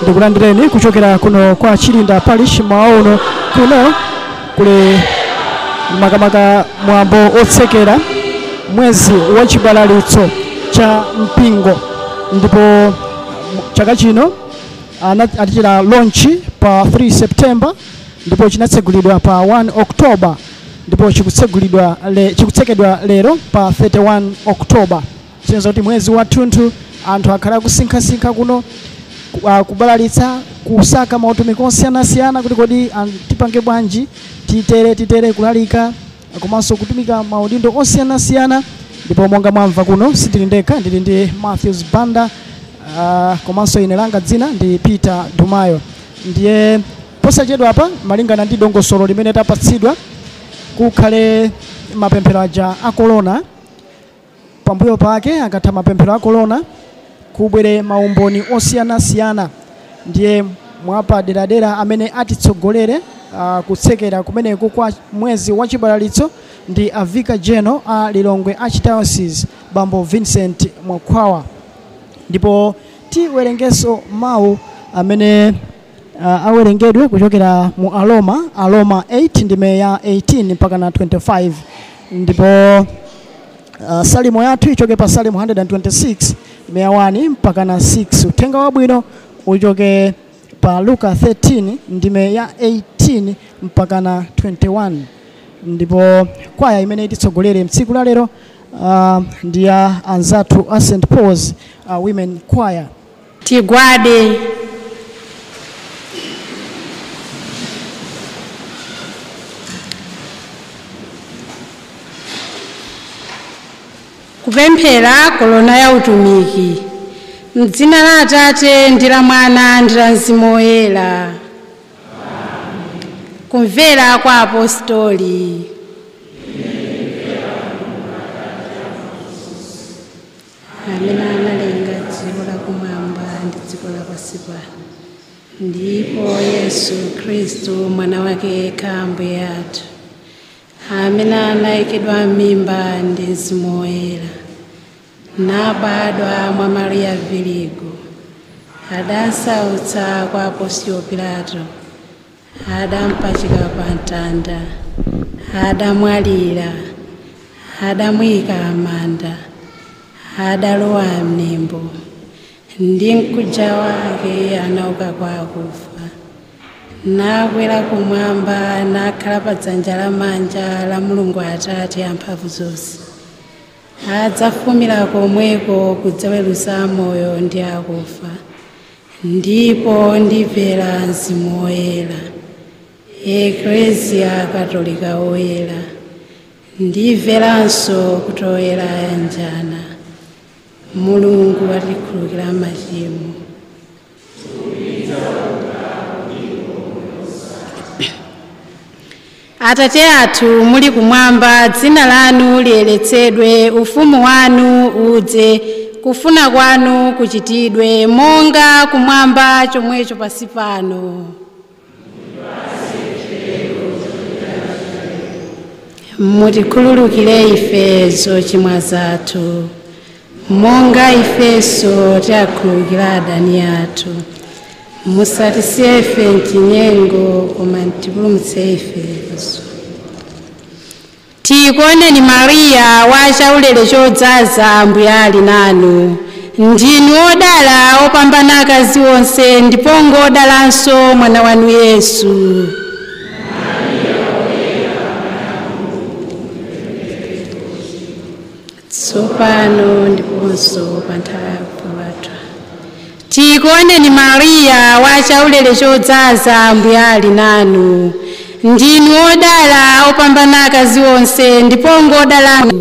ndikulandireni kuchokera kuno kwa Chilinda Parish mauno kuno kule makamaka mwambo otsekera mwezi wa chibalalitso cha mpingo, ndipo chaka chino anachita launch pa 3 September ndipo chinatsegulidwa pa 1 October ndipo chikutsekedwa lero pa 31 October. Chenzo kuti mwezi wa thunthu anthu akhala kusinkha kuno kubalalitsa kusaka mautumiki osiyanasiyana kuti kodi tipange bwanji titere kulalika komanso kutumika maudindo osiyanasiyana. Ndipo monga mwamva kuno sitili ndekha, ndili ndi Matthews Banda komanso ine langa dzina ndi Peter Dumayo. Ndiye posachedwa apa malingana ndi dongosolo limene tapatsidwa kukhale mapemphero aja a corona, pambuyo pake akatha mapemphero a corona kubwere maumboni osiyanasiyana. Ndiye mwapaderadera amene atitsogolere kutsekera kumeneku kwa mwezi wa chibalalitso ndi Vicar General a Lilongwe Archdiocese Bambo Vincent Mwakhwawa. Ndipo tiwerengeso mawu amene awerengedwe kuchokera mu Aroma 8 ndime ya 18 mpaka na 25. Ndipo salimo yathu ichoke pa Salimo 126 ndime ya 1 mpaka na 6. Uthenga wabwino uchoke pa Luka 13 ndime ya 18 mpaka na 21. Ndipo kwaya imene ititsogolere mtsiku la lero ndi anzathu a St. Paul's Women Choir. Tigwade. Kupemphera korona ya utumiki. M'dzina la Atate ndi la Mwana ndi la Mzimu Woyera. Kumvera kwa apostoli. Amene analenga dziko lakumwamba ndi dziko lapansi pano, ndipo Yesu Khristu mwana wake yekha Ambuye athu, amene anayikidwa m'mimba ndi Mzimu Woyera, nabadwa mwa Mariya Virigo, adasautsa kwa Apostolo Pilato, adampachika pa mtanda, adamwalira, adamuyika m'manda, adalowa m'mimbo, ndi mkuja wake anauka kwa akufa, nakwera kumwamba nakhala pa dzanja lamanja la Mulungu Atate amphamvu zonse. Adzafumira komweko kudzaweruza amoyo ndi akufa, ndipo ndimvera Mzimu Woyera, Eklesia Katolika woyera, ndimveranso kuti oyera ayanjana, Mulungu atikhululukira machimo. Atate athu muli kumwamba, dzina lanu liyeretsedwe, ufumu wanu udze, kufuna kwanu kuchitidwe monga kumwamba chomwecho pansi pano. Mutikhululukire ife zochimwa zathu, monga ifenso tiwakhululukira adani athu. Musatisiye ife m'chinyengo, koma mutipulumutse ife kuzoyipa. Tikuoneni Mariya, wa chaulere chodzaza, Ambuye ali nanu. Ndinu odala opambana akazi onse, ndipo ngodalanso mwana wanu Yesu. Tsopano ndiponso pa nthawi ya kufa kwathu. Tikuoneni Mariya, wa chaulere chodzaza, Ambuye ali nanu. Ndinu odala opambana akazi onse, ndipo ngodalanso.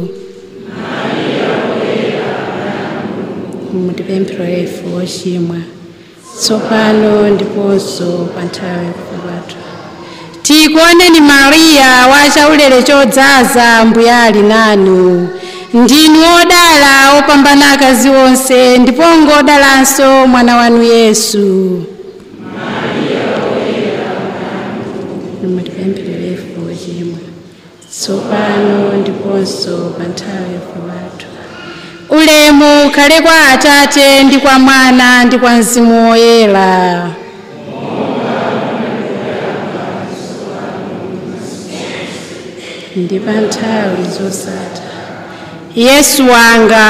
Mutipempherere ife ochimwa, tsopano ndiponso pa nthawi ya kufa kwathu. Tikuoneni Mariya, wa chaulere chodzaza, Ambuye ali nanu. Ndinu odala opambana akazi onse, ndipo ngodalanso mwana wanu Yesu. Mutipempherere ife ochimwa, tsopano ndiponso pa nthawi ya kufa kwathu. Ulemu ukhale kwa Atate ndi kwa Mwana ndi kwa Mzimu Woyera. Ndi pa nthawi zosatha. Yesu wanga,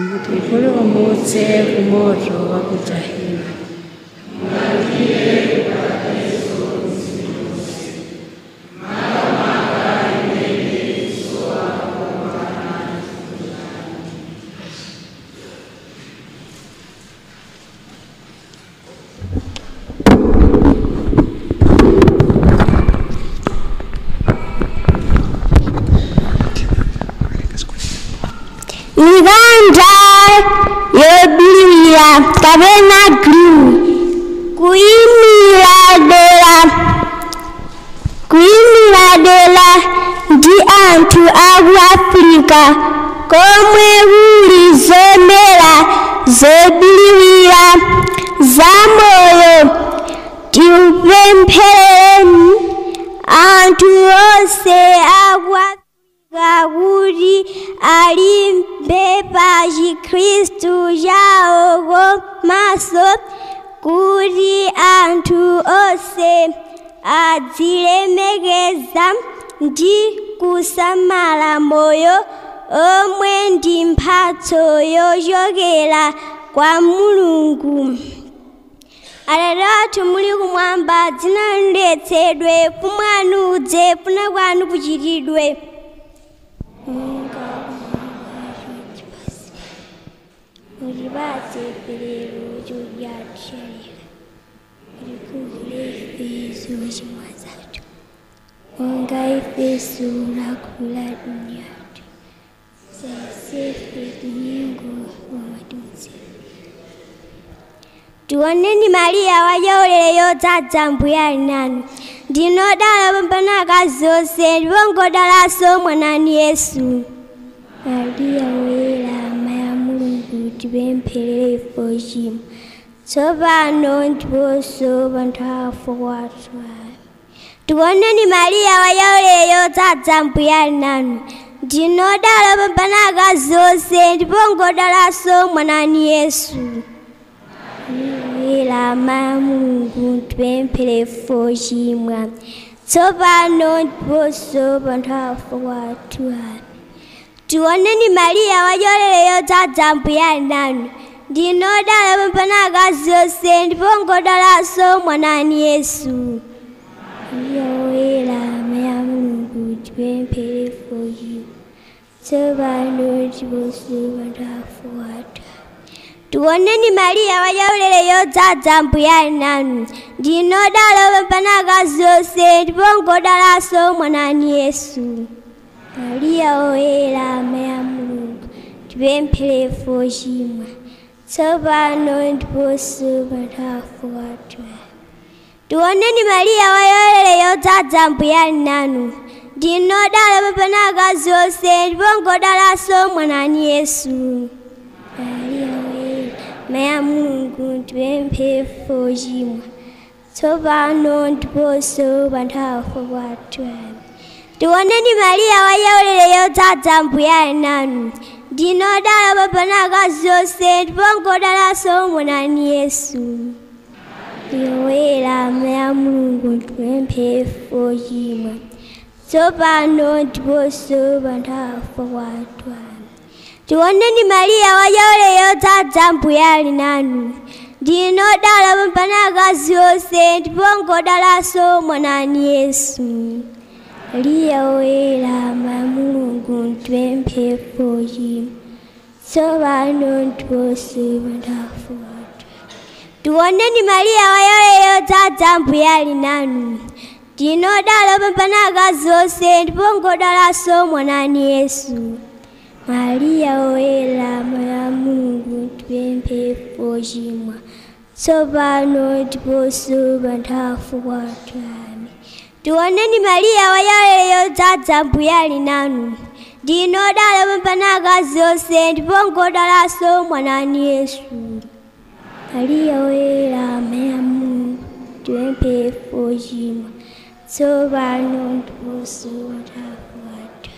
ndipulumutse ku moto wa ku Jahannama. Miganja yobilira kabena glu kuimira dela ndi anthu aku Afrika komwe kuli zomera zobilira zamoyo. Tipemphereni anthu onse aku Afrika kuti alimbe pa Chikristu chawo komanso kuti anthu onse adzilemekeza ndi kusamala moyo omwe ndi mphatso yochokera kwa Mulungu. Atate athu muli kumwamba, dzina lanu liyeretsedwe, ufumu wanu udze, kufuna kwanu kuchitidwe. Ulibate lero chakudya chalero, ulikule ifeso chimwa zathu, monga ifeso lakula dunia yathu, saisefe tinyengo wamatuze. Tioneni Maria wachaulere yodzadza Mbuye ali nanu, ndinu odala kupambana akazi onse ndipo ngodalanso mwanani Yesu. Maria woyera, amayi a Mulungu, tipempherere ife ochimwa, tsopano ndiponso pa nthawi ya kufa kwathu. Tioneni Maria wachaulere yodzadza Mbuye ali nanu, ndinu odala kupambana akazi onse ndipo ngodalanso mwanani Yesu. Woyera, amayi a Mulungu, tipempherere ife ochimwa, tsopano ndiponso pa nthawi ya kufa kwathu. Tioneni Maria wachaulere yodzadza Mbuye ali nanu, ndinu odala kupambana akazi onse ndipo ngodalanso mwanani Yesu. Maria woyera, amayi a Mulungu, tipempherere ife ochimwa, tsopano ndiponso pa nthawi ya kufa kwathu. Tioneni Maria wachaulere yodzadza Mbuye ali nanu, ndinu odala kupambana akazi onse ndipo ngodalanso mwanani Yesu. Maria woyera, amayi a Mulungu, tipempherere ife ochimwa, tsopano ndiponso pa nthawi ya kufa kwathu. Tioneni Maria wachaulere yodzadza Mbuye ali nanu, ndinu odala kupambana akazi onse ndipo ngodalanso mwanani Yesu. Maria woyera, amayi a Mulungu, tipempherere ife ochimwa, tsopano ndiponso pa nthawi ya kufa kwathu. Tioneni Maria wachaulere yodzadza Mbuye ali nanu, ndinu odala kupambana akazi onse ndipo ngodalanso mwanani Yesu. Maria woyera, amayi a Mulungu, tipempherere ife ochimwa, tsopano ndiponso pa nthawi ya kufa kwathu. Tioneni Maria wachaulere yodzadza Mbuye ali nanu, ndinu odala kupambana akazi onse ndipo ngodalanso mwanani Yesu. Maria woyera, amayi a Mulungu, tipempherere ife ochimwa, tsopano ndiponso pa nthawi ya kufa kwathu. Tioneni Maria wachaulere yodzadza Mbuye ali nanu, ndinu odala kupambana akazi onse ndipo ngodalanso mwanani Yesu. Maria woyera, amayi a Mulungu, tipempherere ife ochimwa, tsopano ndiponso pa nthawi ya kufa kwathu. Tioneni Maria wachaulere yodzadza Mbuye ali nanu, ndinu odala kupambana akazi onse ndipo ngodalanso mwanani Yesu. Maria woyera, amayi a Mulungu, tipempherere ife ochimwa, tsopano ndiponso pa nthawi ya kufa kwathu.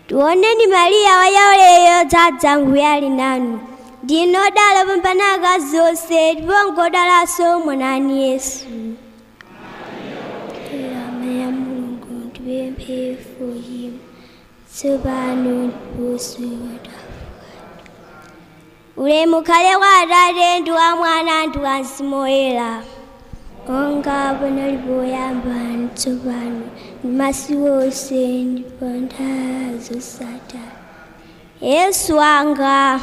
Tuoneni Maria wajaulere dzadza mbuye ali nanu. Ndinu odala kupambana akazi onse ndipo ngodalaso mwanani Yesu. Maria ya Mulungu tipemphere chimwe tsopano ndiponso ulemu ukhale kwa Atate ndi wa Mwana ndi wa Mzimu Woyera, monga panali poyamba ndi tsopano ndi masiku onse ndi pa nthawi zosatha. Yesu wanga,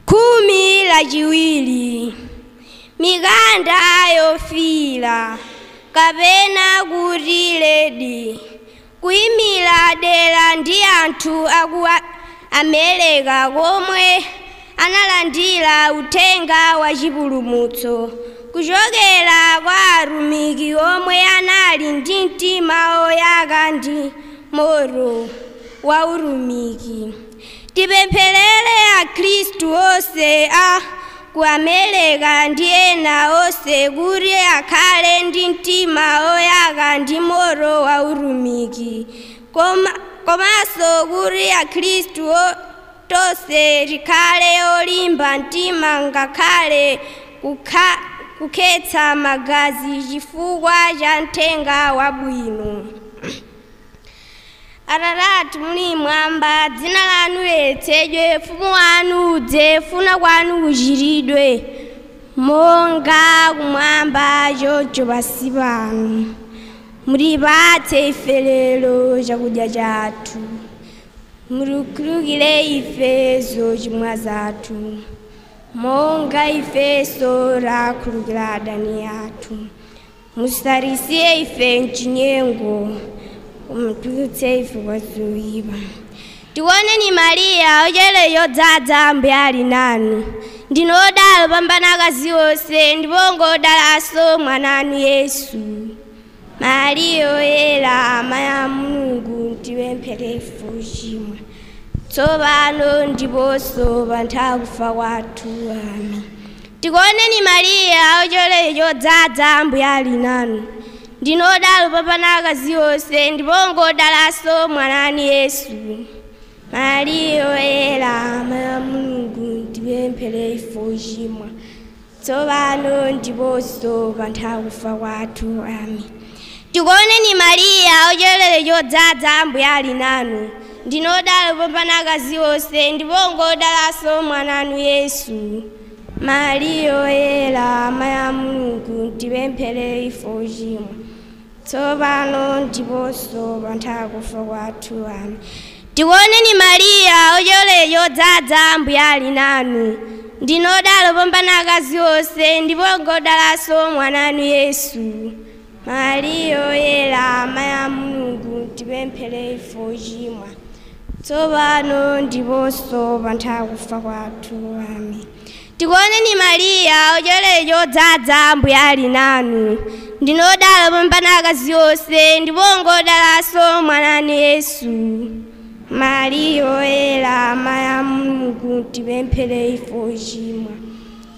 khumi lachiwiri mikanda yofira kapena kuti ledi kuyimira dera ndi anthu aku Amerika komwe analandira uthenga wa chipulumutso kuchokera kwa atumiki omwe anali ndi mtima oyaka ndi moto wa utumiki. Tipempherere akhristu onse a ku Amerika ndi ena onse kuti akhale ndi mtima oyaka ndi moto wa utumiki, komanso kuti akhristu tonse tikhale olimba mtima ngakhale kukhetsa magazi chifukwa cha uthenga wabwino. Atate athu muli mmwamba, dzina lanu liyeretsedwe, ufumu wanu udze, kufuna kwanu kuchitidwe monga kumwamba choncho pansi pano. Mutipatse ife lero chakudya chathu, mutikhululukire ife zochimwa zathu monga ifenso takhululukira adani athu, musatisiye ife m'chinyengo, mutipulumutse ife kwa zoyipa. Tikuoneni Maria wochera odzadza Ambuye ali nanu. Ndinu odala kupambana akazi onse ndipo ngodalanso mwana wanu Yesu. Maria woyera amayi a Mulungu tipemphere ife ochimwa tsopano ndiponso pa nthawi ya kufa kwathu. Ameni. Tikuoneni Maria wochera odzadza Ambuye ali nanu. Ndinu odala kupambana akazi onse ndipo ngodalanso mwana wanu Yesu. Maria woyera amayi a Mulungu tipemphere ife ochimwa tsopano ndiponso pa nthawi ya kufa kwathu. Ameni. Tikuoneni Maria wochera odzadza Ambuye ali nanu. Ndinu odala kupambana akazi onse ndipo ngodalanso mwana wanu Yesu. Maria woyera amayi a Mulungu tipemphere ife ochimwa tsopano ndiponso pa nthawi ya kufa kwathu. Ameni. Tikuoneni Maria wochera odzadza Ambuye ali nanu. Ndinu odala kupambana akazi onse ndipo ngodalanso mwana wanu Yesu. Maria woyera amayi a Mulungu tipemphere ife ochimwa tsopano ndiponso pa nthawi ya kufa kwathu. Ameni. Tikuoneni Maria wochera odzadza Ambuye ali nanu. Ndinu odala kupambana akazi onse ndipo ngodalanso mwana wanu Yesu. Maria woyera amayi a Mulungu tipemphere ife ochimwa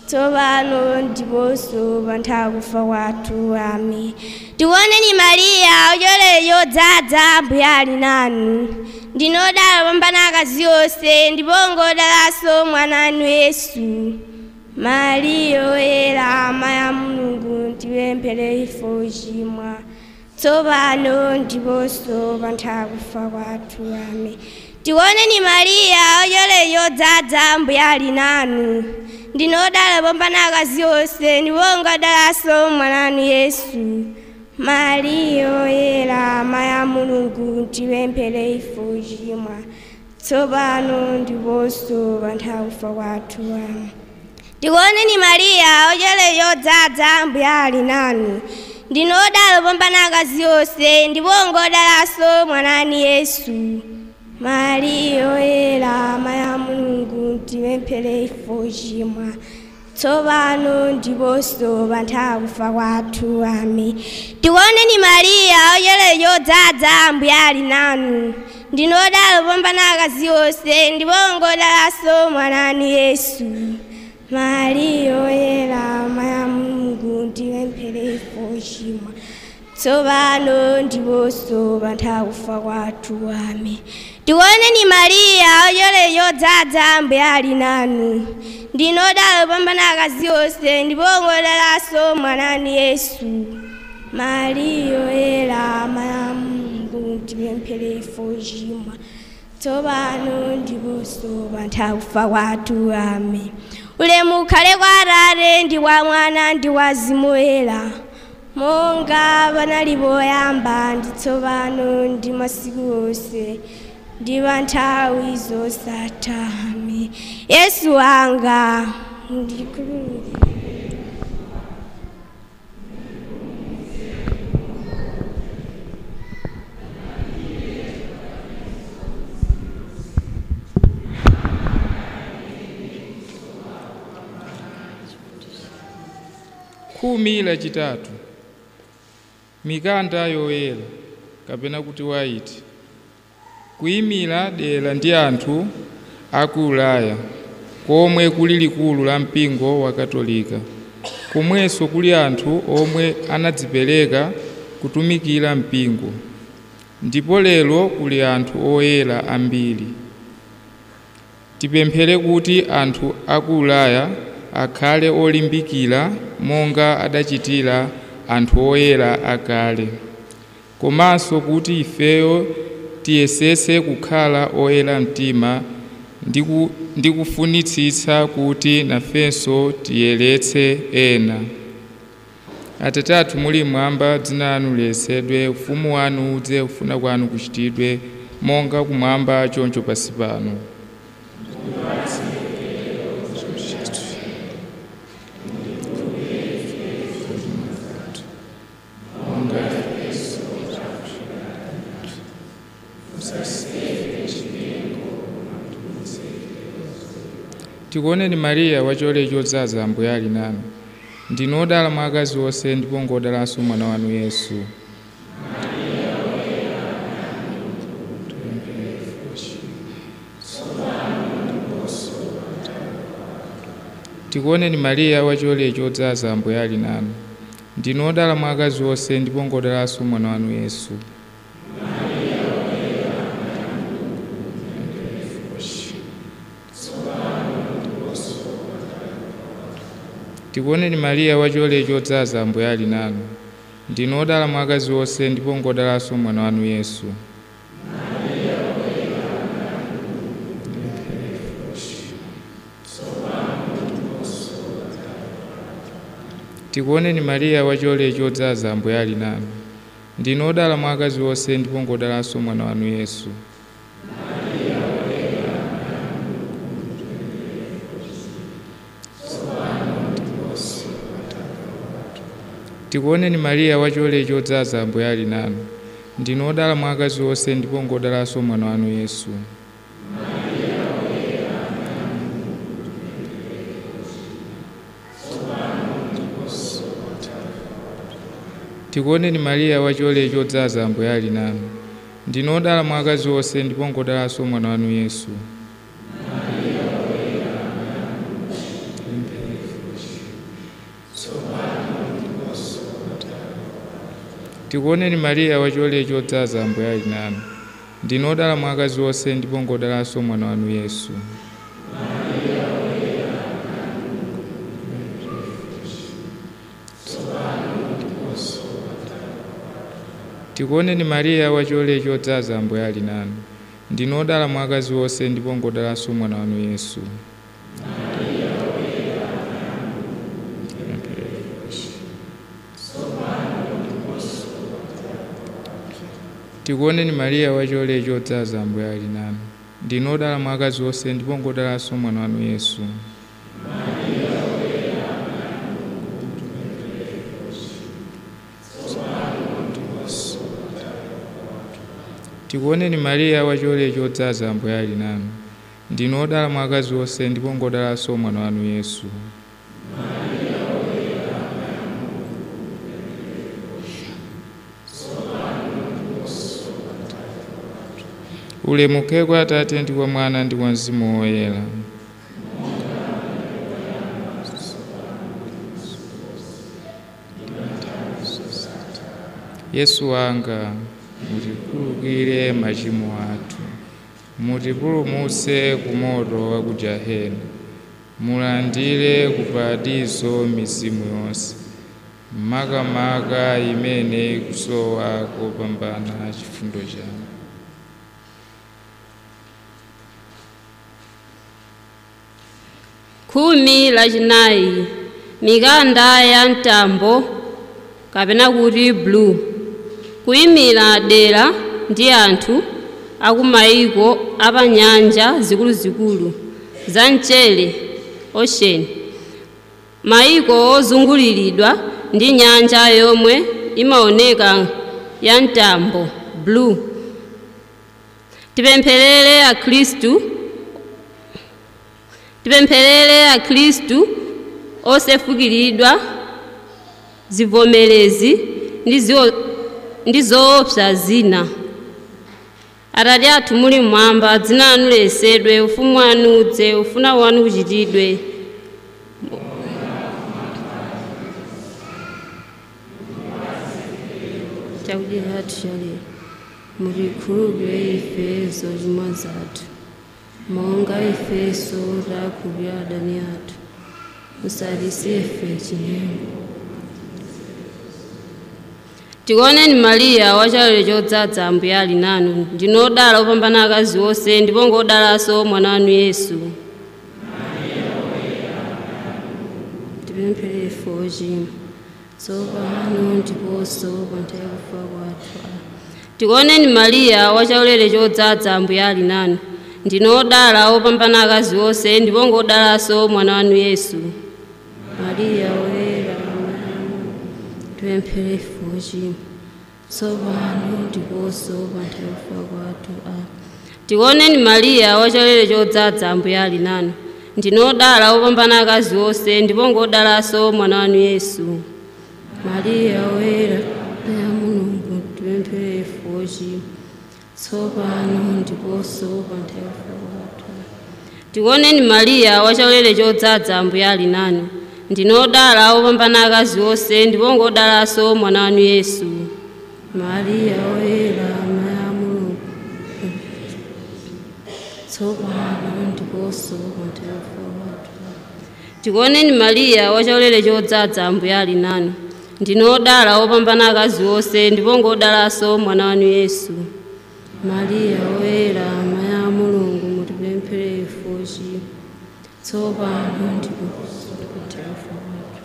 tsopano ndiponso pa nthawi ya kufa kwathu. Ameni. Tikuoneni Maria wochera odzadza Ambuye ali nanu. Ndinu odala kupambana akazi onse ndipo ngodalanso mwana wanu Yesu. Maria woyera amayi a Mulungu tipemphere ife ochimwa tsopano ndiponso pa nthawi ya kufa kwathu. Ameni. Tikuoneni Maria wochera odzadza Ambuye ali nanu. Ndinu odala kupambana akazi onse ndipo ngodalanso mwana wanu Yesu. Maria woyera amayi a Mulungu tipemphere ife ochimwa tsopano ndiponso pa nthawi ya kufa kwathu. Ameni. Tikuoneni Maria wochera odzadza Ambuye ali nanu. Ndinu odala kupambana akazi onse ndipo ngodalanso mwana wanu Yesu. Maria woyera amayi a Mulungu tipemphere ife ochimwa tsopano ndiponso pa nthawi yakufa kwathu. Ameni. Tikuoneni Mariya woyera chodzaza Ambuye ali nanu, ndinu odala kupambana akazi onse ndipo ngodalanso mwana wanu Yesu. Mariya woyera amayi a Mulungu mutipempherere ife ochimwa tsopano ndiponso pa nthawi yakufa kwathu. Ameni. Tikuoneni Mariya woyera chodzaza Ambuye ali nanu, ndinu odala kupambana akazi onse ndipo ngodalanso mwana wanu Yesu. Mariya woyera amayi a Mulungu mutipempherere ife ochimwa tsopano ndiponso pa nthawi yakufa kwathu. Ameni. Ulemu ukhale kwa Atate ndi kwa Mwana ndi kwa Mzimu Woyera, monga panali poyamba ndi tsopano ndi masiku onse ndi pa nthawi zosatha. Ameni. Yesu wanga ndikhululukire. Khumi lachitatu. Mikanda yoyera kapena kuti waiti. Kuyimira dera ndi anthu aku Ulaya, komwe kuli likulu la mpingo wa Katolika, komwenso kuli anthu omwe anadzipereka kutumikira mpingo, ndipo lero kuli anthu oyera ambiri. Tipemphere kuti anthu aku Ulaya akhale olimbikira monga adachitira anthu oyera akale, komanso kuti ifeyo tiyesese kukhala oyera mtima ndi kufunitsitsa kuti nafenso tiyeretse ena. Atate athu muli mmwamba, dzina lanu liyeretsedwe, ufumu wanu udze, kufuna kwanu kuchitidwe monga kumwamba choncho pansi pano. Tikuoneni Mariya wachisomo chodzaza Ambuye ali nanu, ndinu odala mwa akazi onse ndipo ngodalanso mwana wanu Yesu. Tikuoneni Mariya wachisomo chodzaza Ambuye ali nanu, ndinu odala mwa akazi onse ndipo ngodalanso mwana wanu Yesu. Tikuoneni Mariya wachisomo chodzaza Ambuye ali nanu, ndinu odala mwa akazi onse ndipo ngodalanso mwana wanu Yesu. Tikuoneni Mariya wachisomo chodzaza Ambuye ali nanu, ndinu odala mwa akazi onse ndipo ngodalanso mwana wanu Yesu. Tikuoneni Mariya wachisomo chodzaza Ambuye ali nanu, ndinu odala mwa akazi onse ndipo ngodalanso mwana wanu Yesu. Tikuoneni Mariya wachisomo chodzaza Ambuye ali nanu, ndinu odala mwa akazi onse ndipo ngodalanso mwana wanu Yesu. Tikuoneni Mariya wachisomo chodzaza Ambuye ali nanu, ndinu odala mwa akazi onse ndipo ngodalanso mwana wanu Yesu. Tikuoneni Mariya wachisomo chodzaza Ambuye ali nanu, ndinu odala mwa akazi onse ndipo ngodalanso mwana wanu Yesu. Tikuoneni Mariya wachisomo chodzaza Ambuye ali nanu, ndinu odala mwa akazi onse ndipo ngodalanso mwana wanu Yesu. Tikuoneni Mariya wachisomo chodzaza Ambuye ali nanu, ndinu odala mwa akazi onse ndipo ngodalanso mwana wanu Yesu. ulemu ukhale kwa Atate ndi kwa Mwana ndi kwa Mzimu Woyera. Yesu wanga, mutikhululukire machimo athu, mutipulumutse ku moto wa ku Jahena, mulandire ku paradizo mizimu yonse, makamaka imene ikusowa kopambana chifundo chanu. Khumi lachinayi, mikanda ya mtambo kapena kuti blue, kuyimira dera ndi anthu akumayiko apanyanja zikuluzikulu za mchere ocean, mayiko ozunguliridwa ndi nyanja yomwe imaoneka ya mtambo blue. Tipempherere Akhristu osefukiridwa zivomerezi ndi zoopsa zina. Atate athu muli mmwamba, dzina lanu liyeretsedwe, ufumu wanu udze, ufuna wanu uchitidwe. Chakudya chathu cha lero mutikhululukire ife zochimwa zathu, monga ifenso takhululukira adani athu, musatisiye ife m'chinyengo. Tikuoneni Mariya, wachisomo chodzaza, Ambuye ali nanu, ndinu odala opambana akazi onse, ndipo ngodalanso mwana wanu Yesu. Tipempherere ife ochimwa, tsopano ndiponso pa nthawi ya kufa kwathu. Tikuoneni Mariya, wachisomo chodzaza, Ambuye ali nanu, ndinu odala opambana akazi onse, ndipo ngodalanso mwana wanu Yesu. Mariya woyera, tipempherere ife ochimwa, tsopano ndiponso pa nthawi ya kufa kwathu. Tikuoneni Mariya, wachisomo chodzaza, Ambuye ali nanu, ndinu odala opambana akazi onse, ndipo ngodalanso mwana wanu Yesu. Mariya woyera, Mayi wa Mulungu, tipempherere ife ochimwa, tsopano ndiponso pa nthawi ya kufa kwathu. Tikuoneni Mariya, wachisomo chodzaza, Ambuye ali nanu, ndinu odala opambana akazi onse, ndipo ngodalanso mwana wanu Yesu. Mariya woyera, Mayi wa Mulungu, tsopano ndiponso pa nthawi ya kufa kwathu. Tikuoneni Mariya, wachisomo chodzaza, Ambuye ali nanu, ndinu odala opambana akazi onse, ndipo ngodalanso mwana wanu Yesu. Mariya woyera, Mayi wa Mulungu, mutipempherere ife ochimwa, tsopano ndiponso pa nthawi ya kufa kwathu.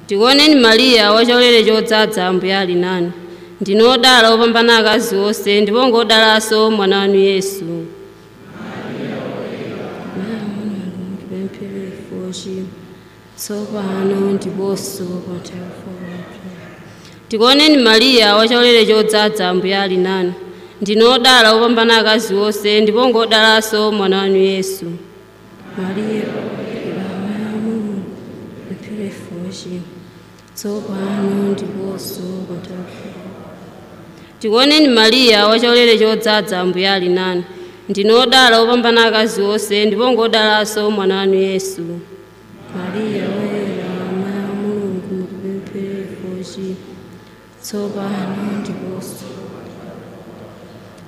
Tikuoneni Mariya, wachisomo chodzaza, Ambuye ali nanu, ndinu odala opambana akazi onse, ndipo ngodalanso mwana wanu Yesu. Mayi wa Mulungu, mutipempherere ife ochimwa, tsopano ndiponso pa nthawi ya kufa kwathu. Tikuoneni Mariya, wachisomo chodzaza, Ambuye ali nanu, ndinu odala opambana akazi onse, ndipo ngodalanso mwana wanu Yesu. Mariya woyera, Mayi wa Mulungu, mutipempherere ife ochimwa, tsopano ndiponso pa nthawi ya kufa kwathu. Tikuoneni Mariya, wachisomo chodzaza, Ambuye ali nanu, ndinu odala opambana akazi onse, ndipo ngodalanso mwana wanu Yesu. Mariya woyera, Mayi wa Mulungu, mutipempherere ife ochimwa, tsopano ndiponso.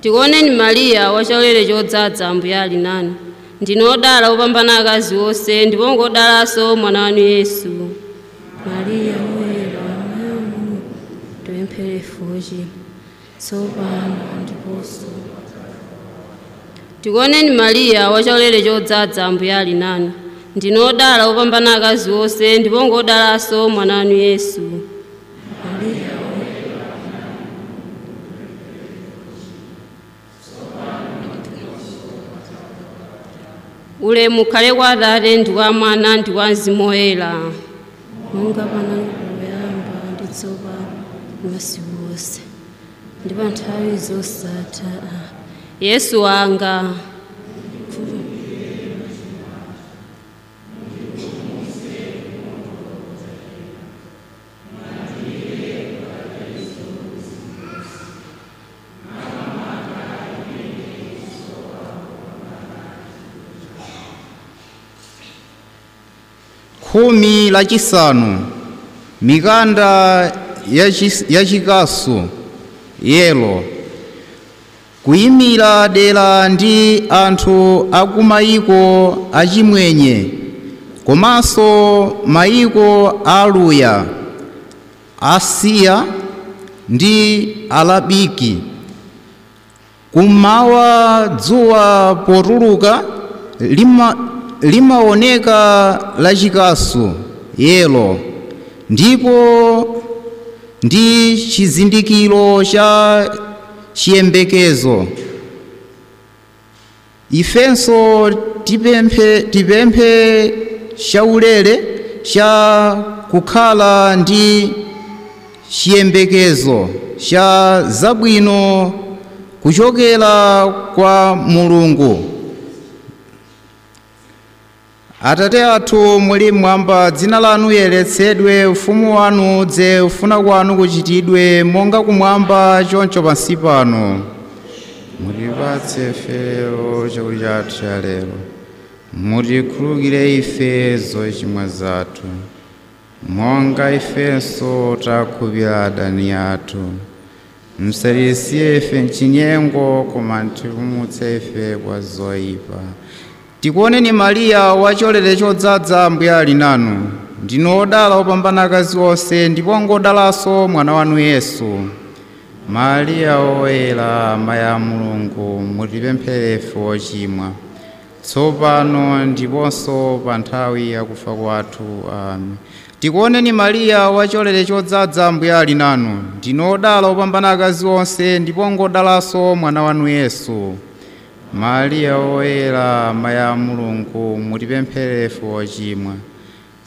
Tikuoneni Mariya, wachisomo chodzaza, Ambuye ali nanu, ndinu odala opambana akazi onse, ndipo ngodalanso mwana wanu Yesu. Mariya woyera, Mayi wa Mulungu, mutipempherere ife ochimwa, tsopano ndiponso. Tikuoneni Mariya, wachisomo chodzaza, Ambuye ali nanu, ndinu odala opambana akazi onse, ndipo ngodalanso mwana wanu Yesu. Mariya woyera, ulemu ukhale kwa Atate ndi kwa Mwana ndi kwa Mzimu Woyera, monga panali poyamba ndi tsopano ndi masiku onse ndi pa nthawi zosatha. Yesu wanga, khumi lachisanu mikanda yachikasu yelo kuyimira dera ndi anthu akumayiko achimwenye komanso mayiko aluya asiya ndi alabiki kummawa dzuwa potuluka limaoneka lachikasu yelo ndipo ndi chizindikiro cha chiyembekezo. Ifenso tipemphe chaulere cha kukhala ndi chiyembekezo cha zabwino kuchokera kwa Mulungu. Atate athu muli mmwamba, dzina lanu liyeretsedwe, ufumu wanu udze, kufuna kwanu kuchitidwe monga kumwamba choncho pansi pano. Mutipatse ife lero chakudya chathu cha lero, mutikhululukire ife zochimwa zathu monga ifenso takhululukira adani athu, musatisiye ife mchinyengo koma mutipulumutse ife kwa zoyipa. Tikuoneni Mariya wachisomo chodzaza, Ambuye ali nanu, ndinu odala opambana akazi onse ndipo ngodalanso mwana wanu Yesu. Mariya woyera, amayi a Mulungu, mutipempherere ife ochimwa, tsopano ndiponso pa nthawi yakufa kwathu. Amen. Tikuoneni Mariya wachisomo chodzaza, Ambuye ali nanu, ndinu odala opambana akazi onse ndipo ngodalanso mwana wanu Yesu. Mariya woyera, amayi a Mulungu, mutipempherere ife ochimwa,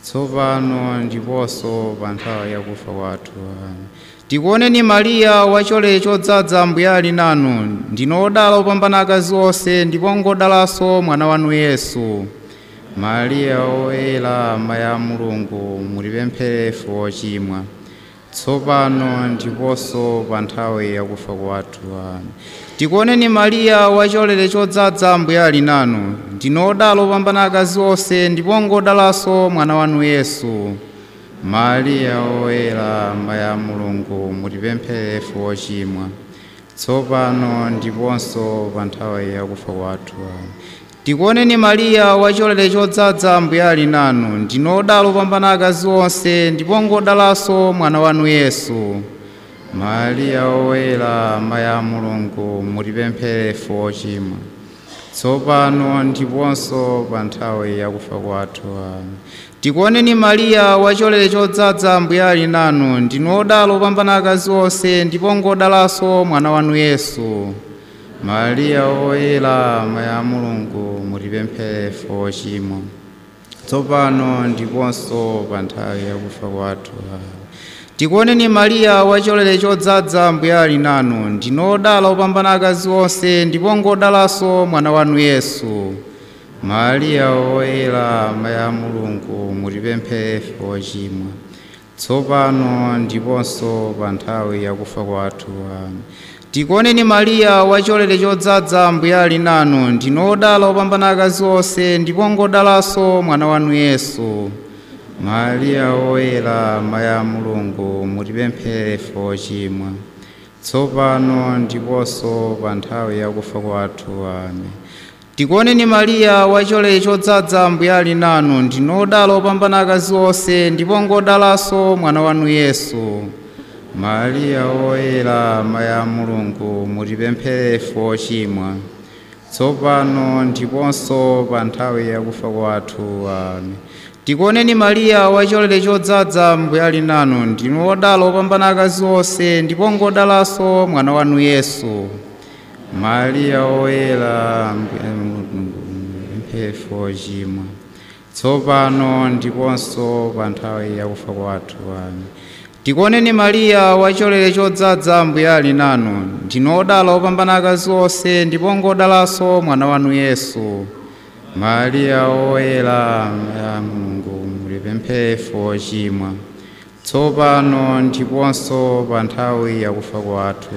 tsopano ndiponso pa nthawi yakufa kwathu. Amen. Tikuoneni Mariya wachisomo chodzaza, Ambuye ali nanu, ndinu odala opambana akazi onse ndipo ngodalanso mwana wanu Yesu. Mariya woyera, amayi a Mulungu, mutipempherere ife ochimwa, tsopano ndiponso pa nthawi yakufa kwathu. Amen. Tikuoneni Mariya wachisomo chodzaza, Ambuye ali nanu, ndinu odala opambana akazi onse ndipo ngodalanso mwana wanu Yesu. Mariya woyera, amayi a Mulungu, mutipempherere ife ochimwa, tsopano ndiponso pa nthawi yakufa kwathu. Tikuoneni Mariya wachisomo chodzaza, Ambuye ali nanu, ndinu odala opambana akazi onse ndipo ngodalanso mwana wanu Yesu. Mariya woyera, amayi a Mulungu, mutipempherere ife ochimwa, tsopano ndiponso pa nthawi yakufa kwathu. Amen. Tikuoneni Mariya wachisomo chodzaza, Ambuye ali nanu, ndinu odala opambana akazi onse ndipo ngodalanso mwana wanu Yesu. Mariya woyera, amayi a Mulungu, mutipempherere ife ochimwa, tsopano ndiponso pa nthawi yakufa kwathu. Tikuoneni Mariya wachisomo chodzaza, Ambuye ali nanu, ndinu odala opambana akazi onse ndipo ngodalanso mwana wanu Yesu. Mariya woyera, amayi a Mulungu, mutipempherere ife ochimwa, tsopano ndiponso pa nthawi yakufa kwathu. Amen. Tikuoneni Mariya wachisomo chodzaza, Ambuye ali nanu, ndinu odala opambana akazi onse ndipo ngodalanso mwana wanu Yesu. Mariya woyera, amayi a Mulungu, mutipempherere ife ochimwa, tsopano ndiponso pa nthawi yakufa kwathu. Amen. Tikuoneni Mariya wachisomo chodzaza, Ambuye ali nanu, ndinu odala opambana akazi onse ndipo ngodalanso mwana wanu Yesu. Mariya woyera, amayi a Mulungu, mutipempherere ife ochimwa, tsopano ndiponso pa nthawi yakufa kwathu. Amen. Tikuoneni Mariya wachisomo chodzaza, Ambuye ali nanu, ndinu odala opambana akazi onse ndipo ngodalanso mwana wanu Yesu. Mariya woyera, Ambuye a Mulungu, mutipempherere ife ochimwa, tsopano ndiponso pa nthawi yakufa kwathu. Amen. Tikuoneni Mariya wachisomo chodzaza, Ambuye ali nanu, ndinu odala opambana akazi onse ndipo ngodalanso mwana wanu Yesu. Mariya woyera, amayi a Mulungu, mutipempherere ife ochimwa, tsopano ndiponso pa nthawi yakufa kwathu.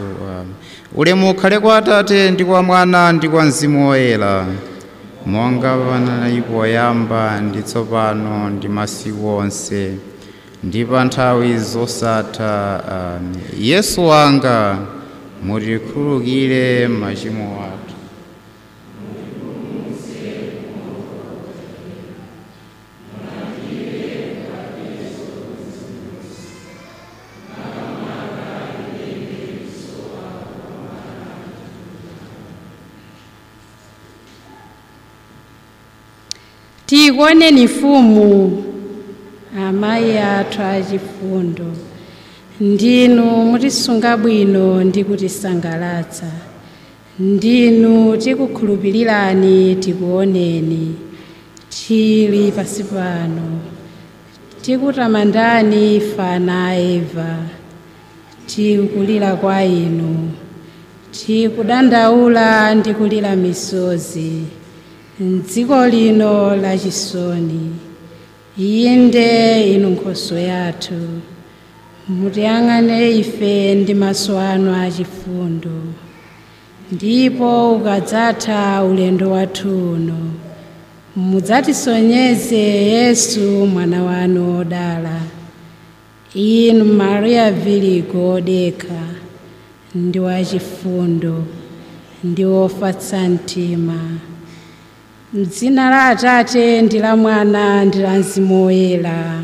Ulemu ukhale kwa Atate ndi kwa Mwana ndi kwa Mzimu Woyera, monga panali poyamba ndi tsopano ndi masiku onse ndi pa nthawi zosatha. Amen. Yesu wanga, mutikhululukire machimo athu. Tikuoneni mfumu, amayi athu achifundo, ndinu mutisunga bwino ndi kutisangalatsa, ndinu tikukhulupirirani tikuoneni tili pasi pano, tikutamandani fana a Eva, tikukulira kwa inu, tikudandaula ndi kulira misozi m'dziko lino lachisoni. Inde inu Nkhoswe yathu, mutiyang'ane ife ndi maso anu achifundo, ndipo ukadzatha ulendo wathu uno mudzatisonyeze Yesu mwana wanu wodala. Inu Maria Virigo odekha ndi wachifundo ndi wofatsa mtima. M'dzina la Atate ndi la Mwana ndi la Mzimu Woyera.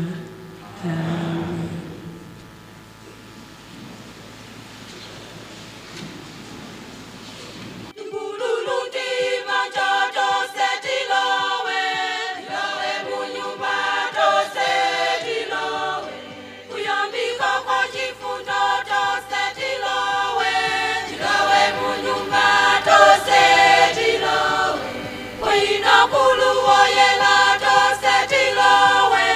Kulu woyela to setilowe,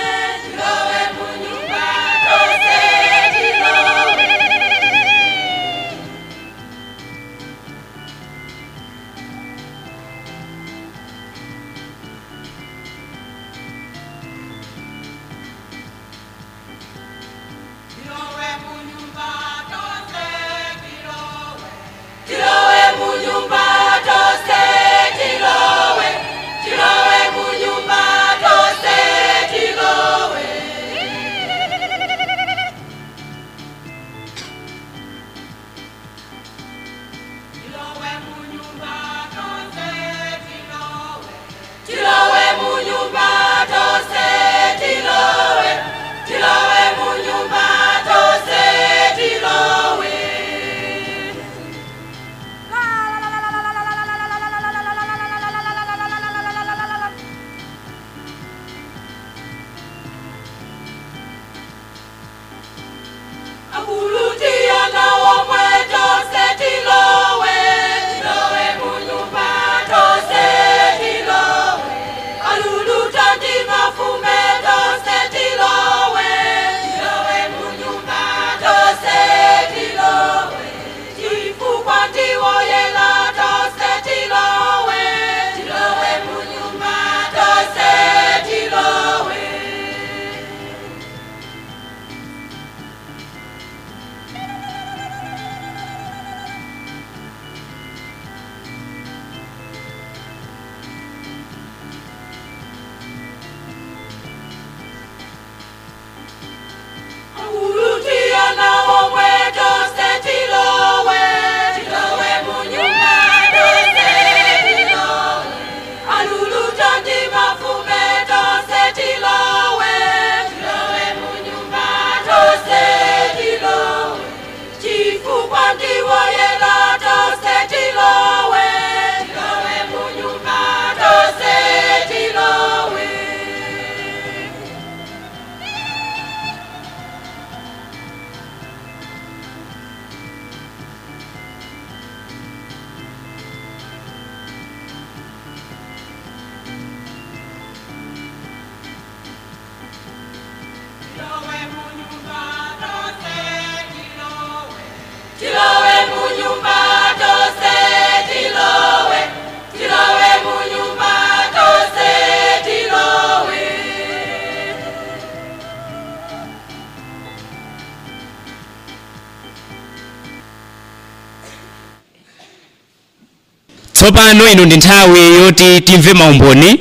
Tsopano ino ndi nthawi yoti timve maumboni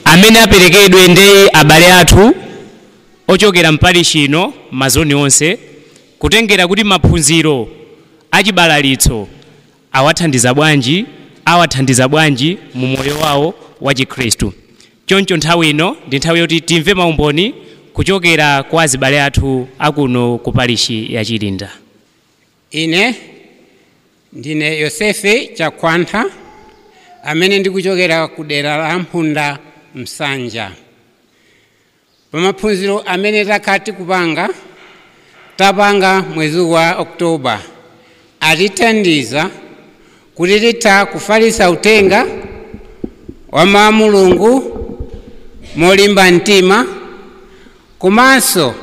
amene aperekedwe ndi abale athu ochokera mparishi ino mazoni onse kutengera kuti maphunziro achibalalitso awathandiza bwanji mu moyo wawo wa Chikhristu. Choncho nthawi ino ndi nthawi yoti timve maumboni kuchokera kwa azibale athu akuno ku parishi ya Chirinda. Ine ndine Yosefe Chakwantha amene ndikuchokera ku dera la Mphunda Msanja. Pamaphunziro amene takati tapanga mwezi wa Oktoba atithandiza kuti titha kufalitsa uthenga wa mawu a Mulungu molimba mtima, komanso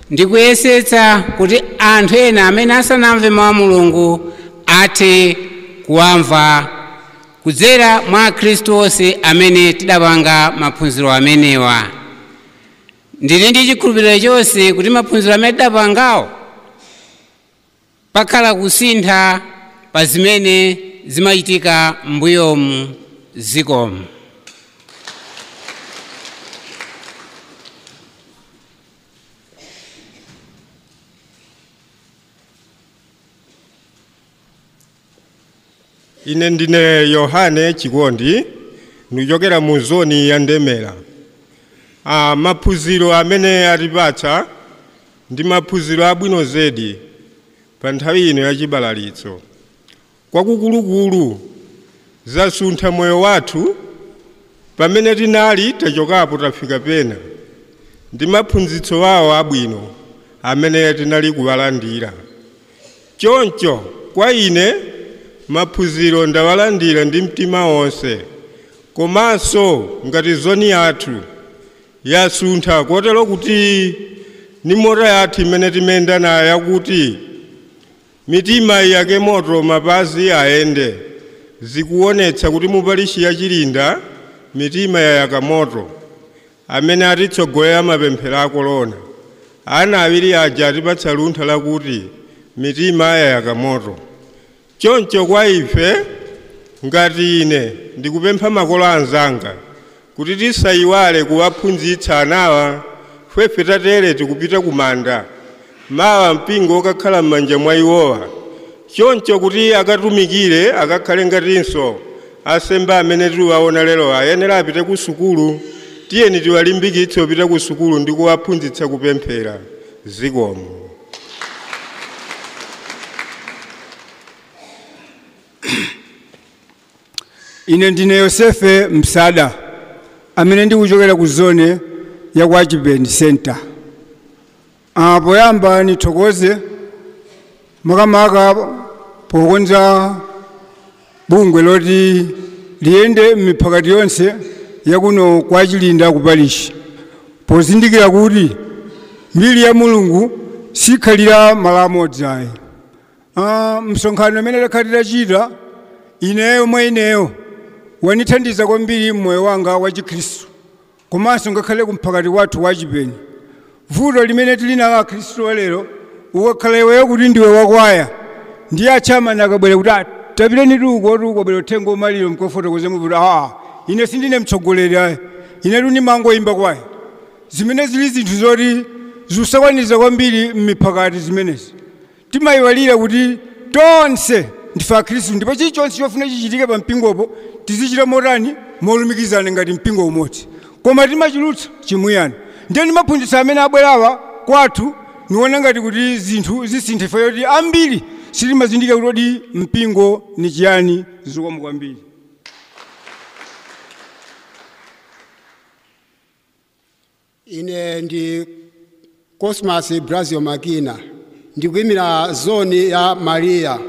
ndikuyesetsa kuti anthu ena amene asanamve mawu a Mulungu athe kuwamva kudzera mwa Khristu onse amene tidapanga maphunziro amenewa. Ndili ndi chikhulupiriro chonse kuti maphunziro amene tidapangawo pakhala kusintha pa zimene zimachitika m'mbuyomu zikomo. Ine ndine Yohane Chikondi ndikuchokera mu zoni ya Ndemera. Maphunziro amene atipatsa ndi maphunziro abwino zedi pa nthawi ino ya chibalalitso. Kwakukulukulu zasuntha moyo wathu pamene tinali tachokapo tafika pena ndi maphunzitso awo abwino amene tinali kuwalandira. Choncho kwa ine maphunziro ndawalandira ndi mtima wonse, komanso ngati zoni yathu yasuntha kotero kuti ni mota yathu imene timenda nayo yakuti mitima yake moto mapazi ayende, zikuonetsa kuti mu parishi ya Chirinda mitima yayaka moto amene atitsogolera mapemphero a korona. Ana awiri aja atipatsa luntha lakuti mitima yayaka moto. Choncho kwa ife ngati ine ndikupempha makolo anzanga kuti tisayiwale kuwaphunzitsa anawa, fefe tatere tikupita kumanda mawa mpingo okakhala m'manja mwa iwowa. Choncho kuti akatumikire akakhale ngatinso asembe amene tiwaona lero ayenera apite ku sukulu, tiyeni tiwalimbikitse opita ku sukulu ndi kuwaphunzitsa kupemphera zikomo. Ine ndine Yosefe Msada amene ndikuchokera ku zone ya kwa Chibeni Center. Poyamba nithokoze makamaka pokonza bungwe loti liyende m'miphakati yonse yakuno kwa Chirinda ku parishi, pozindikira kuti mbiri ya Mulungu sikhalira malo amodzi ayi. Msonkhano amene takhalira chita ineyo mweneyo wanithandiza kwambiri mmoyo wanga wa Chikhristu, komanso ngakhale kumphakati wathu wa Chipeni. Vuto limene tili nalo Akhristu lero ukakhala iweyo kuti ndiwe wakwaya ndiye achamani akabwera kuti tapiteni tuko bwera uthenga umaliro mkofotokoze muvuti ine sindine mtsogoleri ayi, ine tuni mangoyimba kwaya. Zimene zili zinthu zoti zisakwaniza kwambiri m'miphakati zimenezi. Timayiwalira kuti tonse ndife Akhristu ndipo chilichonse chofuna chichitike pa mpingopo tizichita motani molumikizana ngati mpingo umodzi, koma timachulutsa chimuyani. Ndiye ndimaphunzitsa amene abwerawa kwathu niona ngati kuti zinthu zisinthe ife yoti ambiri sitimazindikira kuti mpingo ni chiyani. Zikomo kwambiri. Ine ndi Cosmas Brazil Makina ndikuyimira zoni ya Maria.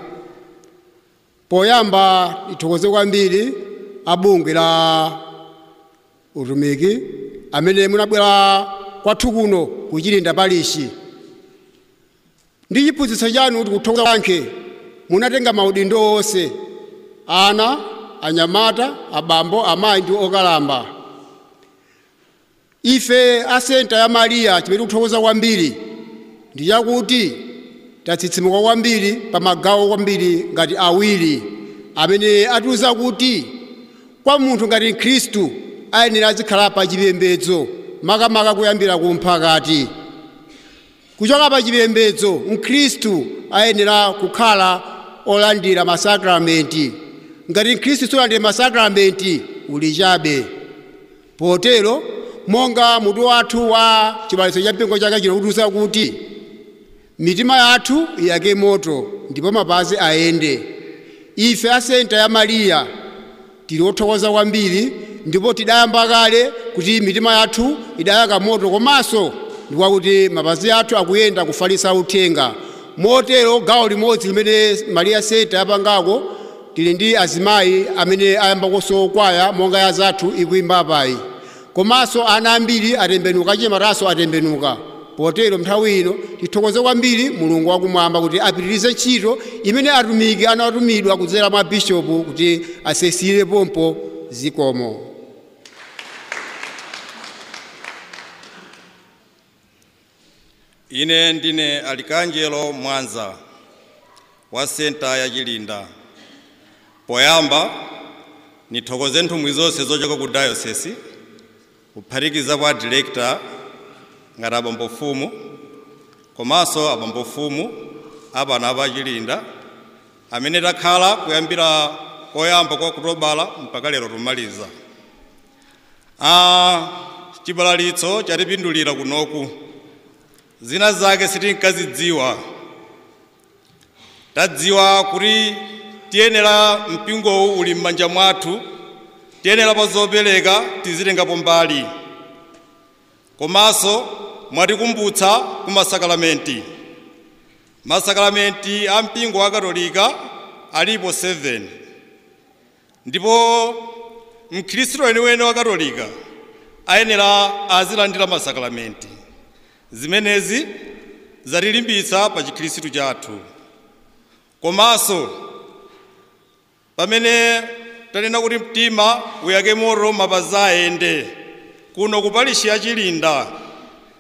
Poyamba ithokoze kwambiri abungwe la utumiki amene munabwera kwathu kuno ku Chirinda parishi. Ndi chiphunzitso chanu kuti kuthokoza kwake munatenga maudindo onse, ana, anyamata, abambo, amayi ndi okalamba. Ife a Senta ya Maria chimene tikuthokoza kwambiri ndi chakuti tatsitsimuka kwambiri pa magawo kwambiri ngati awiri amene atiuza kuti kwa munthu ngati Khristu ayenera azikhala pa chipembedzo makamaka kuyambira kumphakati. Kuchoka pa chipembedzo Mkhristu ayenera kukhala olandira masakramenti. Ngati Mkhristu solandira masakramenti uli chabe. Potero monga mutu wathu wa chibalezo cha mpingo chaka chino kutiuza kuti mitima yathu iyake moto ndipo mapazi ayende. Ife a Senta ya Mariya tili othokoza kwambiri ndipo tidayamba kale kuti mitima yathu idayaka moto komanso ndikwakuti mapazi athu akuyenda kufalitsa uthenga. Motero gawo limodzi limene Mariya Senta yapangako tili ndi azimayi amene ayambakonso kwaya monga ya zathu ikuimba payi. Komanso ana ambiri atembenuka, achimataso atembenuka. Potero nthawi ino tithokoze kwambiri Mulungu wakumwamba kuti apitirize ntchito imene atumiki anatumidwa kudzera mwa bishopu kuti asesire pompo zikomo. Ine ndine Alikangelo Mwanza wa Senta ya Chilinda. Poyamba nithokoze nthumwi zonse zochoka ku diocese kuphatikiza kwa director ngati abambofumu komanso abambofumu apano apa Chilinda amene takhala kuyambira koyamba kwa Okutobala mpaka lero tumaliza. Chibalalitso chatipindulira kunoku. Zina zake sitinkazidziwa. Tadziwa kuti tiyenera mpingowu uli m'manja mwathu, tiyenera pa zopereka tizitengapo mbali. Komanso mwatikumbutsa ku masakramenti. Masakramenti a mpingo wa Katolika alipo 7. Ndipo Mkhristu weniweni wa Katolika ayenera azilandira masakramenti. Zimenezi zatilimbitsa pa chikhristu chathu. Komanso pamene tanena kuti mtima uyake moto mapazi ayende kuno ku parishi ya Chilinda,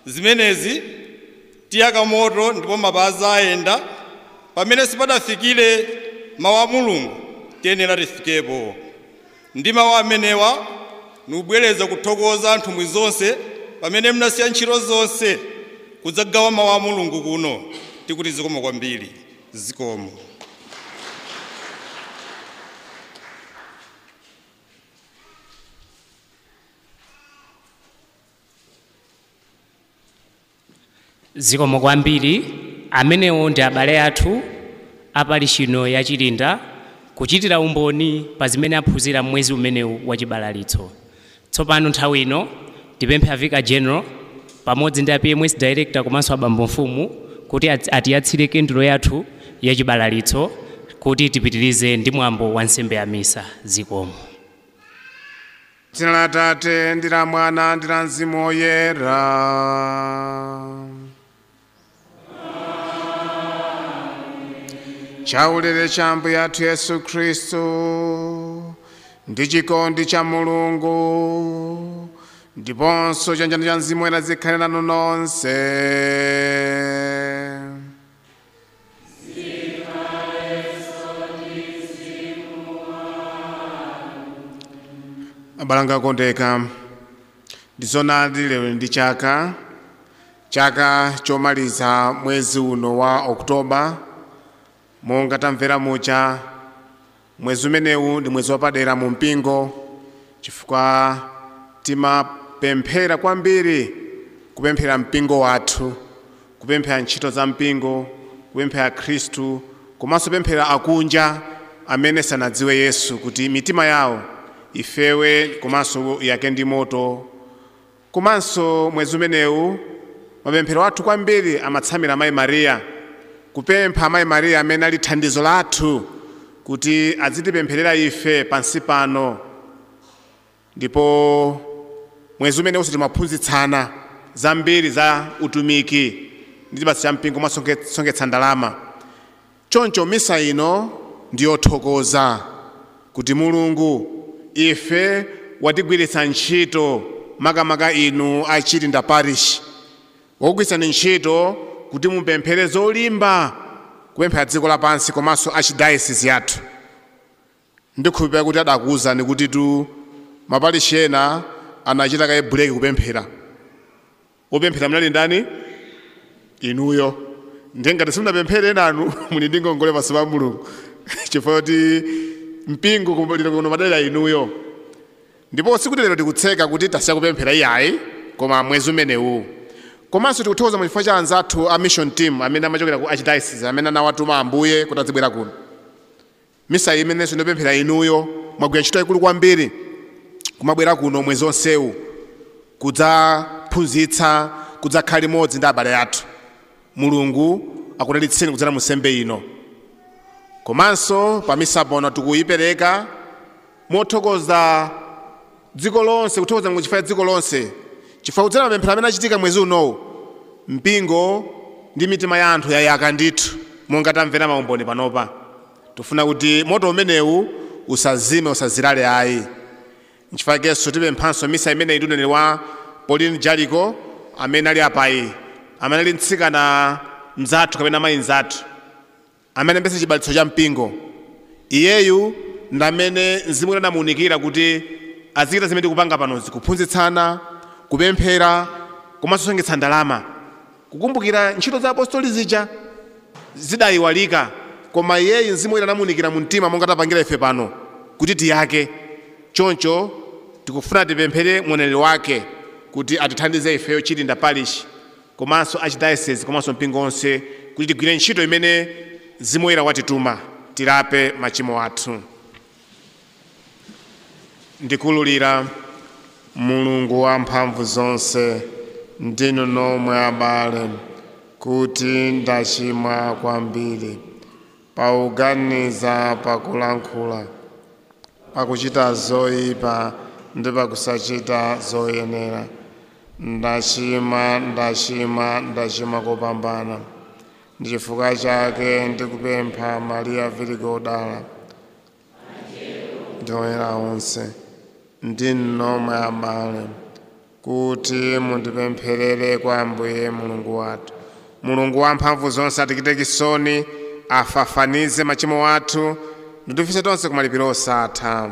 zimenezi tiyaka moto ndipo mapazi ayenda. Pamene sipadafikire mawu a Mulungu tiyenera tifikepo. Ndi mawu amenewa nubwereza kuthokoza nthumwi zonse pamene mnasiya ntchito zonse kudzagawa mawu a Mulungu kuno. Tikuti zikomo kwambiri. Zikomo. Zikomo kwambiri. Amenewo ndi abale athu aparishi ino ya Chilinda kuchitira umboni pa zimene aphunzira mwezi umenewu wa chibalalitso. Tsopano nthawi ino tipemphe Vicar General pamodzi ndi PMS Director komanso abambofumu kuti atiyatsire kendulo yathu ya chibalalitso kuti tipitirize ndi mwambo wa nsembe ya misa. Zikomo. Dzina la Atate ndi la Mwana ndi la Mzimu Woyera. Chaulere cha Ambuye athu Yesu Khristu ndi chikondi cha Mulungu ndiponso chanjano cha Mzimu Woyera zikhale nanu nonse. Abalanga akondeka, ndizonadi lero ndi chaka chomaliza mwezi uno wa Oktoba. Monga tamvera mucha mwezi umenewu ndi mwezi wapadera mu mpingo chifukwa timapemphera kwambiri, kupemphera mpingo wathu, kupemphera ntchito za mpingo, kupemphera Khristu, komanso kupemphera akunja amene sanadziwe Yesu kuti mitima yawo ifewe komanso yake ndi moto. Komanso mwezi umenewu mapemphero athu kwambiri amatsamira Mayi Mariya, kupempha Mayi Mariya amene ali thandizo lathu kuti azitipempherera ife pansi pano. Ndipo mwezi umenewu timaphunzitsana zambiri za utumiki ndi chipatso cha mpingo mwasongetsa ndalama. Choncho misa ino ndiyothokoza kuti Mulungu ife watigwiritsa ntchito, makamaka inu a Chilinda Parish wogwiritsani ntchito kuti mupemphere zolimba kupemphera dziko lapansi komanso archdiocese yathu. ndikhulupirira kuti adakuwuzani kuti tu mapalishi ena anachita kaye buleki kupemphera. Opemphera mnali ndani? Inuyo. Ndengati simunapemphere nanu muli ndi ngongole pasi pa Mulungu. Chifukwa kuti mpingo kuno madalira inuyo. Ndipo sikuti lero tikutseka kuti tasiya kupemphera iyayi koma mwezi umenewu. Komanso tikuthokoza mu chifukwa cha anzathu a mission team amene amachokera ku archdiocese amene anawatuma Ambuye kuti adzibwera kuno. Misa imenenso ndopemphera inuyo mwagwira ntchito yaikulu kwambiri kumabwera kuno mwezi onsewu kudzaphunzitsa kudzakhala limodzi ndi abale athu. Mulungu akudalitseni kudzera mu nsembe ino. Komanso pa misa pano tikuyipereka mothokoza dziko lonse, kuthokoza mu chifukwa cha dziko lonse. Chifukwa kudzera mapemphero amene achitika mwezi unowu mpingo ndi mitima ya anthu yayaka ndithu monga tamvera maumboni panopa. Tufuna kuti moto umenewu usazime usazilale ayi. Nchifukwa kenso tipemphanso misa imene ituneneri wa Pauline Jalico amene ali apayi amene ali mtsikana mzathu kapena mayi mzathu amene mbese chibalitso cha mpingo. Iyeyu ndamene Mzimu anamuunikira kuti azichita zimene tikupanga panozi, kuphunzitsana, kupemphera, komanso kusongetsa ndalama, kukumbukira ntchito za apostoli zija zidayiwalika. Koma iyeyu Mzimu anamuunikira mu mtima monga tapangira ife pano kuti tiyake. Choncho tikufuna tipemphere mweneri wake kuti atithandize ifeyo Chilinda Parish komanso archdiocese komanso mpingo onse kuti tigwire ntchito imene Mzimu watituma tilape machimo athu. Ndikululira Mulungu wa mphamvu zonse ndinu nomwe abale kuti ndachimwa kwambiri pauganiza, pakulankhula, pakuchita zoyipa ndi pakusachita zoyenera. Ndachimwa kopambana. Ndi chifukwa chake ndikupempha Maria Virigo odala ndi oyera onse ndinu nomwe abale kuti mundipempherere kwa Ambuye Mulungu wathu. Mulungu wa mphamvu zonse atichitire chisoni, afafanize machimo athu nditufise tonse kumalipiro osatha.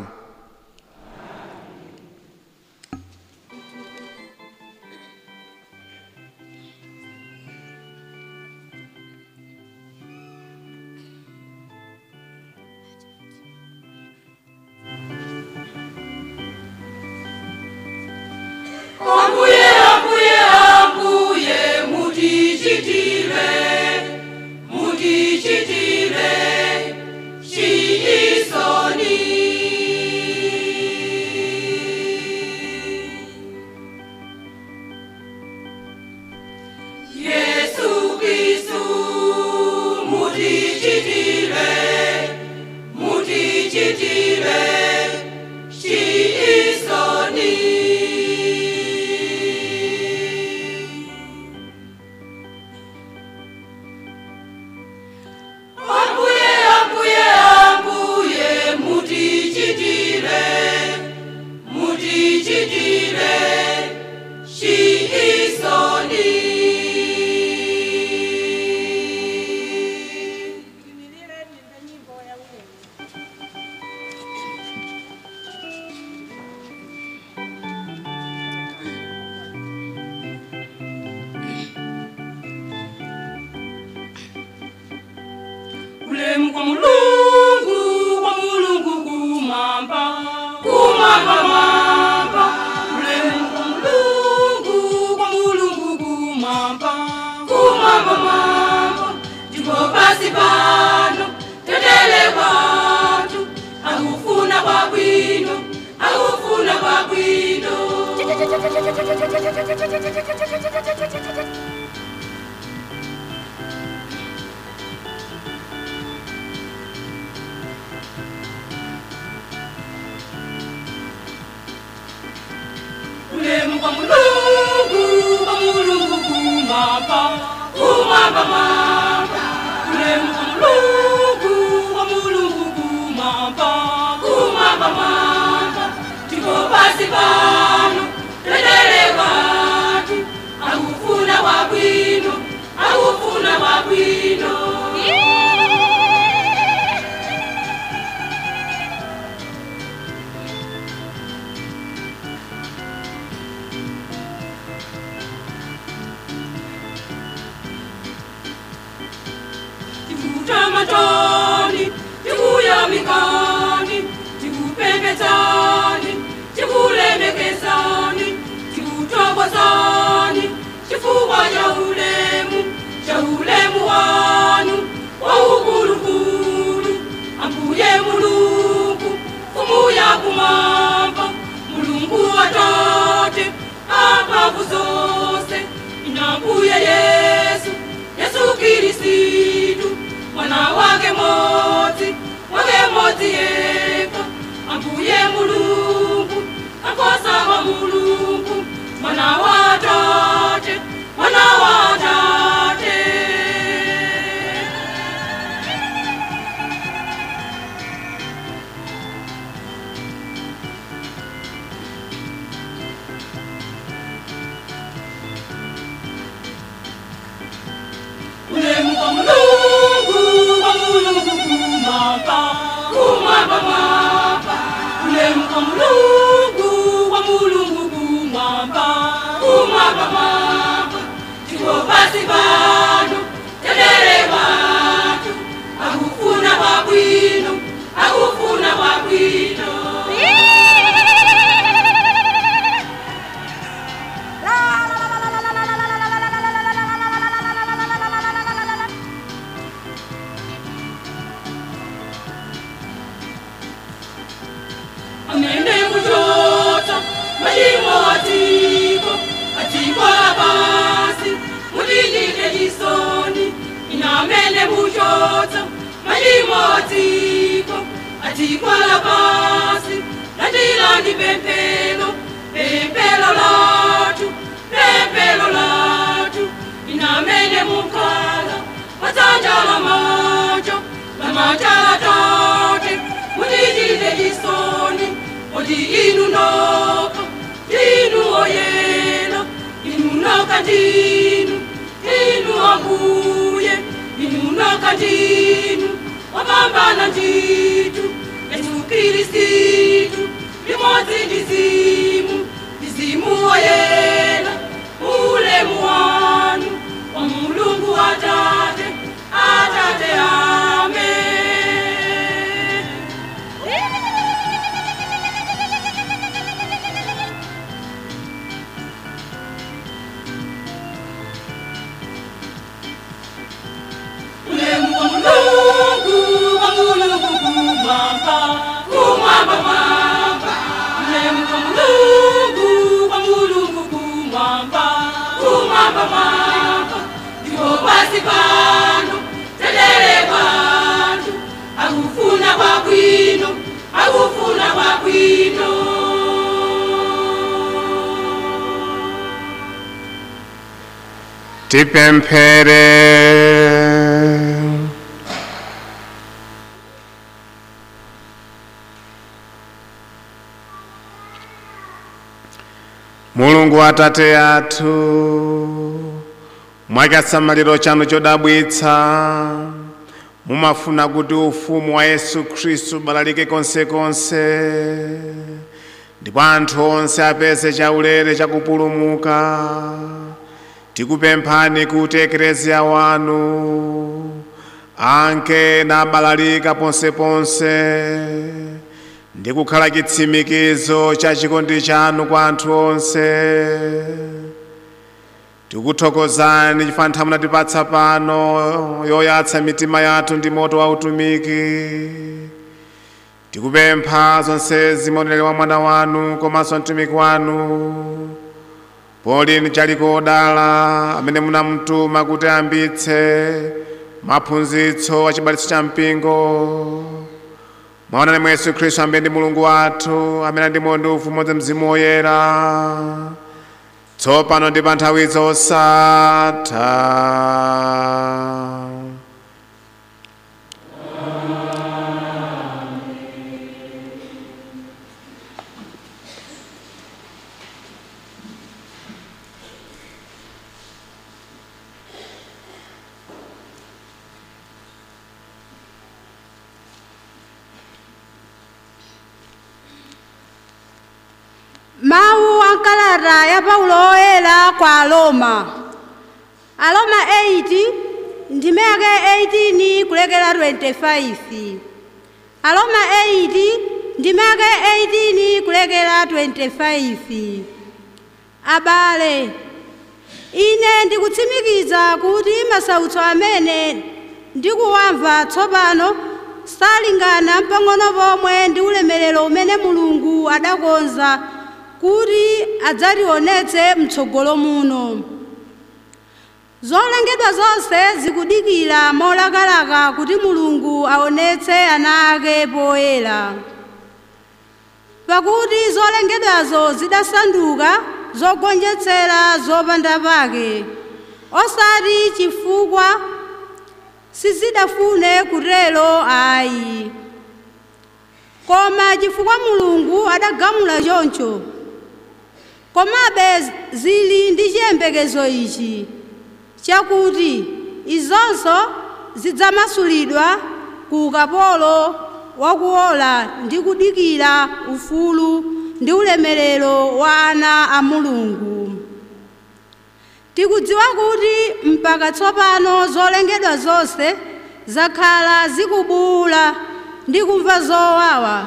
tikutamandani, tikulemekezani, tikuthokozani, chifukwa cha ulemu wanu waukulunkulu. Ambuye Mulungu, mfumu yakumwamba, Mulungu Atate amphamvu zonse, ina Ambuye Yesu Kristu, mwana wake modzi yekha. Ambuye Mulungu, Nkhosa wa Mulungu, mwana wa Atate, mwana wa Atate. Ulemu kwa Mulungu kumwamba mwamba. Ulemu kwa Mulungu kumwamba mwamba. Tiko basi bano tendere watu, akufuna wabwino, akufuna wabwino. Amene kuchota mashimo atiko abasi, mudijike jisoni. Ina amene kuchota mashimo atiko abasi, landilani pempelo latu. Ina amene mukala matanja la macho tate, mudijike jisoni. Odi inu noka, inu oyela, inu noka dinu, inu Ambuye, inu noka dinu, wapambana nditu, Yesu Kristu, limodzi ndizimu oyela, ulemu wanu, wa Mulungu Atate, amen. Mulungu kumwamba mwamba. Ulemu kwa Mulungu kumwamba mwamba. Ndipo basi pano tendere bantu, akufuna wabwino. Tipemphere. Mulungu Atate athu, mwachisamaliro chanu chodabwitsa, mumafuna kuti ufumu wa Yesu Kristu ubalalike konsekonse, ndipo anthu onse apeze chaulere chakupulumuka. Tikupemphani kuti ekleziya wanu anke nabalalika ponseponse, ndi kukhala chitsimikizo cha chikondi chanu kwa anthu onse. Tikuthokozani chifukwa nthawi munatipatsa pano yoyatsa mitima yathu ndi moto wa utumiki. Tikupempha zonsezi mwa mwana wanu komanso mtumiki wanu Pauline chaliko odala, amene munamutuma kuti ayambitse maphunzitso a chibalitso cha mpingo. Mwaonani mwa Yesu Kristu amene ndi Mulungu wathu, amene ndi moyo ndi ufumu wa Mzimu Woyera, tsopano ndi pa nthawi zosatha. Mawu ankalata ya Paulo oyera kwa Aroma. Aroma 8 ndime yake 18 kulekera 25. Aroma 8 ndimake 18 kulekera 25. Abale, ine ndikutsimikiza kuti masautso amene ndikuwamva tsopano salingana mpang'ono pomwe ndi ulemerero umene Mulungu adakonza kuti adzalionetse mtsogolo muno. Zolengedwa zonse zikudikira molakalaka kuti Mulungu aonetse ana ake poyera, pakuti zolengedwazo zidasanduka zogonjetsera zopanda pake, osati chifukwa sizidafune kutero ayi, koma chifukwa Mulungu adagamula choncho. Komabe zili ndi chiyembekezo ichi chakuti izonso zidzamasulidwa ku ukapolo wakuola ndi kudikira ufulu ndi ulemerero wa ana a Mulungu. Tikudziwa kuti mpaka tsopano zolengedwa zonse zakhala zikubuwula ndi kumva zowawa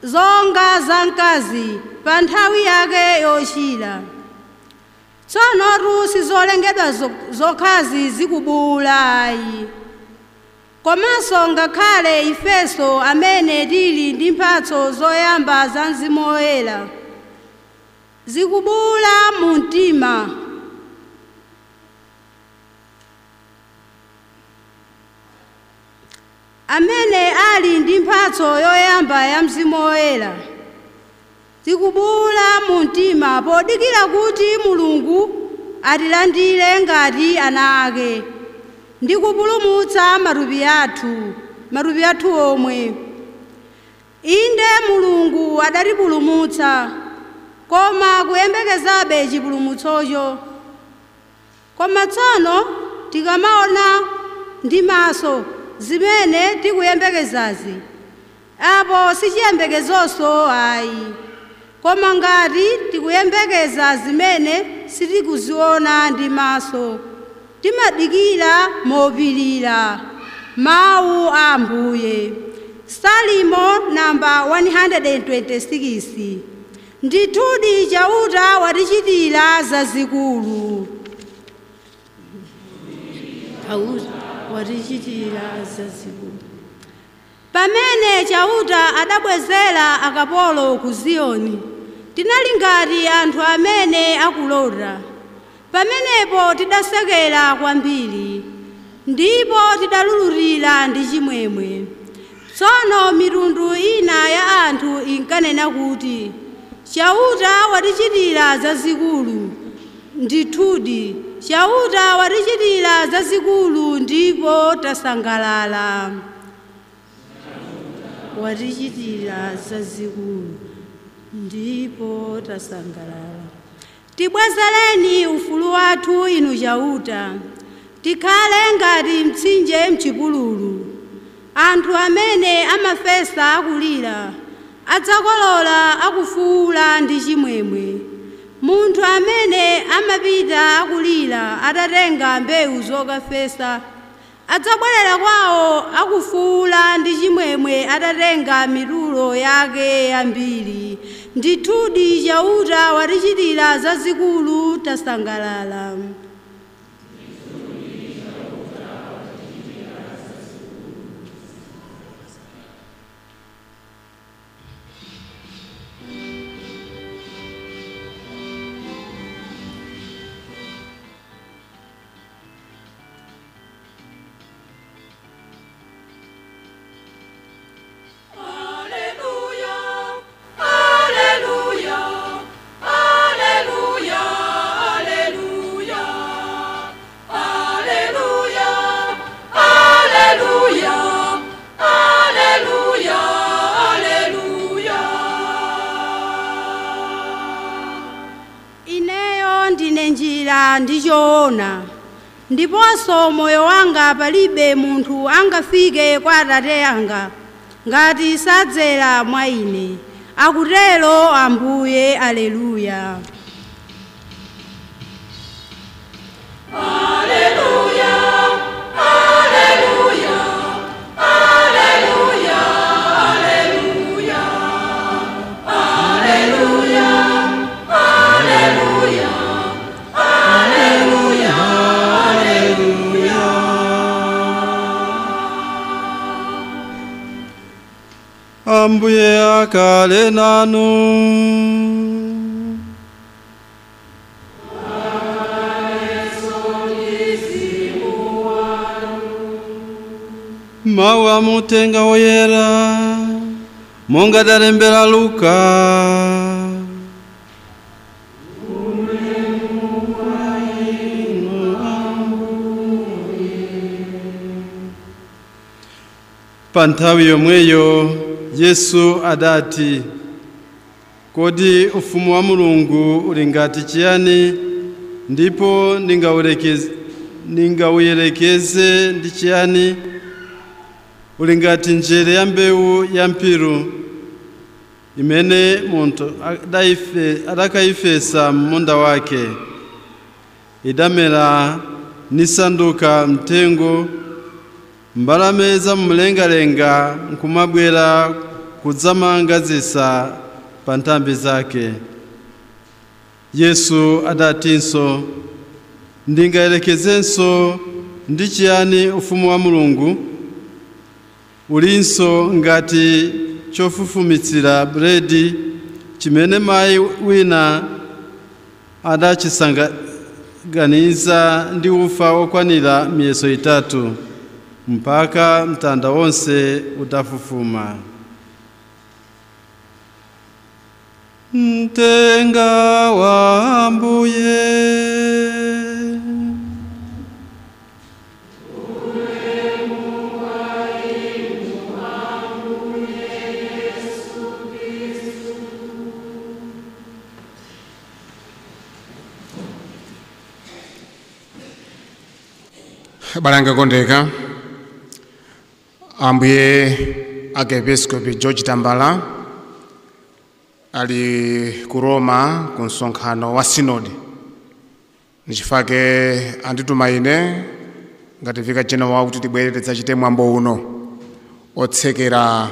zonga za mkazi pa nthawi yake yochira. Tsonotu sizolengedwa zokhazi zikubuwula ayi, komanso ngakhale ifenso amene tili ndi mphatso zoyamba za Mzimu Woyera zikubuwula mu mtima. Amene ali ndi mphatso yoyamba ya Mzimu Woyera zikubuwula mu mtima podikira kuti Mulungu atilandire ngati ana ake ndi kupulumutsa matupi athu omwe. Inde Mulungu adatipulumutsa, koma kuyembekezabe chipulumutsocho. Koma tsono tikamaona ndi maso zimene tikuyembekezazi, apo sichiyembekezonso ayi, koma ngati tikuyembekeza zimene sitikuziona ndi maso, timadikira mopirira mawu a Ambuye. Salimo namba 126. Ndithudi chauta watichitira zazikulu. Pamene chauta adabwezera akapolo ku Ziyoni, tinali ngati anthu amene akulota. Pamenepo tidasekera kwambiri ndipo tidalulutira ndi chimwemwe. Tsono mitundu ina ya anthu inkanena kuti chauta watichitira zazikulu. Ndithudi chauta watichitira zazikulu ndipo tasangalala. Watichitira zazikulu ndipo tasangalala. Tibwezereni ufulu wathu inu chauta, tikhale ngati mtsinje mchipululu. Anthu amene amafesa akulira adzakolola akufuwula ndi chimwemwe. Munthu amene amapita akulira atatenga mbewu zokafesa adzabwerera kwawo akufuwula ndi chimwemwe atatenga mitulo yake yambiri. Ndithudi chauta watichitira zazikulu, tasangalala. Ndichoona ndiponso moyo wanga palibe munthu angafike kwa Atate anga ngati sadzera mwa ine, akutero Ambuye. Aleluya. Aleluya, aleluya, aleluya, aleluya. Ambuye akale nanu. Mawa mutenga oyera monga dalembera Luka. Panthawi yomweyo Yesu adati, kodi ufumu wa Mulungu uli ngati chiyani, ndipo ndingawuyerekeze ndi chiyani? Uli ngati njere ya mbewu ya mpiru imene munthu adakayifesa m'munda wake. Idamera nisanduka mtengo, mbalame za mumlengalenga nkumabwera kudzamanga zisa pa nthambi zake. Yesu adatinso, ndingayerekezenso ndi chiyani ufumu wa Mulungu? Ulinso ngati chofufumitsira buledi chimene mayi wina adachisanganiza ndi ufa okwanira miyeso 3 mpaka mtanda wonse utafufuma. Mtenga wa Ambuye. Balanga kondeka Ambuye Archiepiscopi George Tambala ali ku Roma ku msonkhano wa Synod. Nchifake andituma ine ngati vika cheno wa kuti tibwere tidzachite mwambo uno otsekera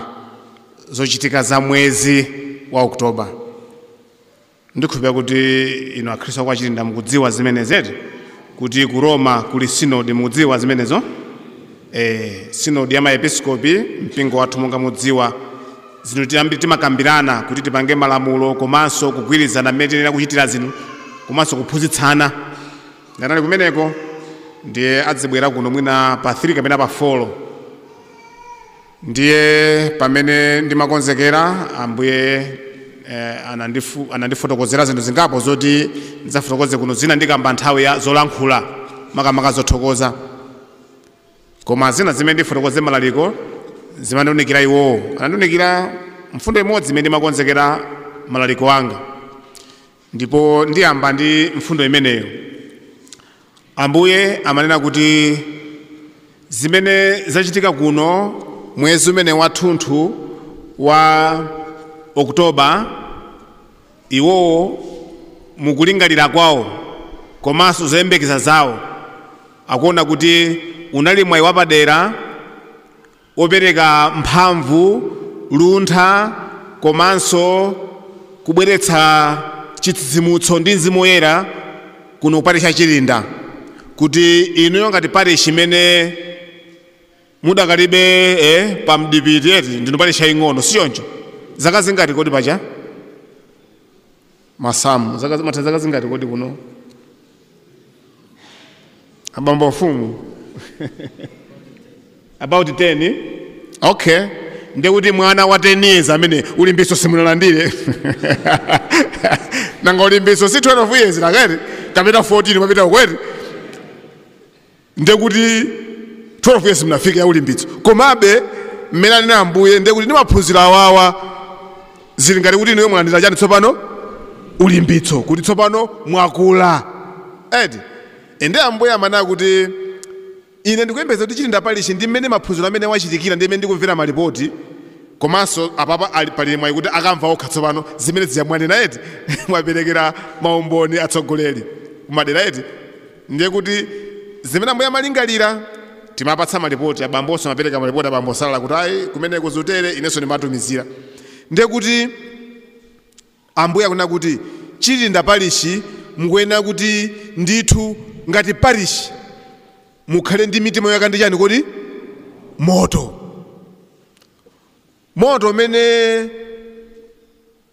zochitika za mwezi wa Oktoba. Ndikukhulupirira kuti ino akhristu kwa Chilinda mukudziwa zimenezeti kuti ku Roma kuli Synod, mukudziwa zimenezo? Synod ya maepiskopi mpingo wathu monga mudziwa zino timakambirana kuti tipange malamulo komanso kugwirizana mmene tiyenera kuchitira zinthu komanso kuphunzitsana. Ndanali kumeneko ndiye adzibwera kuno mwina pa 3 kapena pa 4. Ndiye pamene ndimakonzekera Ambuye anandifotokozera zinthu zingapo zoti ndidzafotokoze kuno, zina ndikamba nthawi ya zolankhula makamaka zothokoza, koma zina zimene ndifotokoze malaliko zimandiunikira iwowo. Anandiunikira mfundo imodzi imene ndimakonzekera malaliko anga, ndipo ndiyamba ndi mfundo imeneyo. Ambuye amanena kuti zimene zachitika kuno mwezi umene wathunthu wa Oktoba, iwowo mukulingalira kwawo komanso zoyembekeza zawo akuona kuti unali mwayi wapadera opereka mphamvu, luntha komanso kubweretsa chitsitsimutso ndi Mzimu Woyera kuno kuparishi Chilinda, kuti inuyo ngati parishi imene mudakalibe pa mdipiti eti ndinu parishi ing'ono, sichoncho? Zaka zingati kodi pacha? Masamu, zaka zingati kodi kuno? Abambo mfumu. About 10. Okay. Ndiye kuti mwana wa 10 years amene ulimbiso simunalandire. Nanga ulimbiso si 12 years nakati kapita 14 mapita kweti. Ndiye kuti 12 years mnafika ya ulimbiso. Komabe mmene ndi Ambuye ndiye kuti ndimaphunzira awawa zili ngati kuti niwe mwalandira chani tsopano ulimbitso, kuti tsopano mwakula. Ende Ambuye amanena kuti ine ndikuyembeza kuti Chilinda parishi ndi mmene maphunziro amene wachitikira ndi mmene ndikumvera malipoti, komanso apapa pali mwayi kuti akamva okha tsopano zimene ziyamwanena eti mwaperekera maumboni atsogoleri kumadera eti. Ndiye kuti zimene Ambuye amalingalira timapatsa malipoti, abambonso amapereka malipoti, abambo salala kuti ayi kumeneko zotere inenso ndimatumizira. Ndiye kuti Ambuye akunena kuti Chilinda parishi mukuyenera kuti ndithu ngati parishi mukhale ndi mitima yakandi chani kodi moto. moto umene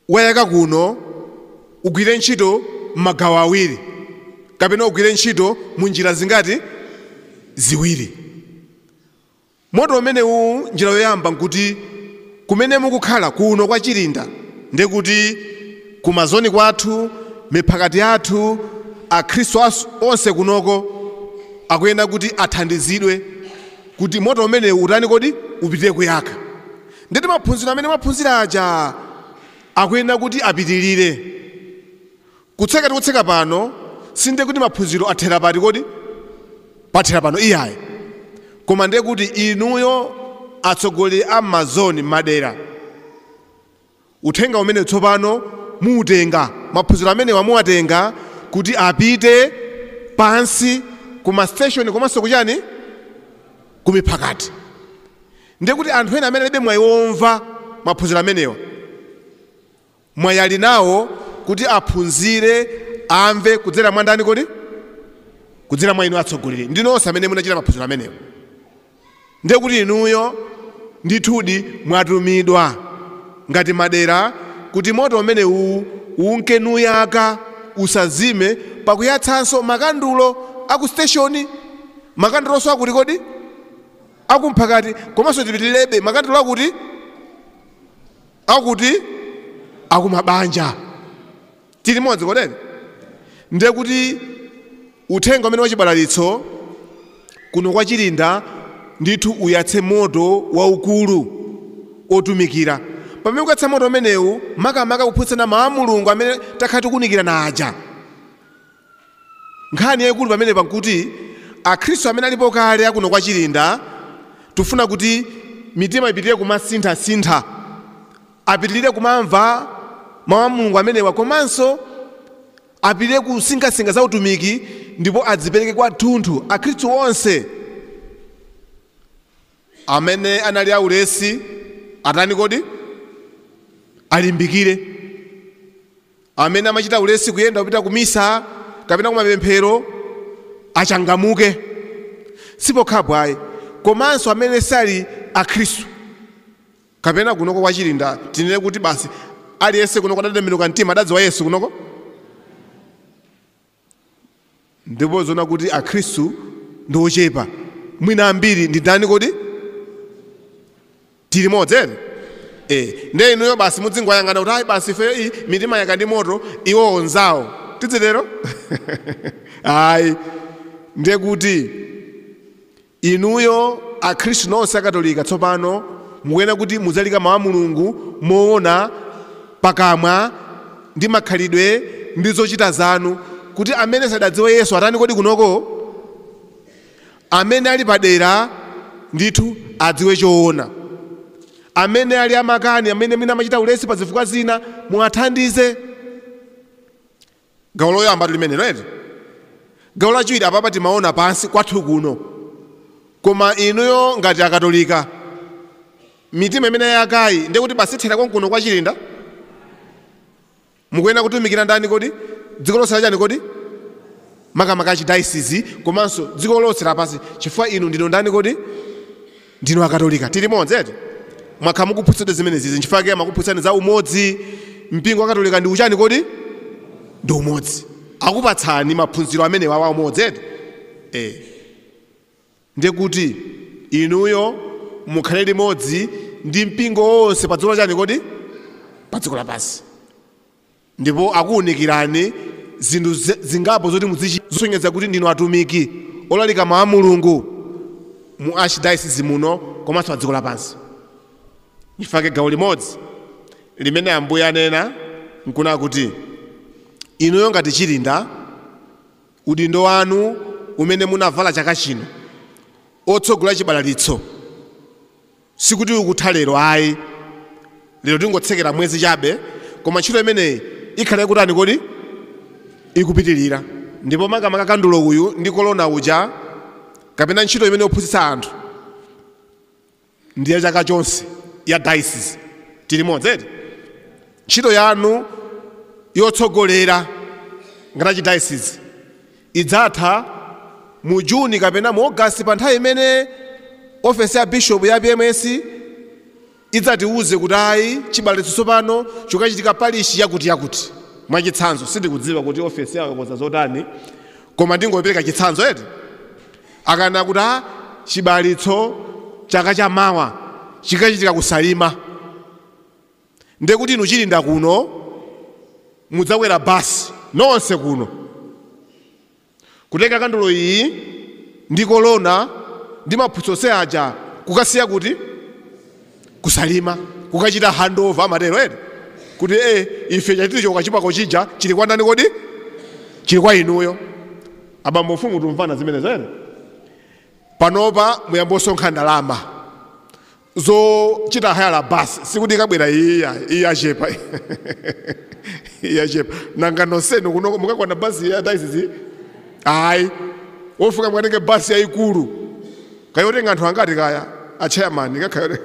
wayaka kuno ugwire ntchito m'magawo awiri kapena ugwire ntchito mu njira zingati ziwiri. Moto umenewu njira yoyamba nkuti kumene mukukhala kuno kwa Chilinda ndi kuti kumazoni kwathu miphakati yathu akhristu onse kunoko akuyenda kuti athandizidwe kuti moto umenewu utani kodi upitire kuyaka. Nditi maphunziro amene maphunzira aja akuyenda kuti apitirire. Kutseka pano sinde kuti maphunziro athera pati kodi pathera pano iyayi, koma ndiye kuti inuyo atsogoleri a mazoni madera uthenga umene tsopano muutenga, maphunziro amene wamuwatenga kuti apite pansi kuma station komanso kuchani kumiphakati. Ndiye kuti anthu ena amene alibe mwayiwomva maphunziro amenewa mwayali nawo kuti aphunzire amve kudzera mwandani kodi kudzera mwa inu atsogoleri ndinonse amene munachita maphunziro amenewa. Ndiye kuti inuyo ndithudi mwatumidwa ngati madera kuti moto umenewu unke nuyaka usazime pakuyatsanso makandulo aku station, makandulonso akuti kodi akumphakati komanso tipitirebe makandulo akuti akumabanja tili modzi kodeni. Ndiye kuti uthenga umene wachibalalitso kuno kwa Chilinda ndithu uyatse moto waukulu otumikira. Pamene ukatsa moto umenewu makamaka kuphunzitsana mawu a Mulungu amene takhala tikunikira naja. Nkhani yayikulu pamene pankuti akhristu amene alipo kale akuno kwa Chilinda tufuna kuti mitima ipitirire kumasintha apitirire kumamva mawu a Mulungu amenewa komanso apirire kusingasinga za utumiki ndipo adzipereke kwathunthu akhristu onse amene anali aulesi atani kodi alimbikire, amene amachita ulesi kuyenda kupita kumisa kapena kumapemphero achangamuke sipokhapo ayi, komanso amene sali akhristu kapena kunoko kwa Chilinda tinene kuti basi aliyense kunoko adatembenuka mtima adadziwa Yesu kunoko. Ndipo zona kuti akhristu ndi ochepa mwina ambiri ndi ndani kodi tili modzi ndiye inuyo basi mudzingoyang'ana kuti ayi basi ife mitima yaka ndi moto iwo onzawo tidzitero ayi. Ndiye kuti inuyo akhristu nonse akatolika tsopano mukuyenera kuti muzalika mawu a Mulungu moona pakamwa ndi makhalidwe ndi zochita zanu kuti amene sadadziwe Yesu atani kodi kunoko amene ali padera ndithu adziwe choona, amene ali amakani amene mwina amachita ulesi pa zifukwa zina muwathandize. Gawo loyamba limene right. Gawo lachiwiri apapa timaona pansi kwathu kuno, koma inuyo ngati akatolika mitima imene yakayi ndiye kuti basi thera konkuno kwa Chilinda mukuyenera kutumikira ndani kodi dziko lonse lachani kodi makamaka achidayisizi komanso dziko lonse lapansi chifukwa inu ndino ndani kodi ndino akatolika tili modzi mwakha mukuphunzitsidwa zimenezi nchifukwa ke makuphunzitsani za umodzi. Mpingo wa katolika ndi uchani kodi ndi umodzi, akupatsani maphunziro amene wawa umodzi ndiye kuti inuyo mukhale limodzi ndi mpingo wonse pa dziko lachani kodi pa dziko lapansi, ndipo akuunikirani zinthu zingapo zoti muzisonyeza kuti ndinu atumiki olalika mawu a Mulungu mu archdiocese muno komanso pa dziko lapansi. Chifukwa gawo limodzi limene Ambuye anena nkuna kuti inuyo ngati Chilinda udindo wanu umene munavala chaka chino otsogola chibalalitso sikuti ukutha lero ayi, lero tingotsekera mwezi chabe, koma ntchito imeneyi ikhale kutani kodi ikupitirira. Ndipo makamaka kandulo uyu ndi kolona uja kapena ntchito imene yophunzitsa anthu ndiye chaka chonse ya diocese tili modzi ntchito yanu yotsogolera ngati diocese idzatha mu Juni kapena mu August pa nthawi imene ofesi ya bishop ya PMS idzatiuze kuti ayi chibalezo tsopano chokachitika parishi yakuti yakuti. Mwachitsanzo sindikudziwa kuti ofesi yawo yakonza zotani, koma ndingopereka chitsanzo eti akana kuti chibalitso chaka chamawa chikachitika kusalima, ndekuti inu Chilinda kuno mudzakwera basi nonse kuno kutenga kandulo iyi ndi kolona ndi maphutso aja kukasiya kuti kusalima kukachita handover amatero eti kuti ife chaticho kachipako chija chili kwa ndani kodi chili kwa inuyo. Abambo mfumu tumvana zimene zene panopa muyambo sonkha ndalama zochita hayala basi sikuti kabwera iya chepa iya chepa nanga nonsenu kuno mukakwana basi ya daisizi ayi wofika mukatenge basi yayikulu kayotenga anthu angati kaya achairman kakhayote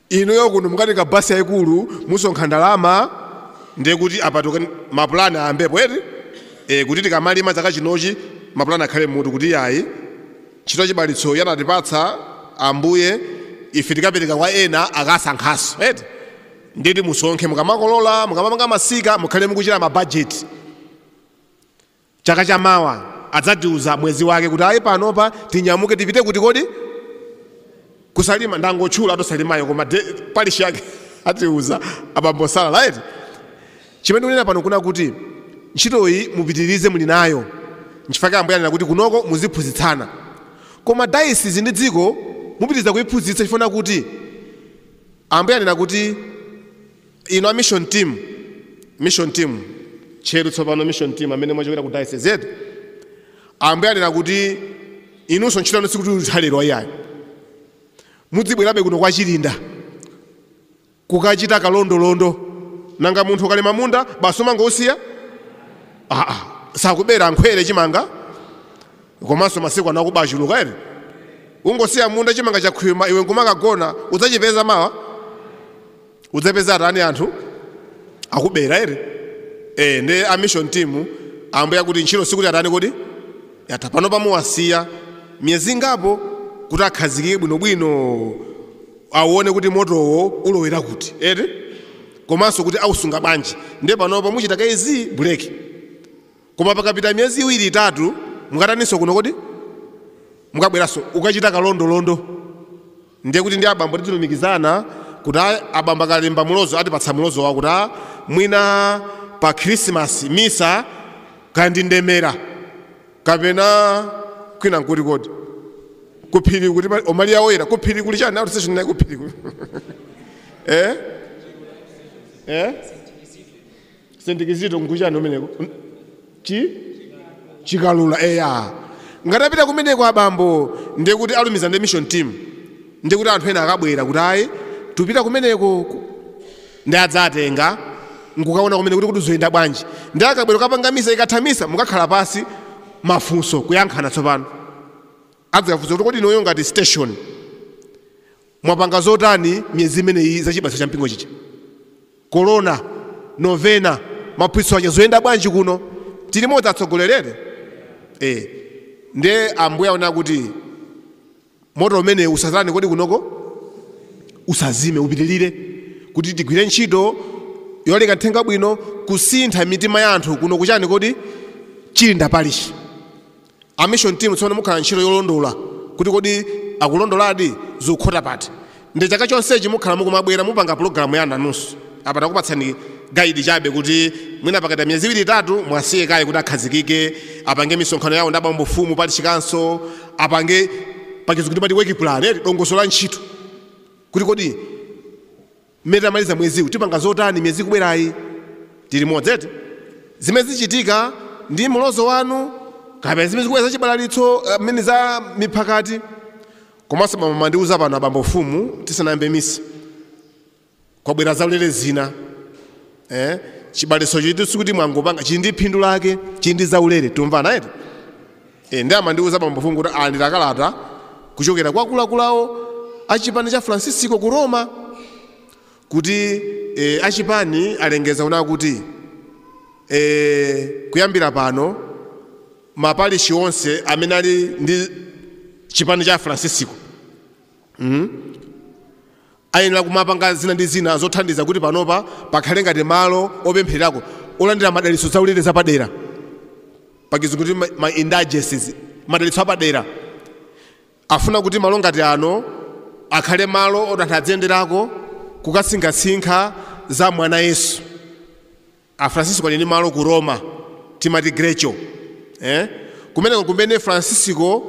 inuyo kuno mukatenga basi yayikulu musonkha ndalama ndiye kuti apatuke mapulani ayambepo eti kuti tikamalima chaka chinochi mapulani akhale mutu kuti yayi ntchito chibalitso yanatipatsa Ambuye ife tikapereka kwa ena akasankhaso eti nditi musonkhe mukamakolola mukamapanga masika mukhale mukuchita mabajeti. Chaka chamawa adzatiuza mwezi wake kuti ayi panopa tinyamuke tipite kuti kodi kusalima ndangotchula atosalimayo koma parishi yake atiuza abambo sala eti. Chimene ndikunena pano kuna kuti ntchitoyi mupitirize muli nayo nchifukwa Ambuye anena kuti kunoko muziphunzitsana, koma diocese ndi dziko mupitiriza kuyiphunzitsa chifuna kuti Ambuye anena kuti ino mission team cheru tsopano mission team amene mwachokera ku diocese yetu Ambuye anena kuti inunso ntchito yanu sikuti uthalero ayayi mudzibwerabe kuno kwa Chilinda kukachita kalondolondo nanga munthu kalima munda basi umangousiya sakubera nkhwere chimanga komanso masiku anakubachuluka ere ungosiya munda chimanga chakhwima iwe nkumakagona udzachipeza mawa udzapeza atani anthu akubera ere ndi a mission team Ambuye kuti ntchito sikuti atani kodi yatha pano pamuwasiya miyezi ngapo kuti akhazikike bwinobwino aone kuti motowo ulowera kuti ere komanso kuti ausunga bwanji ndiye panopo muchita kaizi buleki koma pakapita miyezi iwiri itatu mukataninso kuno kodi mukabweranso ukachita kalondolondo ndiye kuti ndi abambo titilumikizana kuti abambo akalemba mulozo atipatsa mulozo wawo kuti mwina pa Christmas misa kandi ndemera kapena kwina nkuti kodi kuphiri kuti omaliya oyera kuphiri kuli chani auti session naye kuphiri sendikizito nkuchani umeneko chikalula ngatapita kumeneko abambo ndiye kuti alumiza ndi mission team ndiye kuti anthu ena akabwera kuti ayi tupita kumeneko ndi adzatenga nkukaona kumene kuti zoyenda bwanji ndi akabwera kapanga misa ikathamisa mukakhala pasi mafunso kuyankhana tsopano adzafunsa kuti kodi inoyo ngati station mwapanga zotani miyezi imeneyi za chibasa cha mpingo chicha korona novena maphunzitso aja zoyenda bwanji kuno tili modzi atsogolerere ndiye Ambuye aona kuti moto umene usazani kodi kunoko usazime upitirire kuti tigwire ntchito yolenga nthenga bwino kusintha mitima ya anthu kuno kuchani kodi Chilinda parish. A mission team tsopano mukhala ntchito yolondola kuti kodi akulondoladi zokhota pati ndi chaka chonsechi mukhala mukumabwera mupanga programu ya nanunso apa takupatsani guide chabe kuti mwina pakati ya miyezi 2-3 mwasiye kaye kuti akhazikike apange misonkhano yawo ndi abambo mfumu pati chikanso apange pakizo kuti pati work plan dongoso la ntchito kuti kodi mmene amaliza mwezi tipanga zotani miyezi kubwerayi tili modzete zimene zichitika ndi mulozo wanu kapena zimene zikubwera za chibalalitso mmene za miphakati komanso mama ndiuza pano abambo mfumu tisanayambe misa kwabwera zaulere zina chibalitso chiti sikuti mwangopanga chili ndi phindu lake chili ndi zaulere tumvana eti ndi amandiuza abambo mfumu kuti alandira kalata kuchokera kwa akuluakulawo achipani cha Francisco ku Roma kuti achipani alengeza una kuti kuyambira pano mapalishi onse amene ali ndi chipani cha Francisco ayenera kumapanga zina ndi zina zothandiza kuti panopa pakhale ngati malo opemphererako olandira madalitso zaulere zapadera pakizungu kuti ma indigencies madalitso apadera. Afuna kuti malo ngati ano akhale malo oti anthu adziyenderako kukasinkhasinkha za mwana Yesu. Afrancisco ali ndi malo ku Roma timati Greco, kumene Francisco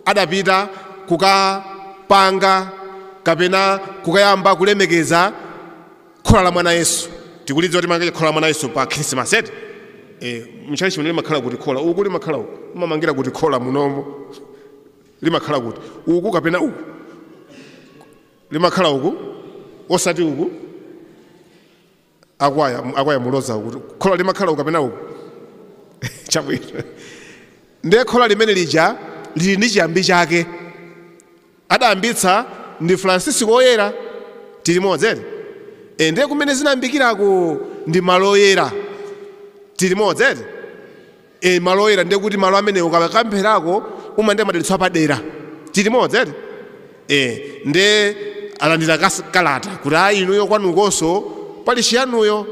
adapita kukapanga kapena kukayamba kulemekeza khola la mwana Yesu. Tikulidziwa kuti mangaje khola la mwana Yesu pa Christmas eti mchali chimene limakhala kuti khola uku limakhala uku umamangira kuti khola munomo limakhala kuti uku kapena uku limakhala uku osati uku akwaya muloza kuti khola limakhala uku kapena uku chabwino. Ndiye khola limene lija lili ndi chiyambi chake adayambitsa ndi Francisco Woyera tili modzi. Ndiye kumene zinayambikirako ndi malo oyera tili modzi. Malo oyera ndiye kuti malo amene ukapempherako umalandira madalitso apadera tili modzi. Ndiye alandira kalata kuti inuyo kwanukonso pali chiyanuyo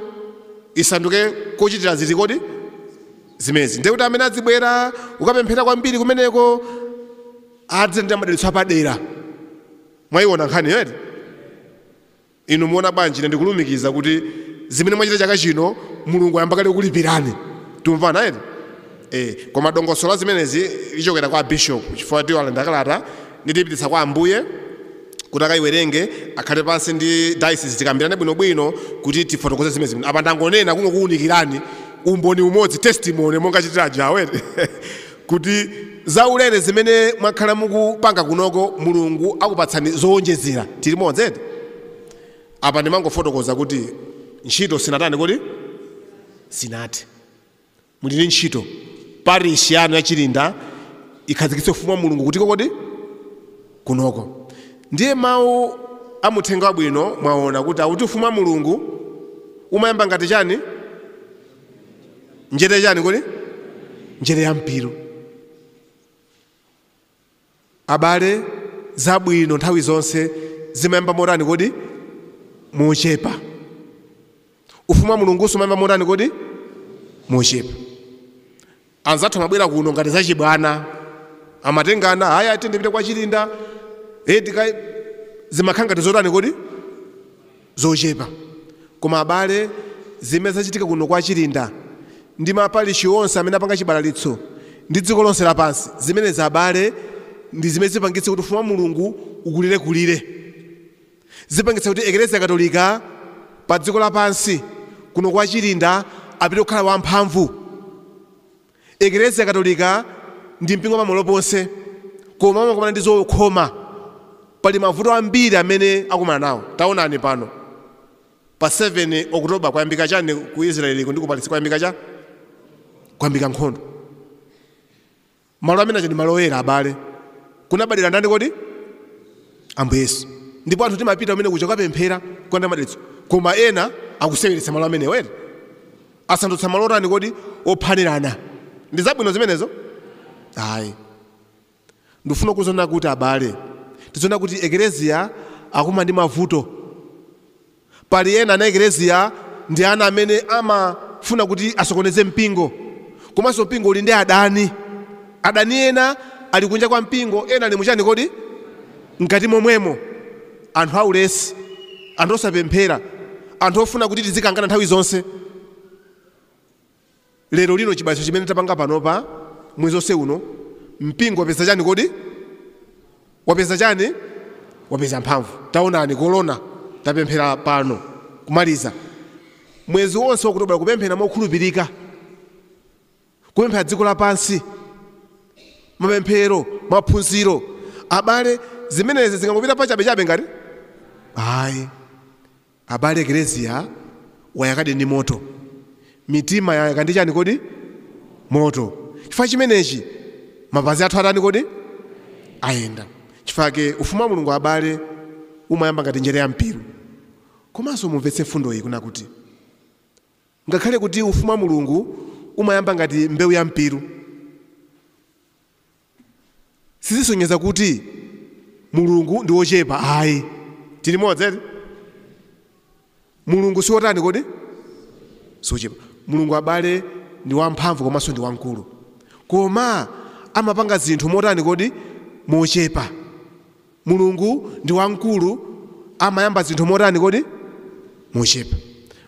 isanduke kuchitira ziti kodi zimezi. Ndiye kuti amene azibwera ukapemphera kwambiri kumeneko adzilandira madalitso apadera. Mwayiona nkhani yeti inu muona bwanji ine ndikulumikiza kuti zimene mwachita chaka chino Mulungu ayamba kale kulipirani tumvana eti. Koma dongosolo la zimenezi lichokera kwa bishop chifukwa tiwo alanda kalata nditipititsa kwa ambuye kuti akayiwerenge akhale pansi ndi diocese tikambirane bwinobwino kuti tifotokoze zimene apa ndangonena kungokuwunikirani umboni umodzi testimony monga chitira jaweti kuti zaulere zimene mwakhala mukupanga kunoko Mulungu akupatsani zowonjezera tili modzi. Apa ndimangofotokoza kuti ntchito sinatani kodi sinati muli ndi ntchito parish yanu ya Chilinda ikhazikitse ufumu wa Mulungu kuti kodi kunoko. Ndiye mawu amuthenga wabwino mwaona kuti akuti ufumu wa Mulungu umayamba ngati chani njere chani kodi njere ya mpiru. Abale zabwino nthawi zonse zimayamba morani kodi muchepa. Ufumu wa Mulungu umayamba morani kodi muchepa. Anzathu amabwera kuno ngati zachibwana amatengana aya tendepita kwa Chilinda zimakhala ngati zotani kodi zochepa. Koma abale zimene zachitika kuno kwa Chilinda ndi mapalishi onse amene apanga chibalalitso ndi dziko lonse lapansi zimene za abale ndi zimene zipangitse kuti ufumu wa Mulungu ukulire zipangitse kuti Eklezia Katolika pa dziko lapansi kuno kwa Chilinda apite kukhala wamphamvu. Eklezia Katolika ndi mpingo pamalo ponse koma amakumana ndi zokhoma pali mavuto ambiri amene akumana nawo. Taonani pano pa 7 Oktoba kwayambika chani ku Israeli ndi ku Palestina kwayambika nkhondo. Malo amene ndi malo oyera abale kunabadira ndani kodi Ambuye Yesu. Ndipo anthu timapita umene kuja kapemphera kwanda madalitso koma ena akuseweretsa malo amene were asandutsa malo otani kodi ophanirana. Ndi zabwino zimenezo ayi. Ndifuna kuzona kuti abale tizona kuti Eklezia akuma ndi mavuto. Pali ena ana Eklezia ndi ana amene amafuna kuti asokoneze mpingo komanso mpingo uli ndi adani ena ali kunja kwa mpingo ena ali muchani kodi mkati momwemo. Anthu aulesi anthu osapemphera anthu ofuna kuti tizikangana nthawi zonse. Lero lino chibalalitso chimene tapanga panopa mwezi onse uno mpingo wapeza chani kodi wapeza chani wapeza mphamvu. Taonani kolona tapemphera pano kumaliza mwezi wonse wakutobala kupemphera mokhulupirika kupemphera dziko lapansi mapemphero maphunziro. Abale zimenezi zingangopita pachabechabe ngati ayi. Abale Eklezia wayakadi ndi moto mitima yayaka ndi chani kodi moto. Chifukwa chimenechi mapazi athu atani kodi ayenda. Chifukwa ufumu wa Mulungu abale umayamba ngati njere ya mpiru. Komanso mumvetse fundo iyi kuna kuti ngakhale kuti ufumu wa Mulungu umayamba ngati mbewu ya mpiru sizisonyeza kuti mulungu ndi wochepa ayi tili modzi mulungu si wotani kodi sochepa mulungu abale ndi wamphamvu komanso ndi wamkulu koma amapanga zinthu motani kodi mochepa mulungu ndi wamkulu amayamba zinthu motani kodi mochepa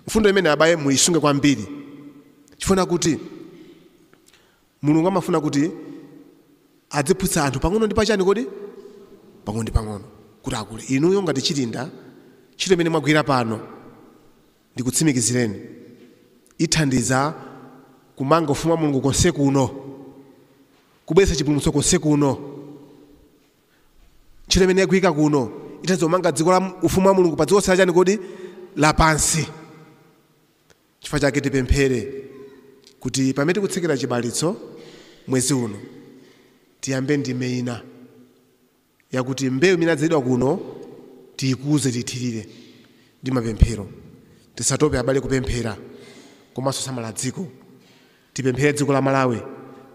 mfundo imene abaye muyisunge kwambiri chifuna kuti mulungu amafuna kuti adziphunzitsa anthu pang'ono ndi pachani kodi pang'ono ndi pang'ono kuti akule inuyo ngati Chilinda ntchito imene mwagwira pano ndikutsimikizireni ithandiza kumanga ufumu wa mulungu konse kuno kubweretsa chipulumutso konse kuno ntchito imene yagwika kuno ithandiza kumanga dziko la ufumu wa mulungu pa dziko lonse kodi lapansi chifukwa chake tipemphere kuti pamene tikutsekera chibalitso mwezi uno tiyambe ndime ina yakuti mbewu imene yadzalidwa kuno tiyikuze tiyithirire ndi mapemphero tisatope abale kupemphera komanso samala dziko tipemphere dziko la Malawi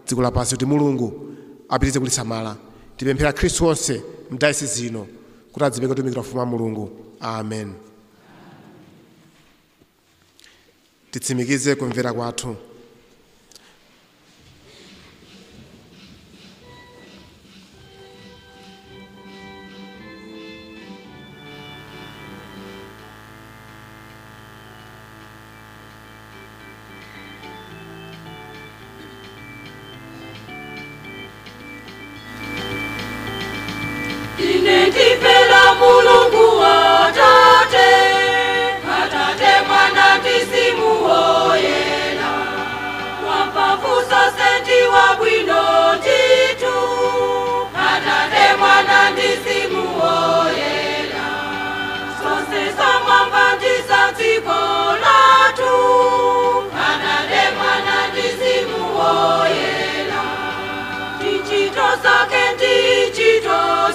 dziko lapansi kuti mulungu apitirize kulisamala tipemphera Khristu onse mdayosisi ino kuti adzipereke kutumikira ufumu wa mulungu amen titsimikize kumvera kwathu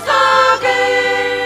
Sake,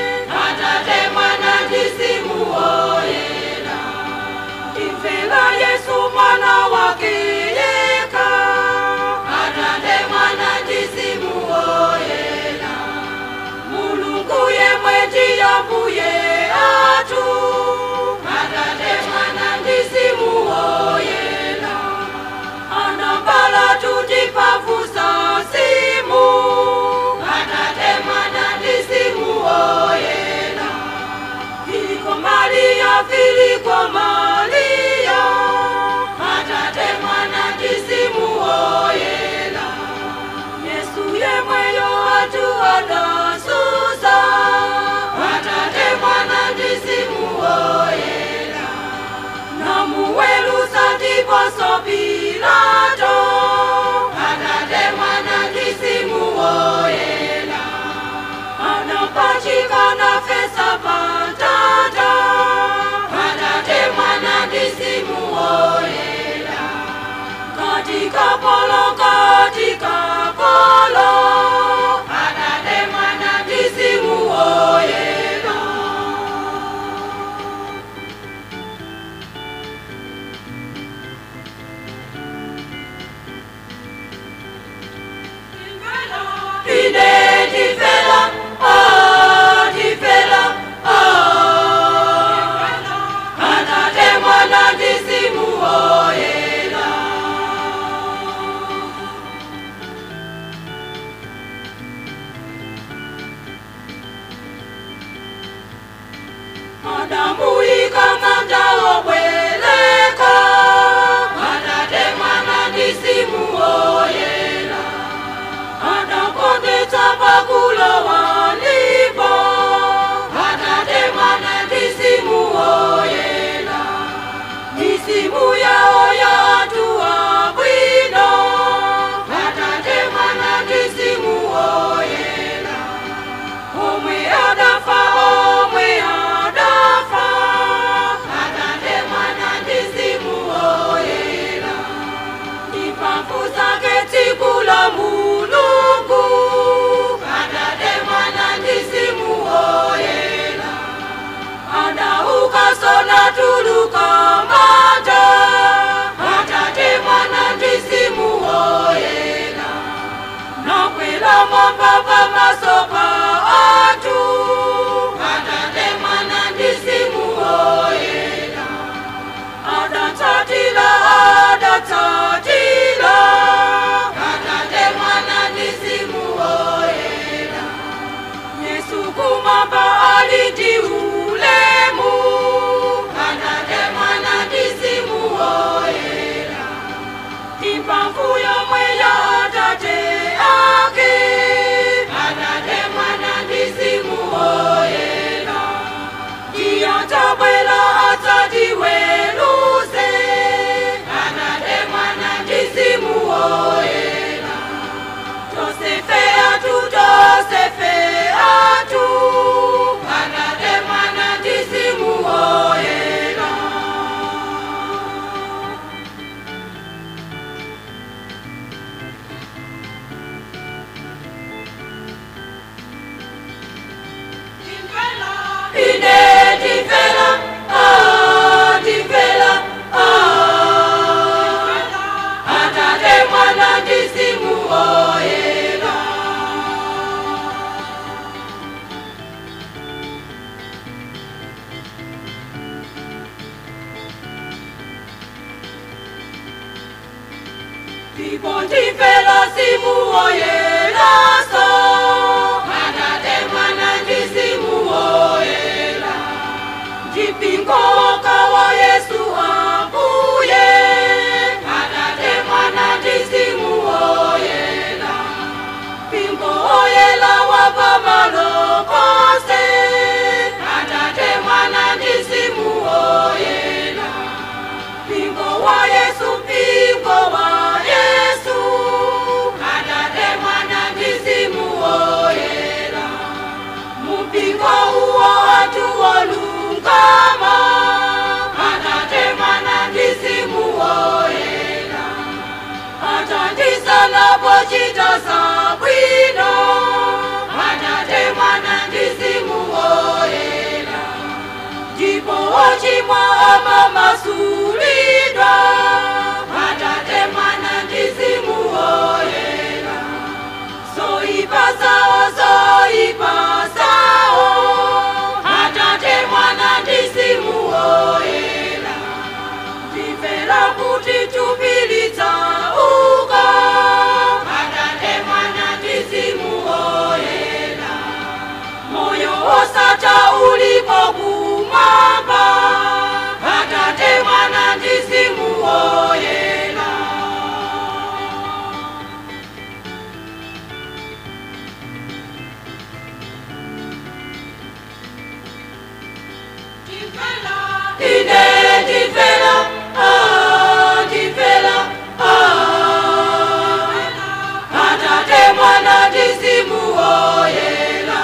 mzimu woyeraso Atate Mwana ndi Mzimu woyera mpingo wa Yesu Ambuye Atate Mwana ndi Mzimu woyera mpingo woyera wa pamalo konse Atate Mwana ndi Mzimu woyera mpingo wa Yesu mpingo wa Yesu Atate Mwana ndi Mzimu woyera mpingo huo watu wolungama Atate Mwana ndi Mzimu woyera atandisa napochita zabwino Atate Mwana ndi Mzimu woyera ndipo ochimwa amamasulidwa Atate Mwana ndi Mzimu woyera zoipa zawo Atate Mwana ndi Mzimu woyera ndimvera kuti tupilitsa uko Atate Mwana ndi Mzimu woyera moyo wosata ulipo kumwamba Atate Mwana ndi Mzimu woyera Atate Mwana ndi Mzimu woyera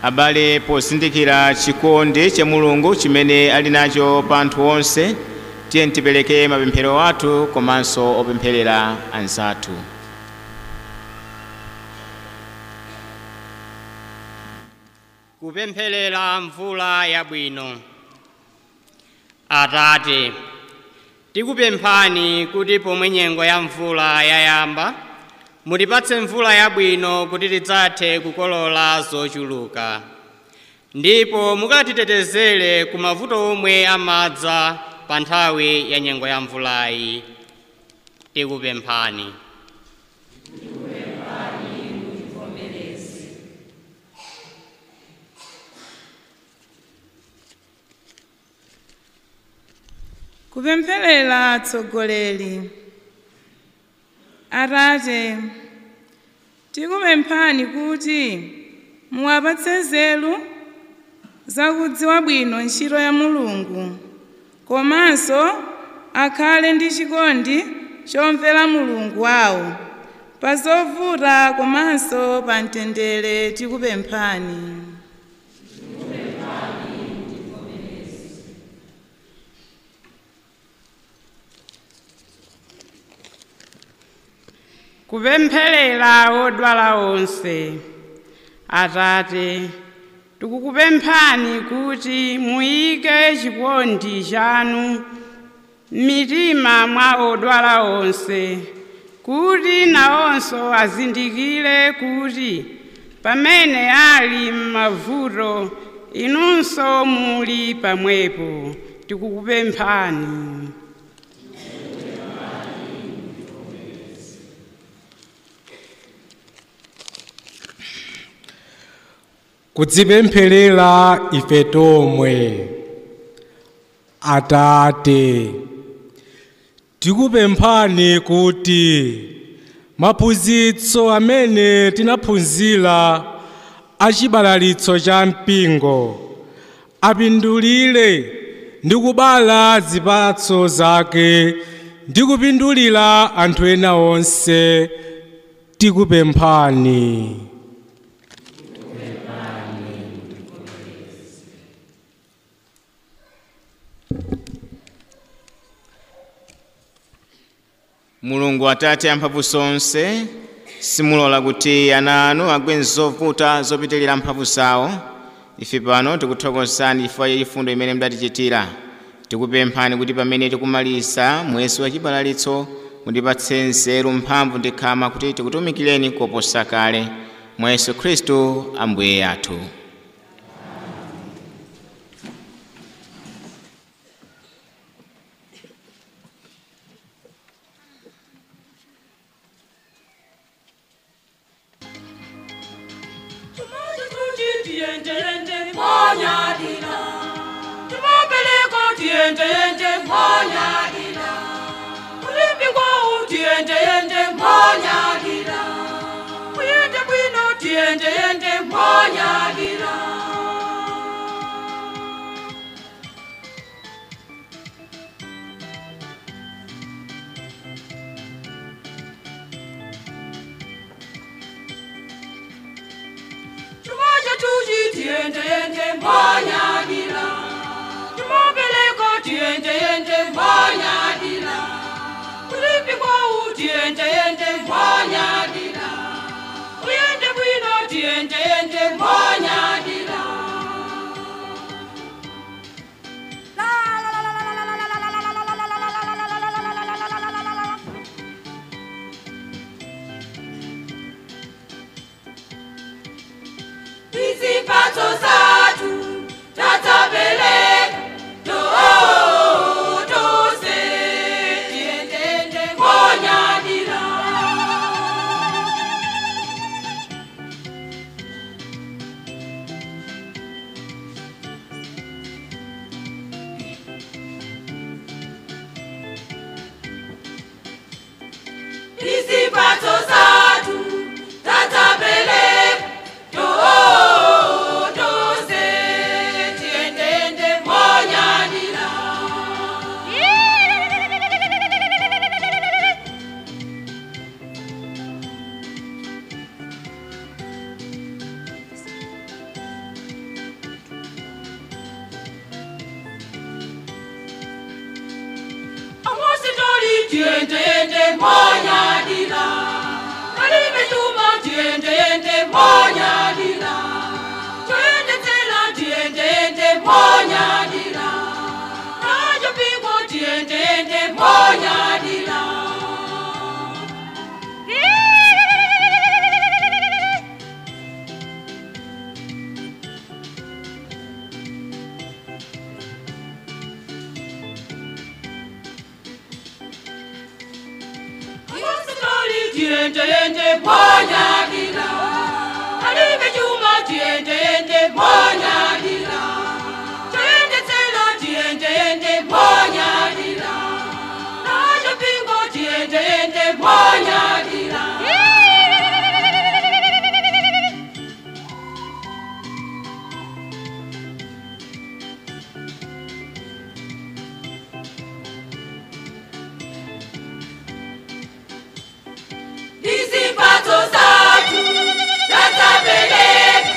abale posindikira chikondi cha Mulungu chimene ali nacho pa anthu onse tiye tipereke mapemphero athu komanso opempherera anzathu. Kupempherera mvula yabwino. Atate, tikupemphani kuti pomwe nyengo ya mvula yayamba mutipatse mvula yabwino kuti tidzathe kukolola zochuluka ndipo mukatitetezere ku mavuto omwe amadza pa nthawi ya nyengo ya mvulayi. Tikupemphani. Kupempherera atsogoleri. Atate, tikupemphani kuti muwapatse nzeru zakudziwa bwino ntchito ya Mulungu komanso akhale ndi chikondi chomvera Mulungu wawo pa zovuta komanso pa mtendere. Tikupemphani. Kupempherera odwala onse. Atate, tikukupemphani kuti muyike chikondi chanu m'mitima mwa odwala onse kuti nawonso azindikire kuti pamene ali m'mavuto inunso muli pamwepo. Tikukupemphani. Kudzipempherera ife tomwe. Atate, tikupemphani kuti maphunzitso amene tinaphunzira achibalalitso cha mpingo apindulire ndi kubala zipatso zake ndi kupindulira anthu ena onse. Tikupemphani. Mulungu Atate amphamvu zonse, simulola kuti ana anu agwe m'zovuta zopitirira mphamvu zawo. Ife pano tikuthokozani chifukwa cha chifundo imene mudatichitira. Tikupemphani kuti pamene tikumaliza mwezi wa chibalalitso mutipatse nzeru, mphamvu ndi khama kuti tikutumikireni koposa kale. Mwa Yesu Khristu Ambuye athu. tiende yende monyadira kulimbikwa utiende yende monyadira kuyende bwino tiende yende monyadira chumaja tuji tiende yende monyadira chumobeleko tiende yende monyadira kulimbikwa utiende yende monyadira kuyende bwino tiende yende monyadira izipatso zathu tatabeleka tose tiendende monyadira izipatso zathu tatabeleka tose tiendende monyadira amositori tiendende monyadira kalibe chuma tiendende monyadira tiende tela tiendende monyadira najo pingo tiendende monyadira amositori tiendende monyadira kalibe chuma tiendende monyadira tiende tela tiendende monyadira najo pingo tiendende monyadira izipatso zathu tatabeleka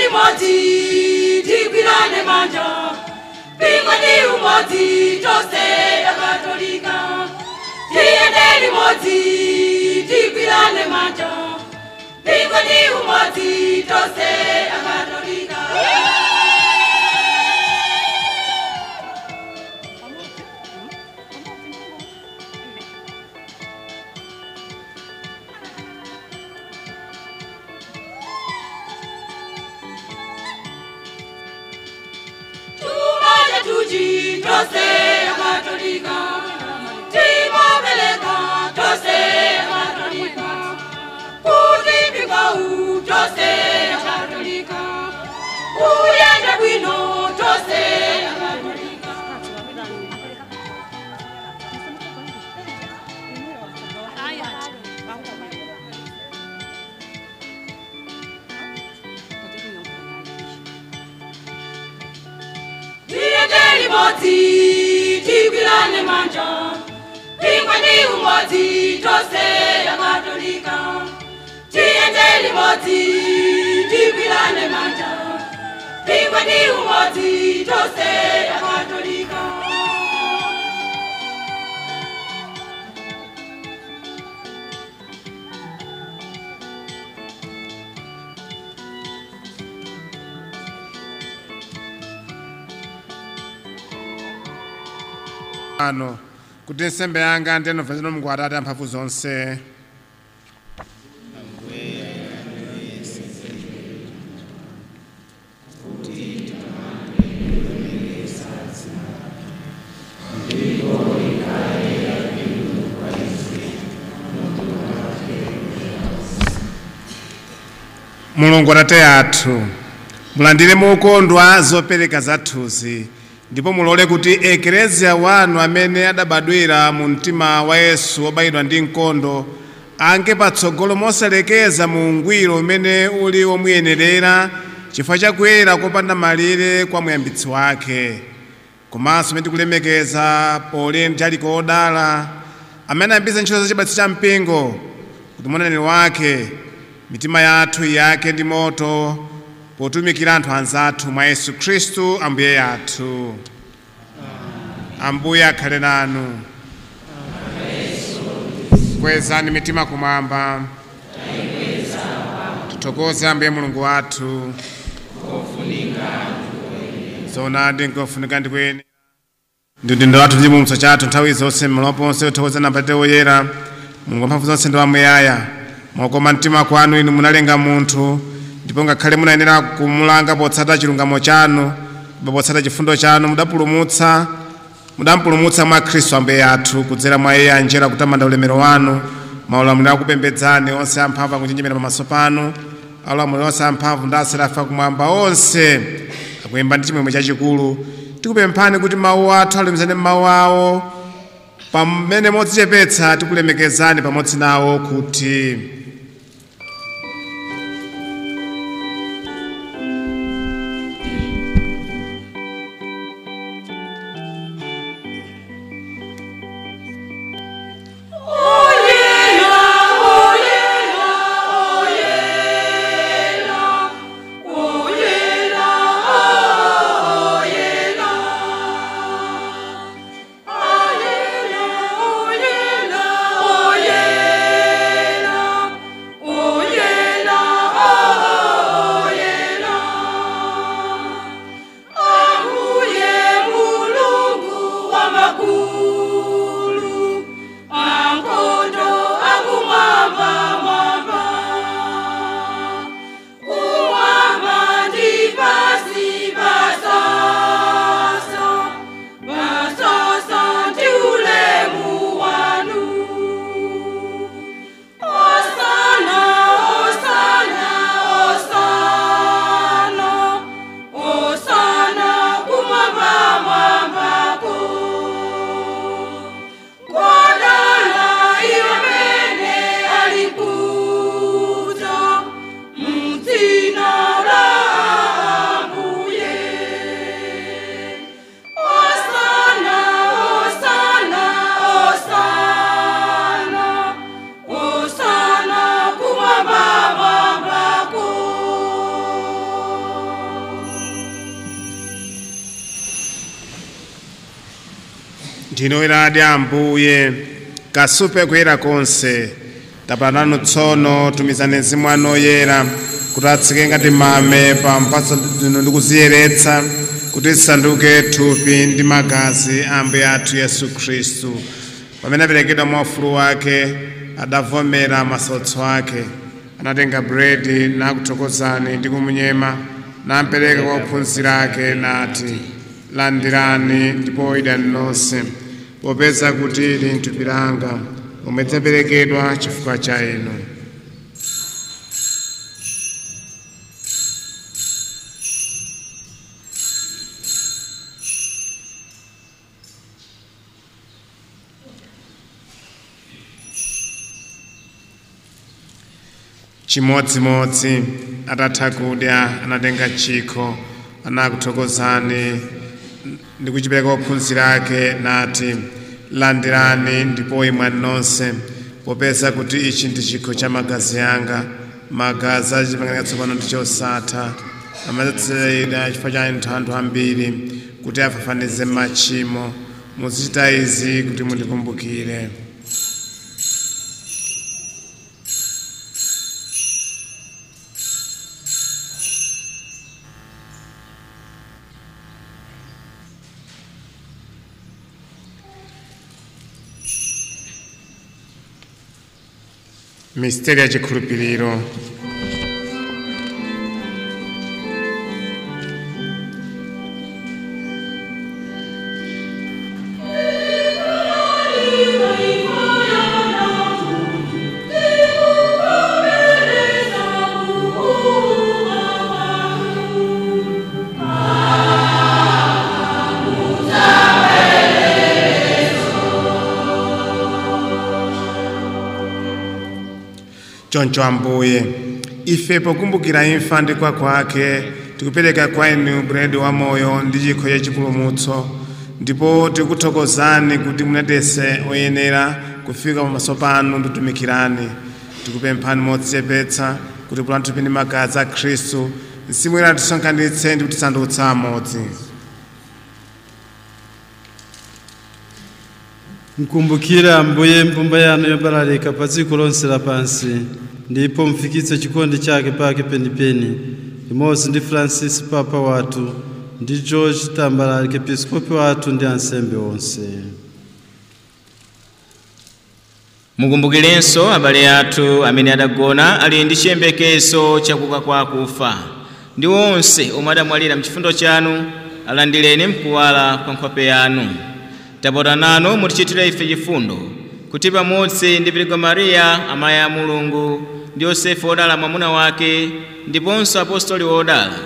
limodzi tigwirane manja mpingo ndi umodzi tonse akatolika tiyende limodzi tigwirane manja mpingo ndi umodzi tonse akatolika tuji tose akatolika timopeleka tose akatolika kutipika tose akatolika kuyenda bwino tose akatolika limodzi tigwirane manja mpingo ndi umodzi tonse akatolika tiyende limodzi tigwirane manja mpingo ndi umodzi tonse akatolika ano kuti nsembe yanga ndinomvera Mulungu Atate amphamvu zonse Mulungu Atate athu mulandire mokondwa zopereka zathuzi ndipo mulole kuti eklezia wanu amene adabadwira mu mtima wa Yesu obayidwa ndi mkondo ange patsogolo mosalekeza mu ungwiro umene uli womuyenerera chifukwa cha kuyera kopanda malire kwa muyambitsi wake komanso amene tikulemekeza pole ndi aliko odala amene ayambitsa ntchito za chibatitso cha mpingo kuti mwananeri wake mitima yathu yake ndi moto potumikira anthu anzathu mwa Yesu Khristu ambuye yathu. Ambuye akhale nanu. Kwezani mitima kumwamba. Tuthokoze Ambuye Mulungu wathu. Zoonadi nkofunika ndi kweni. Ndi udindo wathu ndi chipulumutso chathu nthawi zonse m'malo ponse tuthokoze na Atate woyera Mulungu wamphamvu zonse ndi wamuyaya. Mwakoma mtima kwanu inu munalenga munthu ndipo ngakhale munayenera kumulanga potsata chilungamo chanu potsata chifundo chanu mudampulumutsa mwa Khristu ambuye athu kudzera mwa iye anjera kutamanda ulemero wanu maulamuliro akupembedzani onse amphamvu akunjenjemera pamaso panu aulamuliro onse amphamvu ndi aserafi kumwamba onse akuyimba ndi chimwemwe chachikulu tikupemphani kuti mawu athu alemezane mawu awo pamene modzichepetsa tikulemekezani pamodzi nawo kuti ndinoweradi Ambuye kasupe kuyera konse tapatananu tsono tumizani Mzimu wanu Oyera kuti atsike ngati mame pa mphatso zino ndi kuziyeretsa kuti zisanduke thupi ndi magazi a Ambuye athu Yesu Khristu. Pamene aperekedwa mwa ufulu wake adavomera masautso ake, anatenga buledi nakuthokozani ndi kumunyema nampereka kwa ophunzira ake nati, landirani ndipo idyani nonse, popeza kuti ili thupi langa lomwe lidzaperekedwa chifukwa cha inu. Chimodzimodzi atatha kudya anatenga chikho anakuthokozani ndi kuchipereka kwa ophunzira ake nati, landirani ndipo imwani nonse, popeza kuti ichi ndi chikho cha magazi anga, magazi a pangano latsopano ndi chosatha, amadzatsiridwa chifukwa cha anthu ambiri kuti afafanize machimo. Muzichita izi kuti mundikumbukire. Misteri ya chikhulupiriro. Choncho Ambuye, ife pokumbukira imfa ndi kuuka kwake, tikupereka kwa inu buledi wa moyo ndi chikho cha chipulumutso, ndipo tikuthokozani kuti munatese oyenera kufika pamaso panu ndi kutumikirani. Tikupemphani modzichepetsa kuti pola thupi ndi magazi a Khristu, Mzimu Woyera atisonkhanitse ndi kutisandutsa amodzi. Mkumbukire Ambuye mpumba yanu yobalalika pa dziko lonse lapansi, ndipo mfikitse chikondi chake pake penipeni, limodzi ndi Francis Papa wathu, ndi George Tambalala Episkopi wathu ndi ansembe onse. Mukumbukirenso abale athu amene adagona ali ndi chiyembekezo chakuuka kwa akufa, ndi onse omwe adamwalira mchifundo chanu, alandireni mkuwala kwa nkhope yanu. Tapota nanu mutichitire ife chifundo, kuti pamodzi ndi Virgo Maria amayi a Mulungu, ndi Yosefe wodala mwamuna wake, ndiponso apostoli wodala,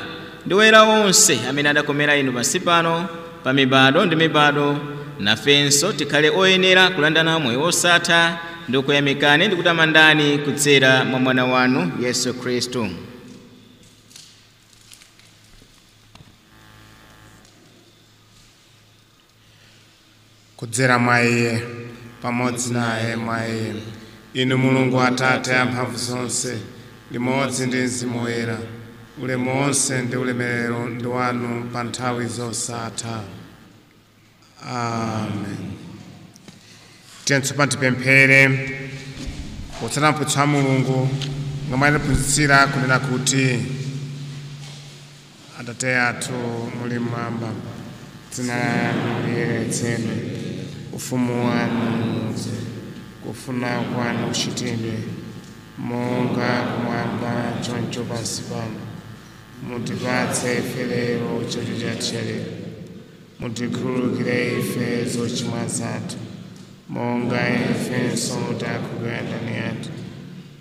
ndi oyera onse amene adakomera inu pansi pano, pa mibado ndi mibado, nafenso tikhale oyenera kulandana moyo wosatha ndi kuyamikani ndi kutamandani kudzera mwa mwana wanu Yesu Khristu. Kudzera mwa Iye, pamodzi naye mwa Iye, inu Mulungu Atate amphamvu zonse, limodzi ndi Mzimu Woyera, ulemu wonse ndi ulemerero ndi wanu pa nthawi zosatha. Amen. Tiyeni tipemphere potsata mphunzitso wa Mulungu ngomwe anaphunzitsira kunena kuti, Atate athu muli mmwamba, dzina lanu liyeretsedwe, ufumu wanu udze, kufuna kwanu kuchitidwe monga kumwamba choncho pansi pano. Mutipatse ife lero chakudya chathu cha lero, mutikhululukire ife zochimwa zathu monga ifenso takhululukira adani athu,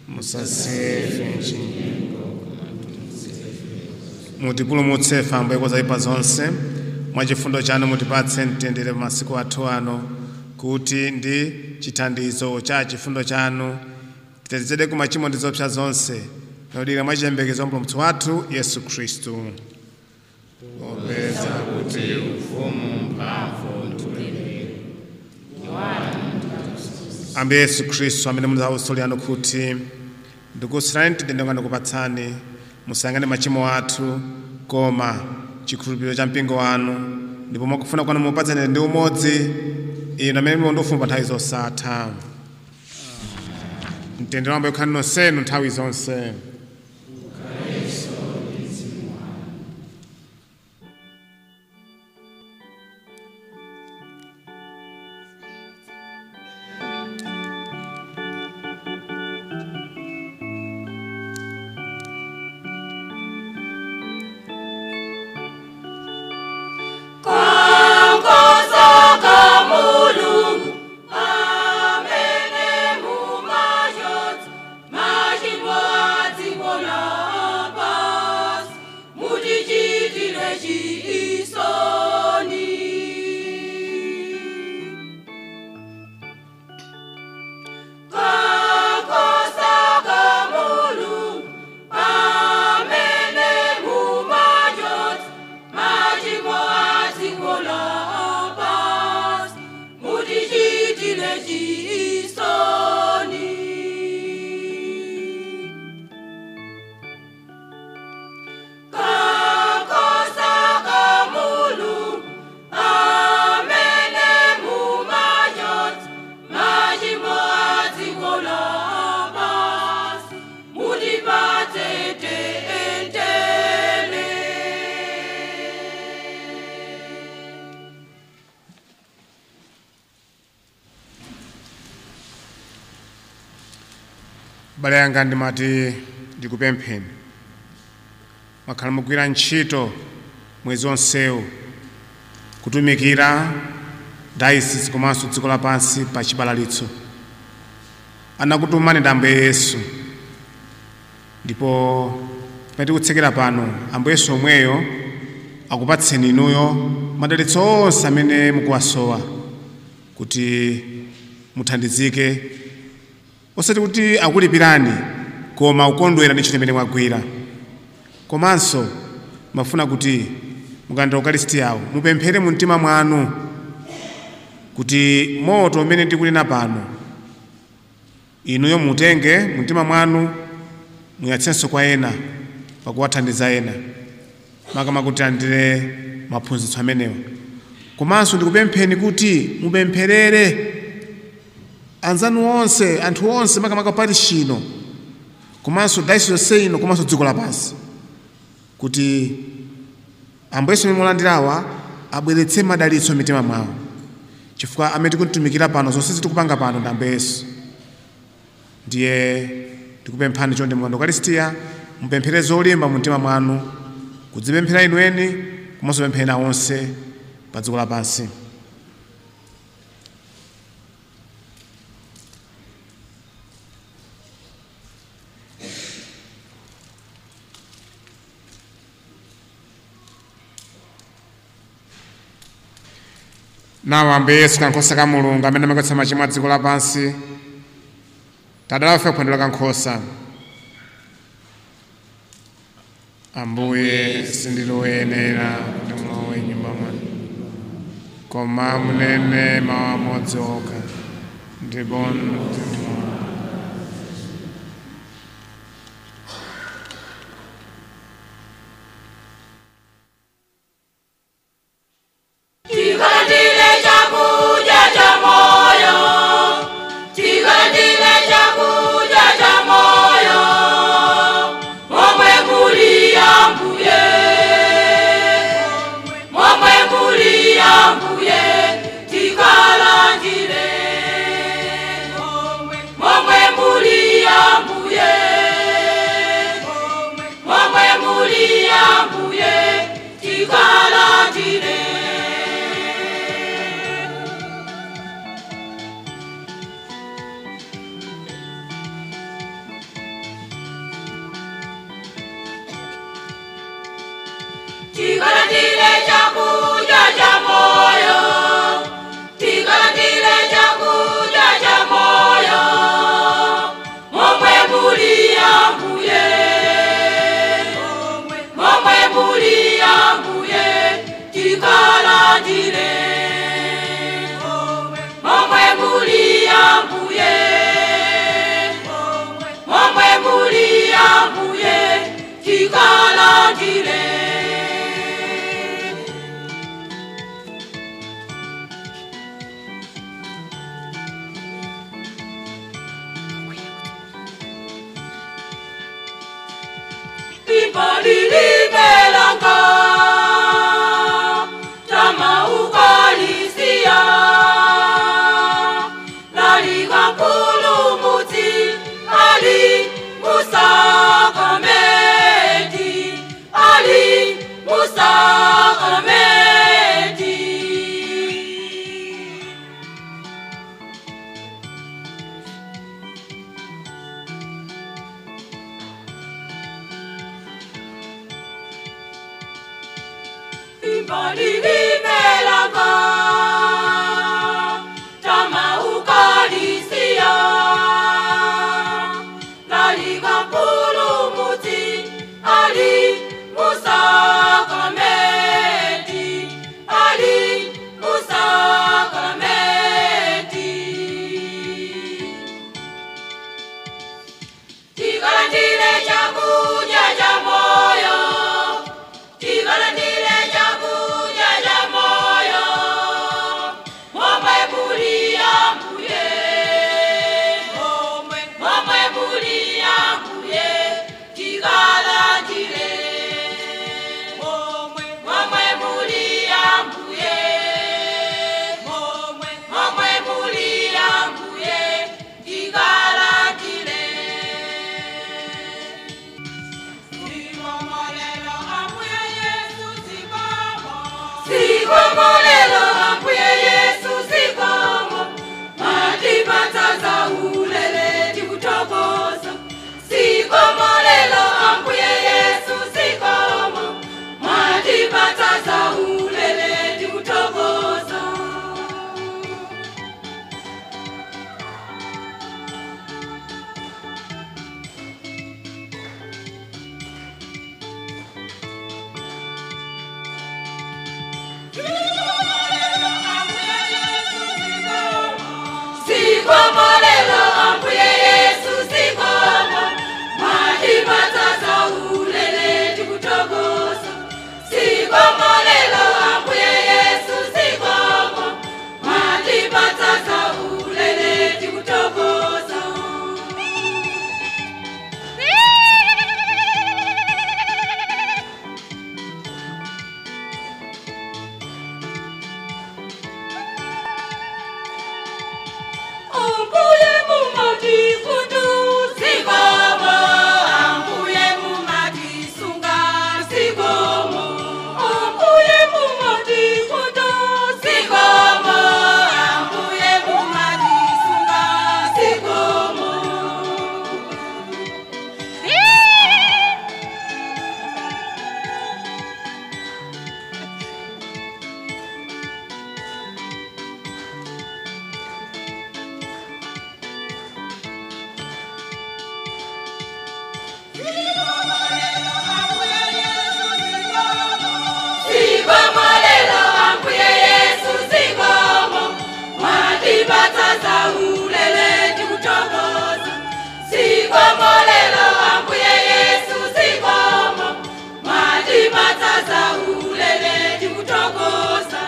musasiye ife m'chinyengo, mutipulumutse ife Ambuye kwa zoyipa zonse. Mwa chifundo chanu mutipatse mtendere masiku athu ano, kuti ndi chithandizo cha chifundo chanu titetezedwe ku machimo ndi zoopsa zonse, nodira mwa chiyembekezo mpulumutsi wathu Yesu Khristu. Popeza kuti ufumu, mphamvu ndi ulemerero Ambuye Yesu Khristu, amene muza apostoli anu kuti, ndikusirani mtendere wanu kupatsani, musayang'ane machimo athu, koma chikhulupiriro cha mpingo wanu, ndipo mwakufuna kwanu mupatsane ndi umodzi ino amene mundofuna nthawi zosatha mtendere wambo ukhale nonsenu nthawi zonse. Bale yanga ndimati ndikupempheni mwakhala mugwira ntchito mwezi onsewu kutumikira dayosisi komanso dziko lapansi pa chibalalitso. Anakutumani ndi Ambuye Yesu ndipo pamene tikutsekera pano Ambuye Yesu omweyo akupatseni inuyo madalitso onse amene mukuwasowa kuti muthandizike, osati kuti akulipirani koma ukondwera ndi ntchito imene mwagwira. Komanso mafuna kuti mukalandira ukaristiyawo mupemphere mu mtima mwanu kuti moto umene ndikunena pano inuyo mutenge mu mtima mwanu muyatsenso kwa ena pakuwathandiza ena makamaka kuti alandire maphunzitso amenewa. Komanso ndikupempheni kuti mupempherere anzanu onse, anthu onse makamaka parishi ino komanso dayosisi yonse ino komanso dziko lapansi kuti Ambuye Yesu mulandirawa abweretse madalitso mitima mwawo, chifukwa amene tikutumikira pano zonse zitikupanga pano ndi Ambuye Yesu. Ndiye tikupemphani chonde mwendo ukaristiya mupemphere zolimba mu mtima mwanu kudzipemphera inueni komanso pemphera onse pa dziko lapansi. Nawa Ambuye Yesu kankhosa ka Mulungu amene amachotsa machimo a dziko lapansi, tadala ife kuphwando la kankhosa. Ambuye sindiloyenera kuti mulowe m'nyumba mwanu, koma munene mawu amodzi okha ndipo Imbalimelaka tama ukalisia nalika mpulumutsi ali musakramenti ali musakramenti tikalandile chakudya cha moyo tikalandile chakudya cha moyo momwe muli Ambuye momwe muli Ambuye tikalandile momwe muli Ambuye momwe muli Ambuye tikalandile Sikomolelo Ambuye Yesu sikomo matipata za ulele tikutokoza Sikomolelo Ambuye Yesu sikomo matipata za ulele tikutokoza Sikomolelo Ambuye Yesu sikomo matipata za ulele tikutokoza Sikomolelo Ambuye Yesu sikomo matipata za ulele tikutokoza Ambuye mumati kutu sikomo Ambuye mumati sunga sikomo Ambuye mumati kutu sikomo Ambuye mumati sunga sikomo Sikomolelo Ambuye Yesu sikomo matipata za ulele tikutokoza Sikomolelo Ambuye Yesu sikomo matipata za ulele tikutokoza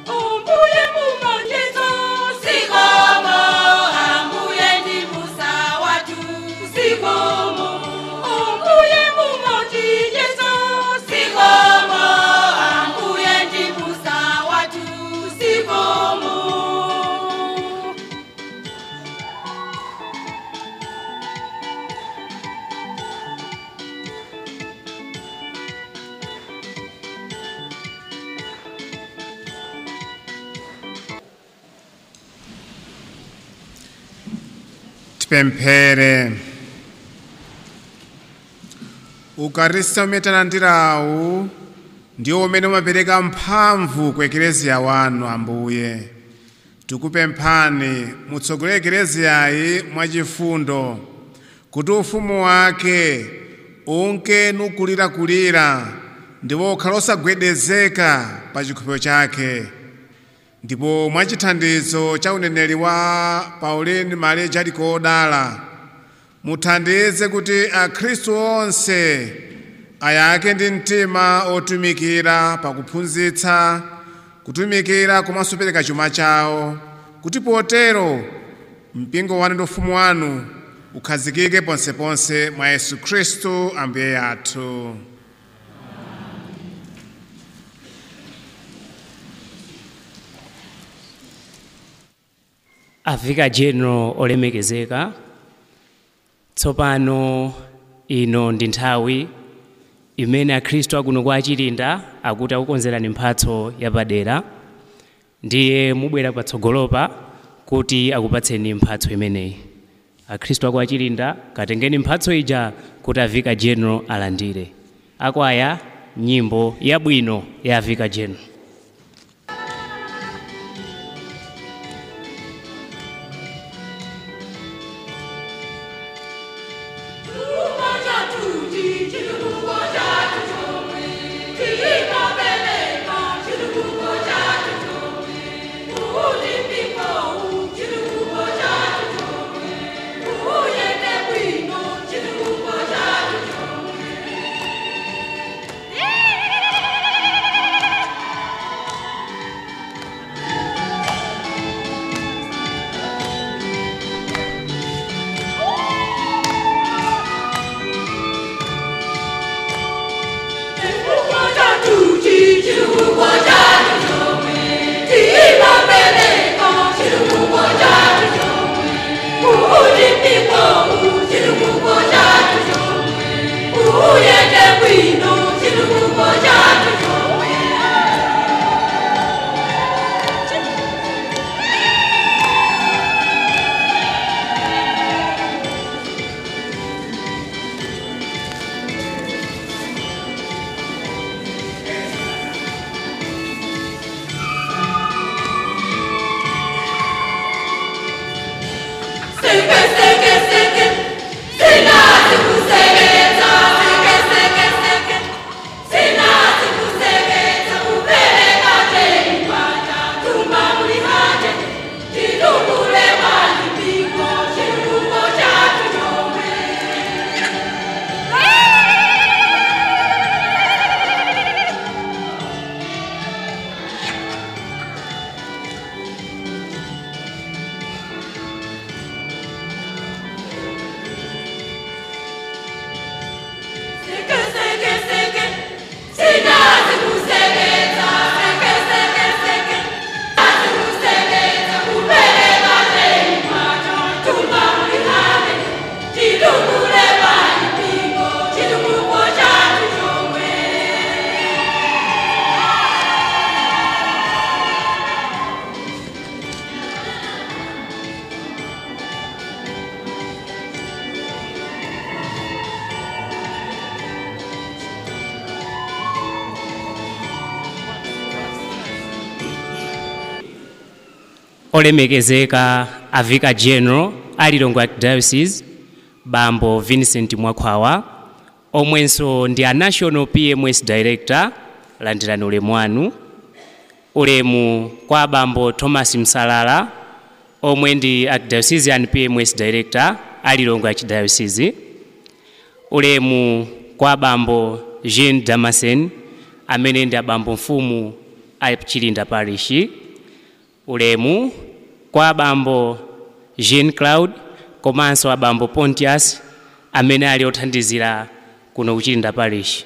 Ambuye mumanjezo sikomo Ambuye ndi musa watu sikomo Ambuye mumanjezo sikomo Ambuye ndi musa watu sikomo tipemphere. Ukaristi umene talandirawu ndiwo umene umapereka mphamvu ku ekleziya wanu Ambuye. Tikupemphani mutsogolere ekleziyayi mwachifundo kuti ufumu wake unke nukulirakulira ndipo ukhale osagwedezeka pa chikhulupiriro chake. Ndipo mwachithandizo cha uneneri wa Pauline Maria Jaliko odala muthandize kuti akhristu onse ayake ndi mtima otumikira pakuphunzitsa kutumikira komanso kupereka chuma chawo kuti potero mpingo wanu ndi ufumu wanu ukhazikike ponseponse mwa Yesu Khristu Ambuye athu. Avika General olemekezeka, tsopano ino ndi nthawi imene akhristu akuno kwa Chilinda akuti akukonzerani mphatso yapadera. ndiye mubwera patsogolopa kuti akupatseni mphatso imeneyi. Akhristu aku achilinda katengeni mphatso ija kuti avika general alandire. Akwaya nyimbo yabwino ya avika general. Olemekezeka avika general alilongwe Archdiocese Bambo Vincent Mwakhwawa, omwenso ndi a National PMS Director, landirani ulemu wanu. Ulemu kwa Bambo Thomas Msalala, omwe ndi Archdiocesan PMS Director alilongwe Archdiocese. Ulemu kwa Bambo Jean Damasen, amene ndi abambo mfumu a Chilinda Parish. Ulemu kwa Bambo Jean Claude komanso abambo Pontius amene ali othandizira kuno kuChilinda Parish.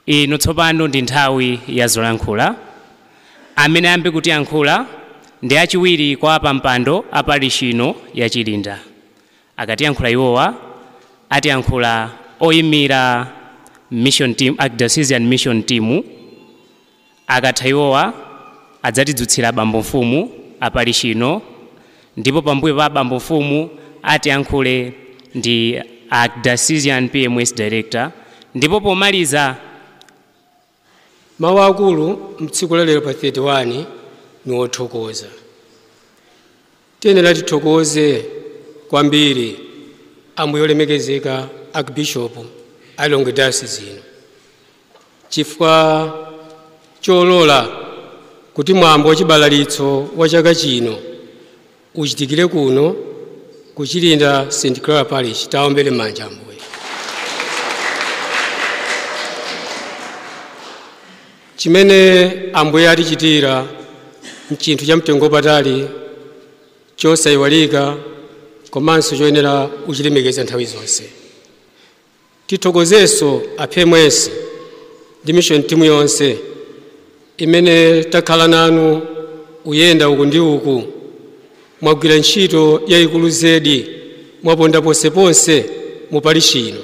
Ino tsopano ndi nthawi ya zolankhula. Amene ayambe kutiyankhula ndi achiwiri kwa apampando a parish ino ya Chilinda. Akatiyankhula iwowa atiyankhula oyimira mission team, Archdiocesan mission team. Akatha iwowa adzatidzutsira bambo mfumu a parish ino, ndipo pambuyo pa bambo mfumu atiyankhule ndi Archdiocesan PMS Director, ndipo pomaliza mawu akulu mtsiku lero pa 31 ni othokoza. Tiyenera tithokoze kwambiri ambuye olemekezeka Archbishop alilongwe diocese ino chifukwa cholola kuti mwambo wachibalalitso wa chaka chino uchitikire kuno ku Chilinda St. Clara Parish. Taombere manja ambuye. Chimene ambuye atichitira mchinthu cha mtengo patali chosayiwalika komanso choyenera uchilemekeza nthawi zonse. Tithokozenso a PMS ndi mission team yonse imene takhala nanu uyenda uku ndi uku, mwagwira ntchito yayikulu zedi, mwaponda ponseponse mu parish ino.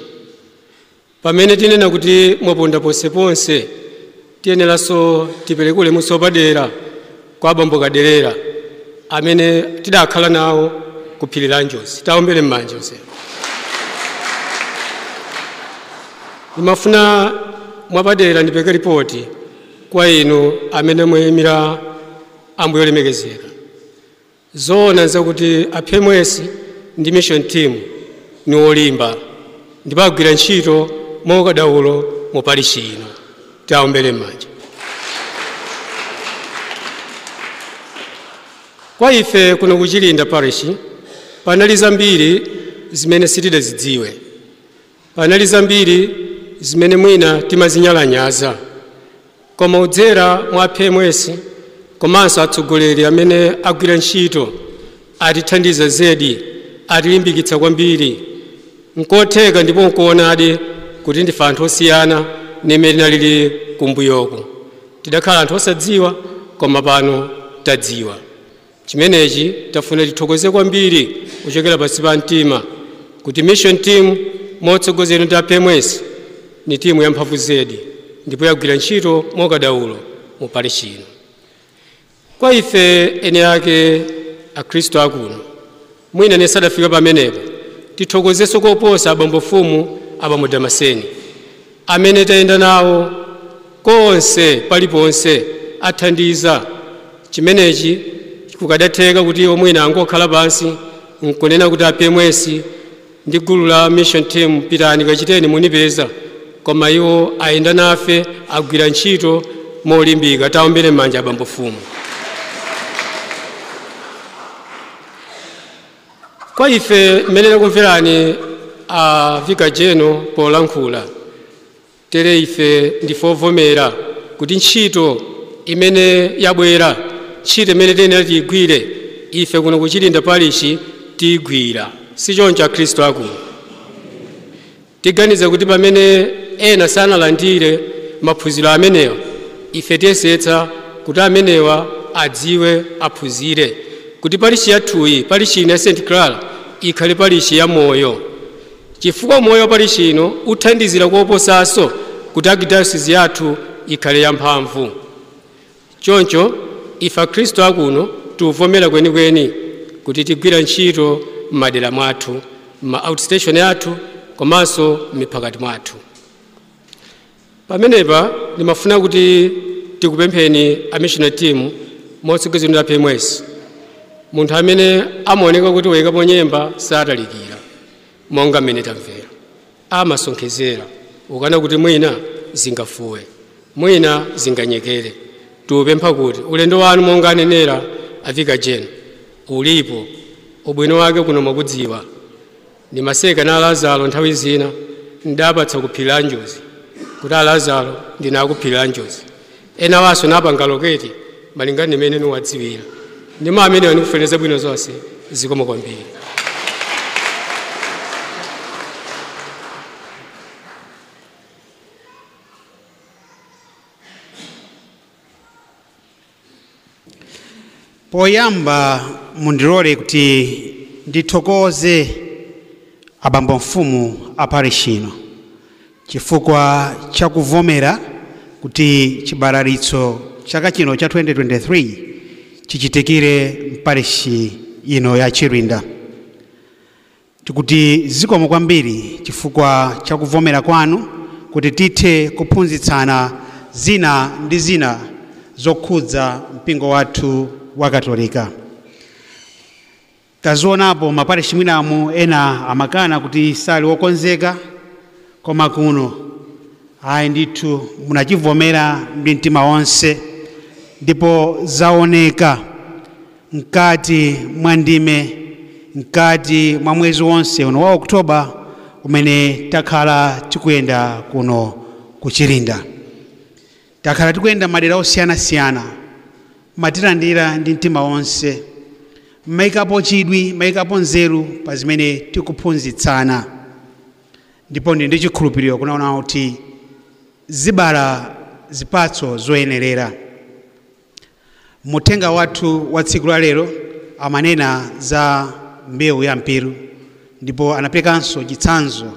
Pamene tinena kuti mwaponda ponseponse, tiyeneranso tipereke ulemu padera kwa abambo Kaderera amene tidakhala nawo ku phiri la Njozi. Taombere m'manja onse. Ndimafuna mwapadera ndipeke ripoti kwa inu amene muyimira ambuye olemekezeka. Zoona zakuti aphemwesi ndi mission team ni olimba ndipo agwira ntchito mokadaulo mu parishi ino. Taombere m'manja. Kwa ife kuno kuchilinda parishi panali zambiri zimene sitidazidziwe. Panali zambiri zimene mwina timazinyalanyaza. Koma udzera mwa aphemwesi komanso atsogoleri amene agwira ntchito atithandiza zedi, atilimbikitsa kwambiri. Nkotheka ndipo nkuonadi kuti ndife anthu osiyana nimene tinalili kumbuyoko. Tidakhala anthu osadziwa koma pano tadziwa. Chimenechi tafuna tithokoze kwambiri kuchokera pansi pa mtima kuti mission team motsogozedwa ndi aphemwesi ni timu yamphamvu zedi ndipo yagwira ntchito mokadaulo mu parishi ino. Kwa ife ene ake akhristu akuno mwina nesadafika pamenepo tithokozenso koposa abambofumu abambo Damaseni amene tayenda nawo konse paliponse athandiza. Chimenechi kukadatheka kuti iwo mwina angokhala pansi nkunena kuti aphemwesi ndi gulu la mission team pitani kachiteni munipeza, koma iwo ayenda nafe agwira ntchito molimbika. Taombere m'manja abambofumu. Kwa ife mmene takumverani Vicar General polankhula tere ife ndife ovomera kuti ntchito imene yabwera, ntchito imene tiyenera tiyigwire ife kuno kuchilinda parishi tiyigwira. Si choncho akhristu akuno. Tiganiza kuti pamene ena sanalandire maphunziro amenewa ife tiyesetsa kuti amenewa adziwe aphunzire kuti parishi yathuyi, parishi ino ya St. Clara ikhale parishi ya moyo. Chifukwa moyo wa parishi ino uthandizira kuoposaso kuti archdiocese yathu ikhale yamphamvu. Choncho ife akhristu akuno tuvomera kwenikweni kuti tigwira ntchito m'madera mwathu, ma outstation yathu komanso miphakati mwathu. Pamenepa ndimafuna kuti tikupempheni a missionary team motsogozedwa ndi aphemwesi. Munthu amene amaoneka kuti wayikapo nyemba satalikira monga mmene tamvera, amasonkhezera ukana kuti mwina zingafuwe, mwina zinganyekere. Tupempha kuti ulendo wanu monga anenera a Vicar General ulipo, ubwino wake kuno mwakudziwa. Ndi maseka na Lazaro nthawi zina ndapatsa ku phiri la Njozi kuti Lazaro ndina ku phiri la Njozi. Ena waso napanga loketi malingana ndi mmene nuwadziwira. Ndimo amene wanikufereza bwino zonse zikomo kwambiri. Poyamba mundilole kuti ndithokoze abambo mfumu a parishi ino chifukwa chakuvomera kuti chibalalitso chaka chino cha 2023 chichitikire mparishi ino ya Chirinda. Tikuti zikomo kwambiri chifukwa chakuvomera kwanu kuti tithe kuphunzitsana zina ndi zina zokhudza mpingo wathu wa Katolika. Tazionapo maparishi mwinamu ena amakana kuti sali wokonzeka, koma kuno ayi ndithu munachivomera ndi mtima wonse ndipo zaoneka mkati mwa ndime, mkati mwa mwezi wonse uno wa Oktoba umene takhala tikuyenda kuno kuchilinda. Takhala tikuyenda madera osiyana-siyana, matilandira ndi mtima wonse, maikapo chidwi, maikapo nzeru pa zimene tikuphunzitsana. Ndipo ndi chikhulupiriro kunaona kuti zibala zipatso zoyenerera. Muthenga wathu wa tsiku la lero amanena za mbewu ya mpiru, ndipo anapekanso chitsanzo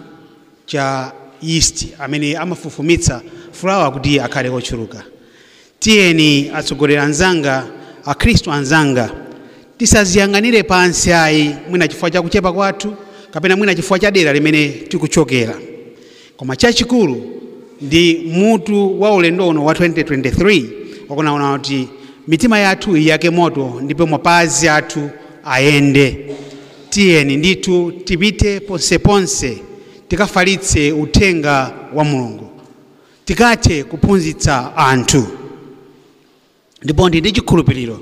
cha yeast amene amafufumitsa fulawa kuti akhale ochuluka. Tiyeni atsogoleri anzanga akhristu anzanga tisaziyang'anire pansi ayi mwina chifukwa cha kuchepa kwathu kapena mwina chifukwa cha dera limene tikuchokera, koma chachikulu ndi mutu wa ulendo uno wa 2023 wakunaona kuti mitima yathu iyake moto ndipo mapazi athu ayende. Tiyeni ndithu tipite ponseponse tikafalitse uthenga wa Mulungu, tikathe kuphunzitsa anthu. Ndipo ndi chikhulupiriro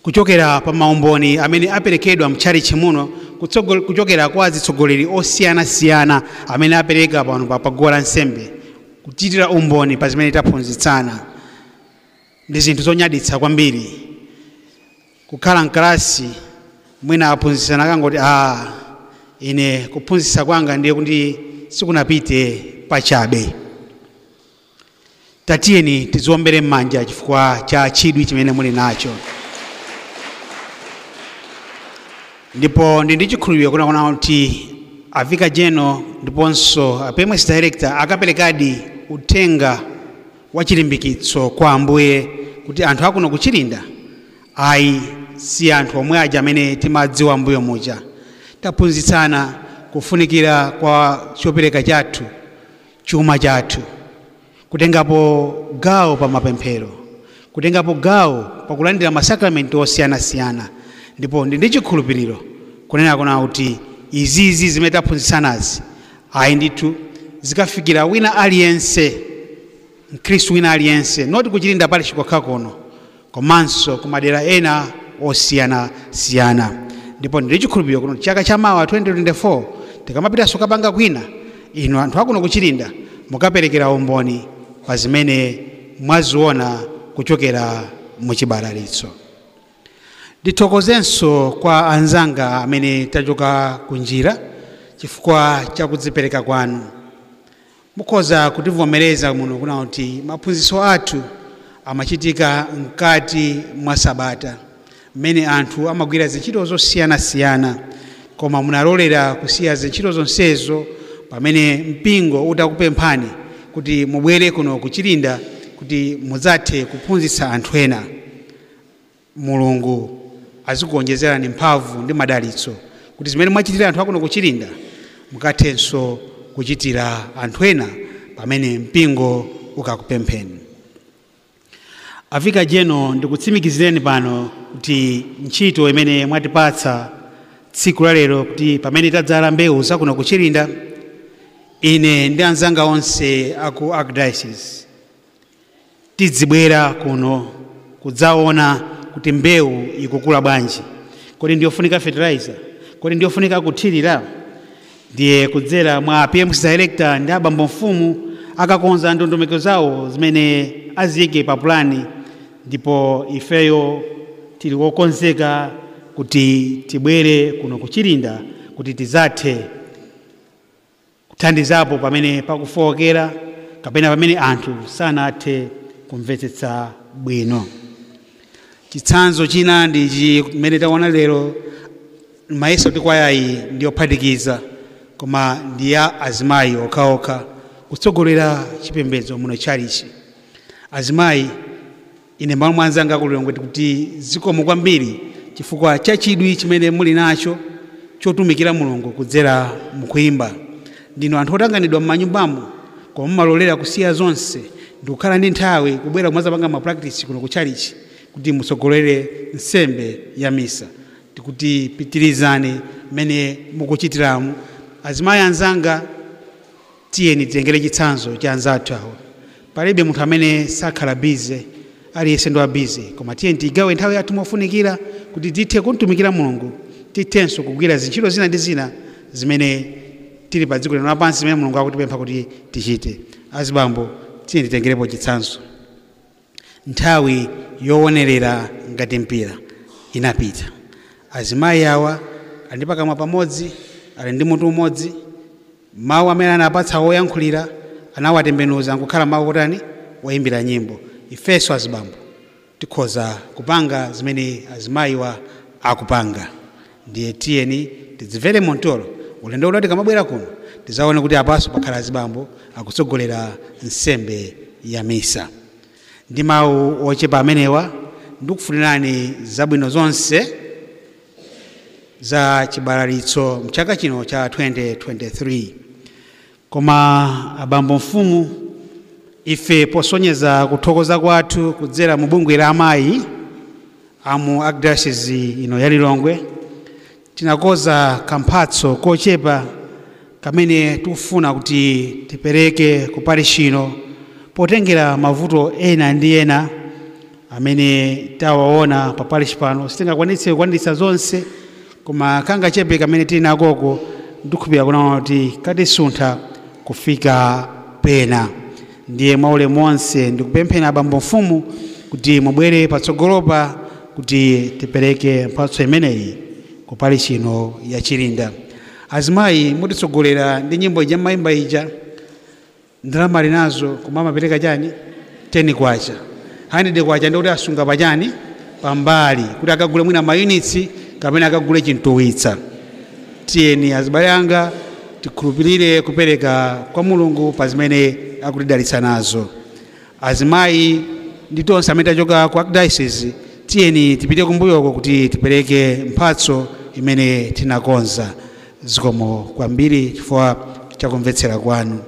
kuchokera pa maumboni amene aperekedwa mtchalichi muno kuchokera kwa azitsogoleri osiyanasiyana amene apereka pano pa guwa lansembe kuchitira umboni pa zimene taphunzitsana. Ndi zinthu zonyaditsa kwambiri kukhala mkalasi mwina aphunzitsana kangoti ine kuphunzitsa kwanga ndiye kuti sikunapite pachabe. Tatiyeni tiziombere m'manja chifukwa cha chidwi chimene muli nacho. Ndipo ndi chikhulupiriro kunaona kuti avika jeno ndiponso apemwesi director akaperekadi uthenga wa chilimbikitso kwa Ambuye kuti anthu akuno kuchilinda ayi si anthu omwe aja amene timadziwa Ambuye muja. Taphunzitsana kufunikira kwa chopereka chathu, chuma chathu, kutengapo gawo pa mapemphero, kutengapo gawo pa kulandira masakramenti osiyanasiyana. Ndipo ndi chikhulupiriro kunena kuna kuti izizi zimene taphunzitsanazi ayi ndithu zikafikira wina aliyense, mkhristu wina aliyense, noti kuchilinda pali chikokha kono komanso kumadera ena osiyanasiyana. Ndipo ndi chikhulupiriro kuti chaka chamawa 2024 tikamapitanso kapanga kwina, inu anthu akuno kuchilinda mukaperekera umboni pa zimene mwaziona kuchokera muchibalalitso. Ndithokozenso kwa anzanga amene tachoka kunjira chifukwa cha kudzipereka kwanu. Mukhoza kutivomereza muno kuna kuti maphunzitso athu amachitika mkati mwa Sabata mmene anthu amagwira zintchito zosiyanasiyana, koma munalolera kusiya zintchito zonsezo pamene mpingo utakupemphani kuti mubwere kuno kuchilinda kuti mudzathe kuphunzitsa anthu ena. Mulungu azikuonjezerani mphamvu ndi madalitso kuti zimene mwachitira anthu akuno kuchilinda mukathenso kuchitira anthu ena pamene mpingo ukakupempheni. Avika jeno ndikutsimikizireni pano kuti ntchito imene mwatipatsa tsiku la lero kuti pamene tadzala mbewu zakuno kuchilinda, ine ndi anzanga onse aku archdiocese tidzibwera kuno kudzaona kuti mbewu ikukula bwanji, kodi ndiyofunika fertilizer, kodi ndiyofunika kuthirira. Ndiye kudzera mwa PMC director ndi abambo mfumu akakonza ndondomeko zawo zimene aziyike pa plani, ndipo ifeyo tili wokonzeka kuti tibwere kuno kuchilinda kuti tidzathe kuthandizapo pamene pakufowokera kapena pamene anthu sanathe kumvetsetsa bwino. Chitsanzo china ndi chimene taona lero, mayeso tikwayayi ndiyophatikiza koma ndi ya azimayi okhaokha kutsogolera chipembedzo muno chalichi. Azimayi ine mbalo mwanzanga kulongweti kuti zikomo kwambiri chifukwa cha chidwi chimene muli nacho chotumikira Mulungu kudzera mukuimba. Ndino anthu otanganidwa m'manyumbamo koma mumalolera kusiya zonse ndi kukhala ndi nthawi kubwera mwazapanga ma practice kuno kuchalichi kuti mutsogolere nsembe ya misa. Tikuti pitirizani mene mukuchitiramu. Azimayi anzanga, tiyeni titengere chitsanzo cha anzathu awo. Palibe munthu amene sakhala bize, aliyense ndo abize, koma tiyeni tigawe nthawi yathu mofunikira kuti tithe kumtumikira Mulungu, tithenso kugwira zintchito zina ndi zina zimene tili pa dziko lino lapansi zimene Mulungu akutipempha kuti tichite. Azibambo, tiyeni titengerepo chitsanzo. Nthawi yoonerera ngati mpira inapita. Azimayi awa ali ndi pakamwa pamodzi, ali ndi mutu umodzi, mawu amene anapatsa woyankhulira anawatembenuza nkukhala mawu kotani woyimbira nyimbo. Ifeso azibambo tikhoza kupanga zimene azimayiwa akupanga. Ndiye tiyeni tidzimvere montolo ulendo uloti kamabwera kuno tizaone kuti apaso pakhala azibambo akutsogolera nsembe ya misa. Ndi mawu ochepa amenewa ndikufunirani zabwino zonse za chibalalitso mchaka chino cha 2023. Koma abambo mfumu, ife posonyeza kuthokoza kwathu kudzera mu bungwe la amayi amu Archdiocese ino ya Lilongwe, tinakoza kamphatso kochepa kamene tikufuna kuti tipereke ku parish ino potengera mavuto ena ndi ena amene tawaona pa parish pano. Sitingakwanitse kukwaniritsa zonse, koma kangachepe kamene tili nakoko ndikukhulupirira kuona kuti katisuntha kufika pena. Ndiye mwaulemu wonse ndikupempheni abambo mfumu kuti mubwere patsogolopa kuti tipereke mphatso imeneyi ku parish ino ya Chilinda. Azimayi mutitsogolera ndi nyimbo ija mayimba ija, ndalama linazo koma amapereka chani 10 kwacha 100 kwacha, ndikuti asunga pachani pambali kuti akagule mwina mayunitsi kapena akagule chintowitsa. Tiyeni azibale anga tikhulupirire kupereka kwa Mulungu pa zimene akutidalitsa nazo. Azimayi ndi tonse amene tachoka ku Archdiocese, tiyeni tipite kumbuyoko kuti tipereke mphatso imene tinakonza. Zikomo kwambiri chifukwa chakumvetsera kwanu.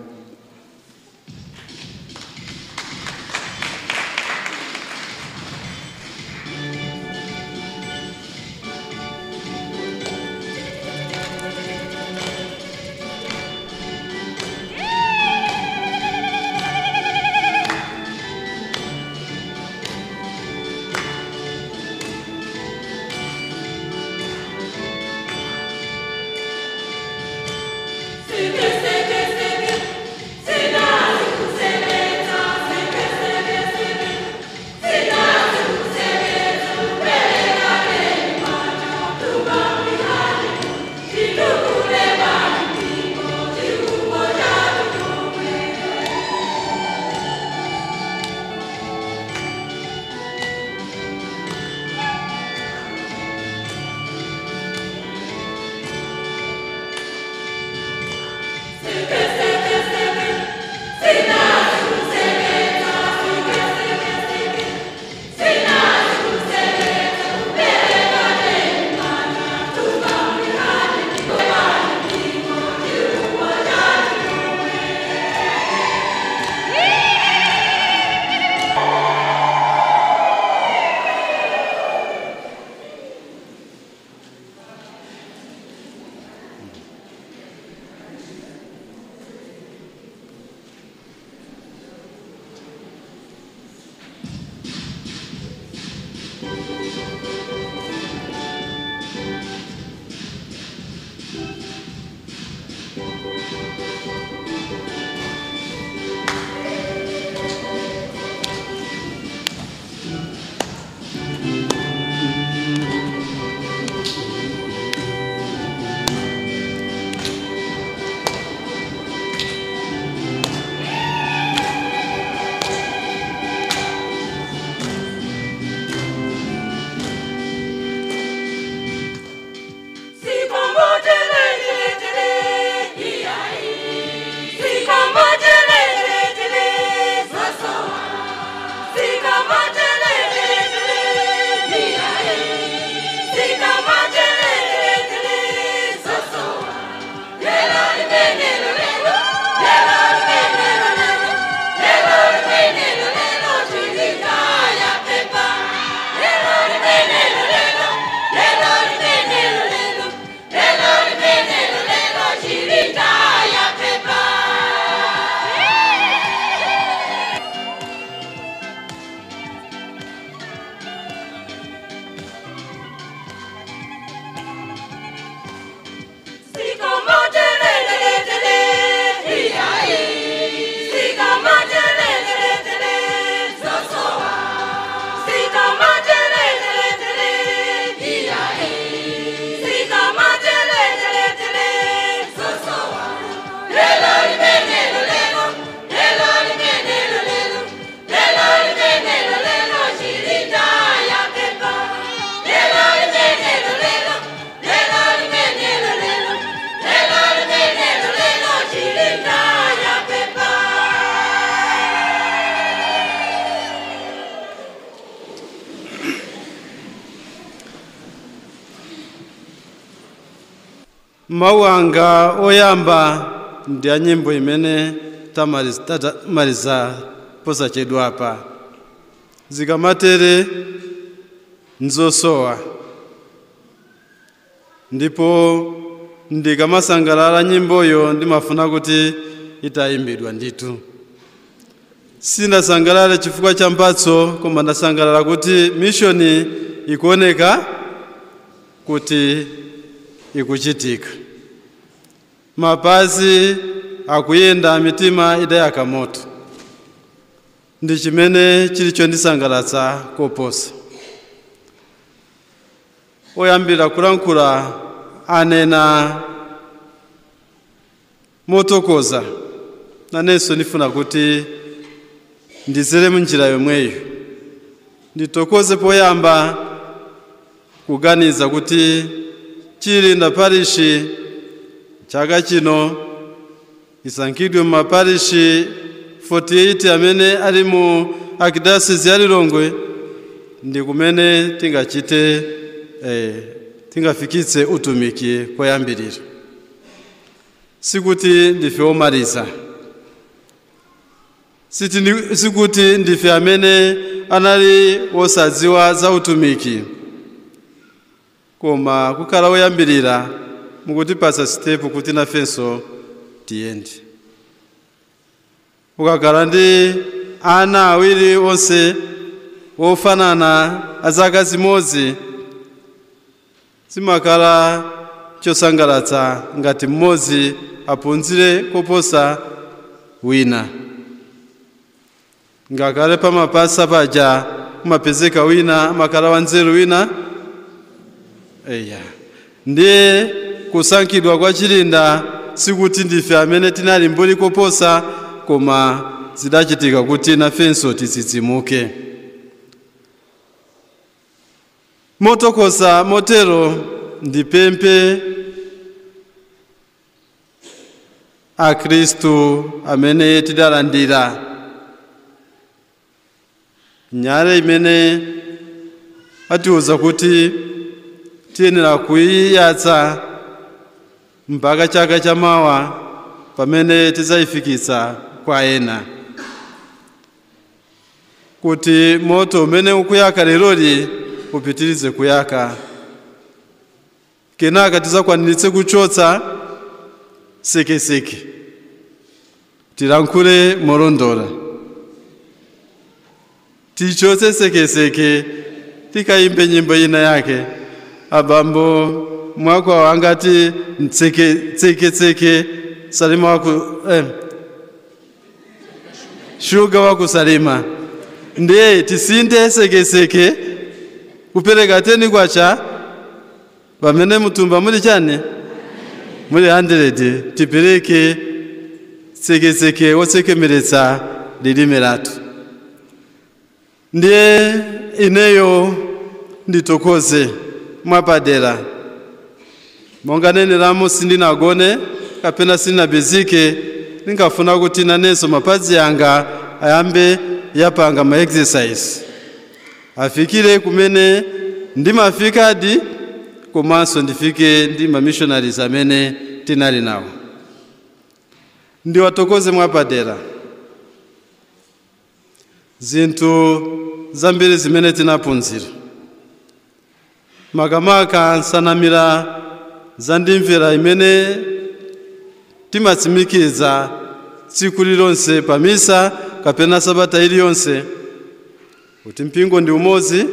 mawu anga oyamba ndi a nyimbo imene tamaliza posachedwapa. Zikamatere nzosowa, ndipo ndikamasangalala nyimboyo ndimafuna kuti itayimbidwa nditu. Sinasangalale chifukwa cha mphatso, koma ndasangalala kuti mishoni ikuoneka kuti ikuchitika. Mapazi akuyenda, mitima idayaka moto. Ndi chimene chilicho ndisangalatsa koposa. Oyambira kulankhula anena motokoza, nanenso ndifuna kuti ndizere munjira yomweyo. Nditokoze poyamba kuganiza kuti Chilinda parishi chaka chino isankhidwe mu maparishi 48 amene ali mu archdiocese ya Lilongwe, ndi kumene tingachite tingafikitse utumiki poyambirira. Sikuti ndife omaliza, sikuti ndife amene anali wosadziwa za utumiki, koma kukhala oyambirira mukutipasa step kuti nafenso tiyende. Ukakhala ndi ana awiri onse wofanana azaka zimodzi, zimakhala chosangalatsa ngati mmodzi aphunzire koposa wina. Ngakhale pamapasa paja umapezeka wina amakhala wanzeru wina. Ndiye kusankhidwa kwa Chilinda sikuti ndife amene tinali mbuli koposa, koma zidachitika kuti nafenso titsitsimuke. Motokoza motero ndipemphe a Khristu amene tidalandira nyale imene atiuza kuti tiyenera kuyiyatsa mpaka chaka chamawa pamene tizayifikitsa kwa ena, kuti moto umene ukuyaka leroli upitirize kuyaka, kenaka tizakwaniritse kuchotsa sekeseke, tilankhule molondola, tichotse sekeseke, tikayimbe nyimbo ina yake. Abambo mwako wangati tseke Salima waku shuga waku Salima, ndiye tisinde sekeseke upereka teni kwacha pamene mutumba muli chane muli 100, tipereke sekeseke wotsekemeretsa lilime lathu. Ndiye ineyo nditokoze mwapadera, monga nenelamo sindinagone kapena sindinabezike, ningafuna kuti nanenso mapazi anga ayambe yapanga ma exercise, afikire kumene ndimafikadi, komanso ndifike ndi ma missionaries amene tinali nawo. Ndiwatokoze mwapadera. Zinthu zambiri zimene tinaphunzira, makamaka nsanamira zandimvera imene timatsimikiza tsiku lilonse pamisa kapena sabata iliyonse, kuti mpingo ndi umodzi.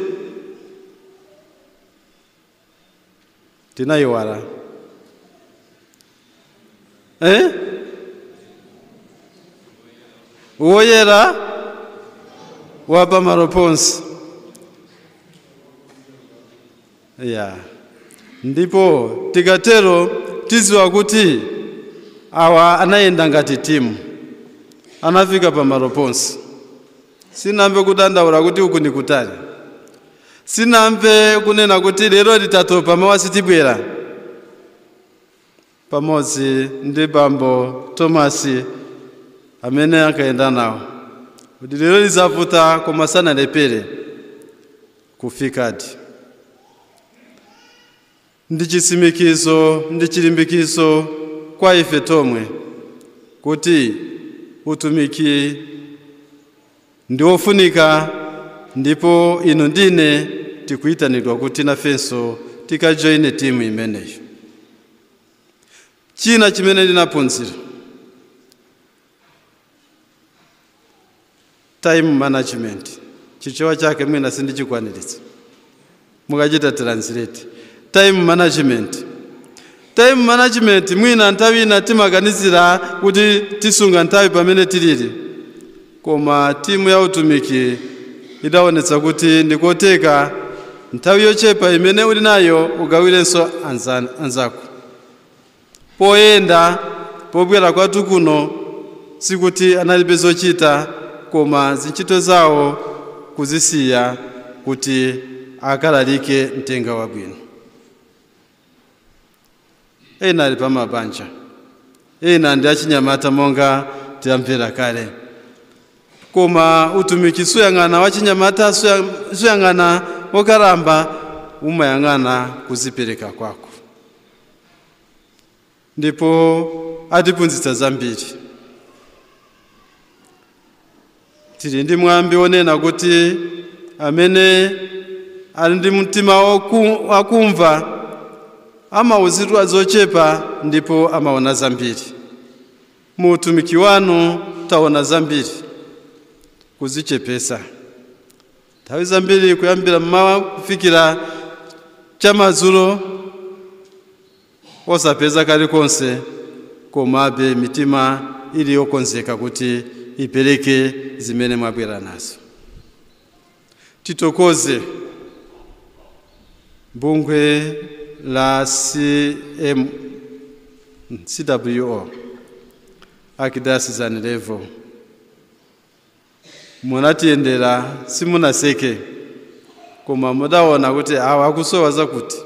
Tinayiwala woyera wapa maroponsi. Ndipo tikatero tiziwa kuti awa anayenda ngati timu, anafika pa maroponsi. Sinamve kudandaula kuti uku ndi kutali, sinamve kunena kuti lero litatopa mawasi tibwera. Pamodzi ndi bambo Tomasi amene akaenda nawo, kuti lero lizavuta koma sanalepere kufikadi. ndi chisimikizo ndi chilimbikizo kwa ife tomwe kuti utumiki ndi ofunika, ndipo inu ndine tikuyitanidwa kuti nafenso tikajoine timu imeneyo. China chimene ndinaphunzira, time management, chichewa chake mwina sindichikwaniritsa, mukachita translate. Time management mwina nthawi ina timaganizira kuti tisunga nthawi pamene tilili, koma timu ya utumiki idaonetsa kuti ndikoteka nthawi yochepa imene uli nayo ugawirenso anzako. Poyenda pobwera kwathu kuno sikuti analibe zochita, koma zintchito zawo kuzisiya kuti akalalike mtenga wabwino. Ena ali pa mabanja, ena ndi achinyamata monga tiyamvera kale, koma utumiki suyang'ana wachinyamata, suyang'ana wokaramba, umayang'ana kuzipereka kwako. Ndipo atiphunzitsa zambiri. Tili ndi mwambi wonena kuti amene ali ndi mtima wakumva amawuzidwa zochepa ndipo amaona zambiri. Mu utumiki wanu taona zambiri kuzichepesa. Nthawi zambiri kuyambira mmawa kufikira chamadzulo osapeza kalikonse, komabe mitima ili yokonzeka kuti ipereke zimene mwabwera nazo. Titokoze bungwe la CWO Archdiocese level, munatiyendera simunaseke, koma mudaona kuti awa akusowa zakuti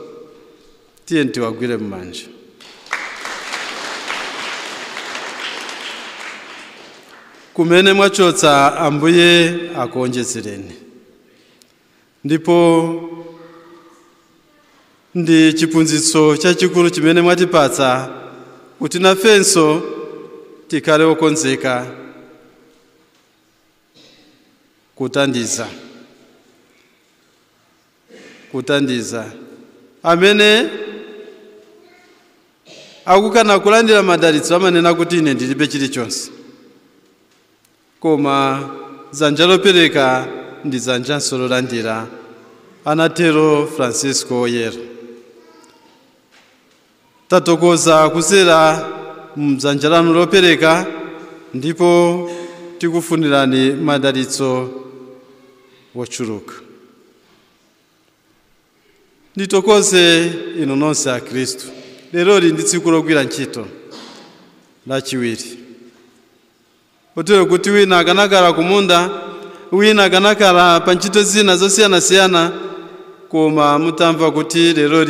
tiye tiwagwire mmanja. Kumene mwachotsa Ambuye akuonjezereni. Ndipo ndi chiphunzitso chachikulu chimene mwatipatsa kuti nafenso tikhale okonzeka kutandiza amene akukana kulandira madalitso amanena kuti ine ndilibe chilichonse, koma dzanja lopereka ndi dzanjanso lolandira, anatero Francisco Oyera. Tatokoza kuzera mdzanja lanu lopereka, ndipo tikufunirani madalitso wochuluka. Nditokoze inu nonse a Khristu. Lero ndi tsiku logwira ntchito lachiwiri. Kotero kuti wina akanakhala kumunda, wina akanakhala pa ntchito zina zosiyanasiyana, koma mutamva kuti lero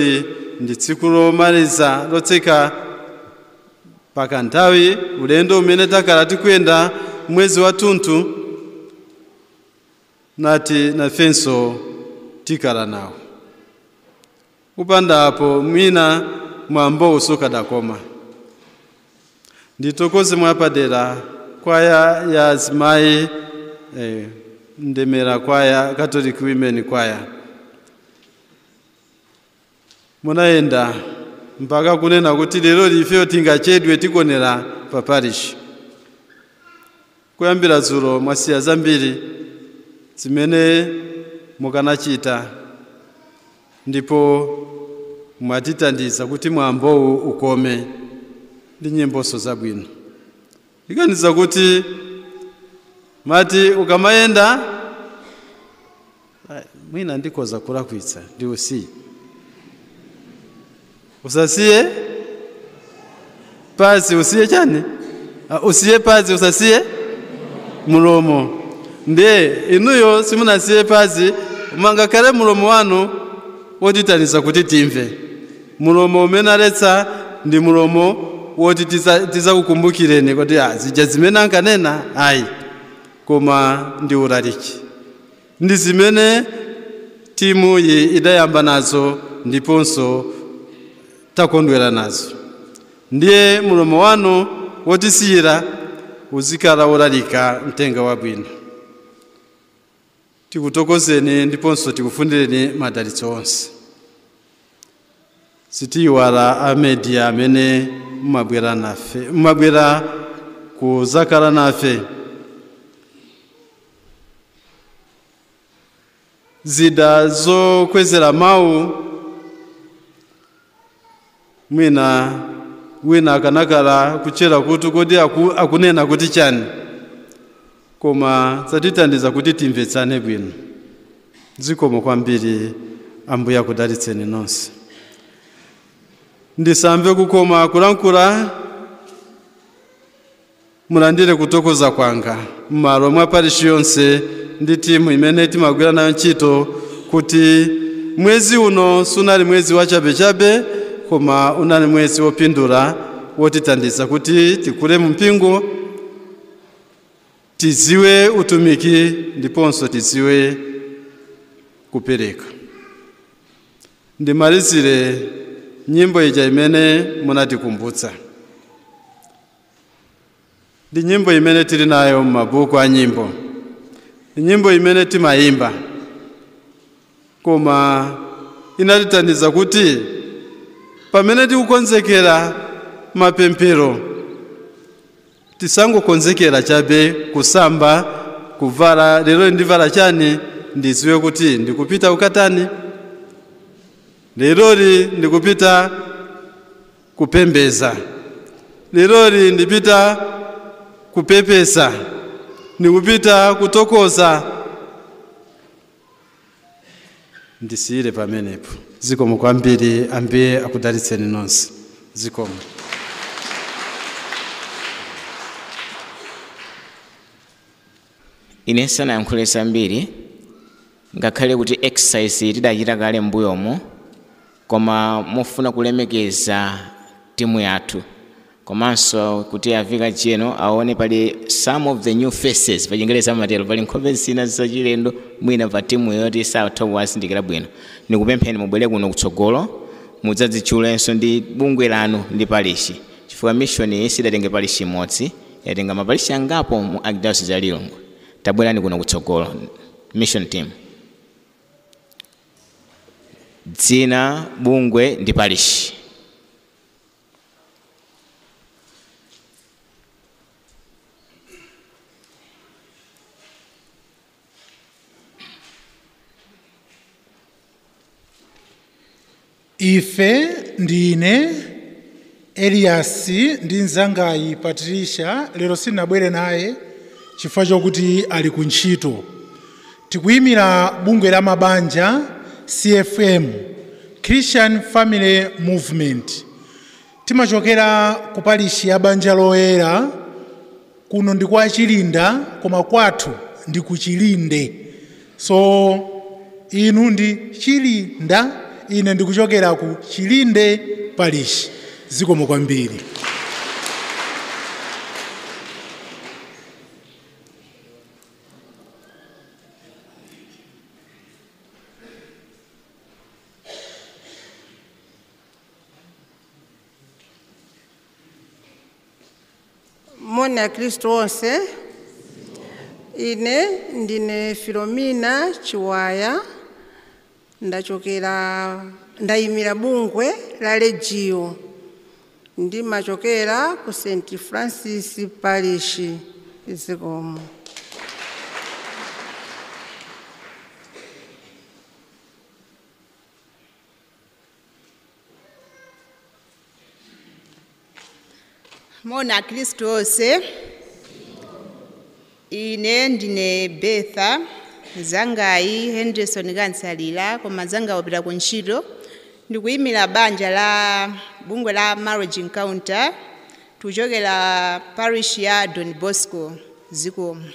ndi tsiku lomaliza lotseka pakanthawi ulendo umene takhala tikuyenda mwezi wathunthu, nati nafenso tikhala nawo. Kupanda apo mwina mwambo usukadakoma. Nditokoze mwapadera kwaya ya azimayi Ndemera kwaya, Catholic Women Choir. Munaenda mpaka kunena kuti lero ifeyo tingachedwe tikonera pa parish. Kuyambira dzulo mwasiya zambiri zimene mukanachita, ndipo mwatitandiza kuti mwambowu ukome ndi nyimboso zabwino. Iganiza kuti mati ukamayenda mwina ndikoza kulakwitsa ndi usiye. Usasiye pazi, usiye chani? Usiye pazi, usasiye mulomo. Ndiye inuyo simunasiye pazi, umangakale mulomo wanu wotitaniza kuti timve. Mulomo umene aletsa ndi mulomo woti tizakukumbukireni kuti zija zimene ankanena ayi, koma ndi ulaliki. Ndi zimene timu idayamba nazo, ndiponso takondwera nazo. Ndiye mulomo wanu wotisiyira uzikhala wolalika mtenga wabwino. Tikutokozeni ndiponso tikufundireni madalitso onse. Sitiyiwala amedia amene mumabwera nafe, mumabwera kuzakhala nafe. Zida zokwezera mawu wina akanakala kuchera kuti kodi akunena kuti chani, koma zatithandiza kuti timvetsane bwino. Zikomo kwambiri, Ambuye akudalitseni nonse. Ndisamve kukoma kulankhula, mulandire kutokoza kwanga m'malo mwa parishi yonse ndi timu imene timagwira nayo ntchito, kuti mwezi uno sunali mwezi wachabechabe, koma unali mwezi wopindula wotithandiza kuti tikule mpingo, tiziwe utumiki ndiponso tiziwe kupereka. Ndimalizire nyimbo ija imene munatikumbutsa. Ndi nyimbo imene tili nayo m'mabuku a nyimbo. Nyimbo imene timayimba, koma inatithandiza kuti pamene tikukonzekera mapemphero tisangokonzekera chabe kusamba, kuvala. Lero ndivala chani, ndiziwe kuti ndikupita ukatani. Leroli ndikupita kupembeza. Leroli ndipita kupepesa. Ndikupita kutokoza. Ndisiyire pamenepo. Zikomo kwambiri, Ambuye akudalitseni nonse. Zikomo. Ine sanayankhule zambiri, ngakhale kuti exercise tidachita kale m'mbuyomo, koma mufuna kulemekeza timu yathu, komanso kuti avika cheno aone pali some of the new faces. Pa Chingereza amatero pali nkhope zina zachilendo mwina pa timu yoti satha kuwazindikira bwino. Ndikupempheni mubwere kuno kutsogolo mudzadzitchulenso ndi bungwe lanu ndi parishi, chifukwa mission sidatenge parishi imodzi, yatenga maparishi angapo mu Archdiocese ya Lilongwe. Tabwerani kuno kutsogolo, mission team. Dzina, bungwe ndi parishi. Ife ndine Elias ndi nzangayi Patricia, lero sinabwere naye chifukwa chokuti ali ku ntchito. Tikuyimira bungwe la mabanja CFM, Christian Family Movement. Timachokera ku parishi ya Banja Loyera, kuno ndi kwa Chilinda, koma kwathu ndi ku Chilinde. So inu ndi Chilinda, ine ndikuchokera ku Chilinde parishi. Zikomo kwambiri. Mona Kristo onse, ine ndine Filomena Chiwaya, ndayimira bungwe la Legio, ndimachokera ku St. Francis Parish. Zikomo. Mona Kristo onse, ine ndine Betha Zangayi Henderson Kansalira, koma zanga wapita ku ntchito. Ndikuyimira banja la bungwe la Marriage Encounter, tuchokera parish ya Don Bosco. Zikomo.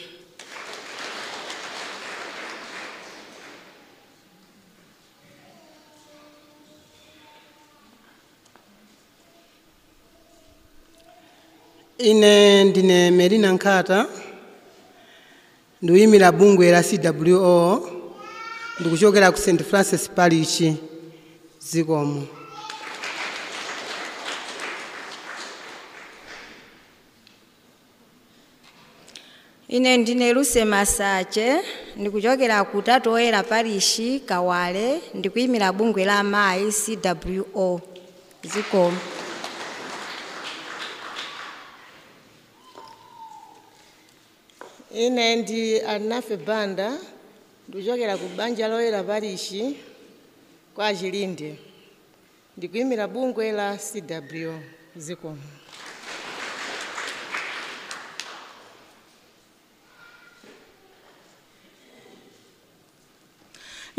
Ine ndine Merina Nkata, ndikuyimira bungwe la CWO, ndikuchokera ku St. Francis Parish. Zikomo. Ine ndine Luse Masache ndikuchokera ku Tatoera Parish Kawale ndikuyimira bungwe la amayi CWO zikomo. Ine ndi Anafe Banda ndikuchokera ku banja loyera Parish kwa Chilinde ndikuyimira bungwe la CWO zikomo.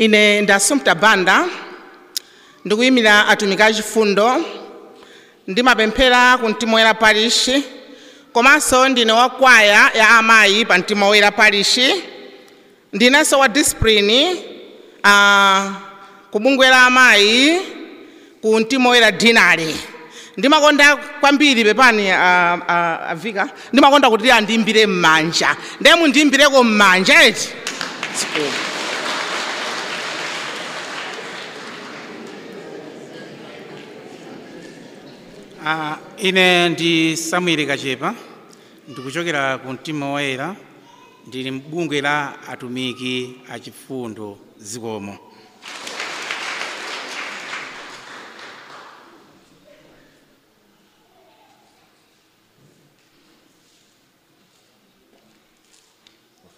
Ine ndasumta Banda ndikuyimira atumiki achifundo ndimapemphera ku Mtima Woyera Parish komanso ndine wa kwaya ya amayi pa Mtima Woyera Parish ndinenso wa discipline ku bungwe la amayi ku Mtima Woyera Dinari ndimakonda kwambiri pepani avika ndimakonda kuti andiimbire m'manja ndiye mundiimbireko m'manja eti. Ine ndi Samuel Kachepa ndikuchokera ku Mtima Woyera ndili mbungwe la atumiki achifundo zikomo.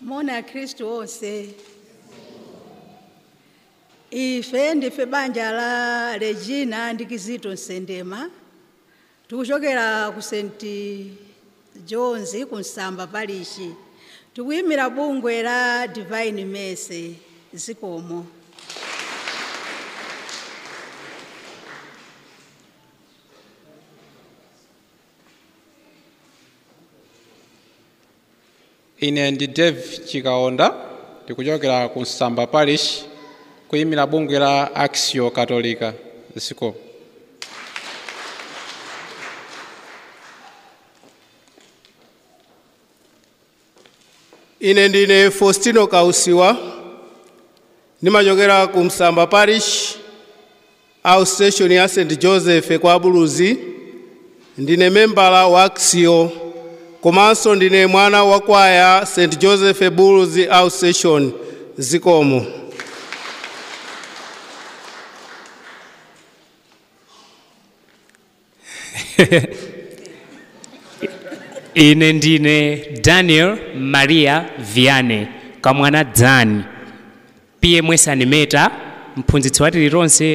Mona Kristu onse. Ife ndife banja la Regina ndi Kizito Nsendema. Tikuchokera ku St. John's ku Nsamba Parish. Tikuyimira bungwe la Divine Mercy zikomo. Ine ndi Dave Chikaonda ndikuchokera ku Nsamba Parish kuyimira bungwe la Axio Katolika zikomo. Ine ndine Faustino Kausiwa ndimachokera ku Nsamba Parish house station ya St. Joseph kwa Buluzi ndine membala wa Axio komanso ndine mwana wa kwaya St. Joseph Buluzi house station zikomo. Ine ndine Daniel Maria Viane kamwana Dzani PMS animator mphunzitsi wa tililonse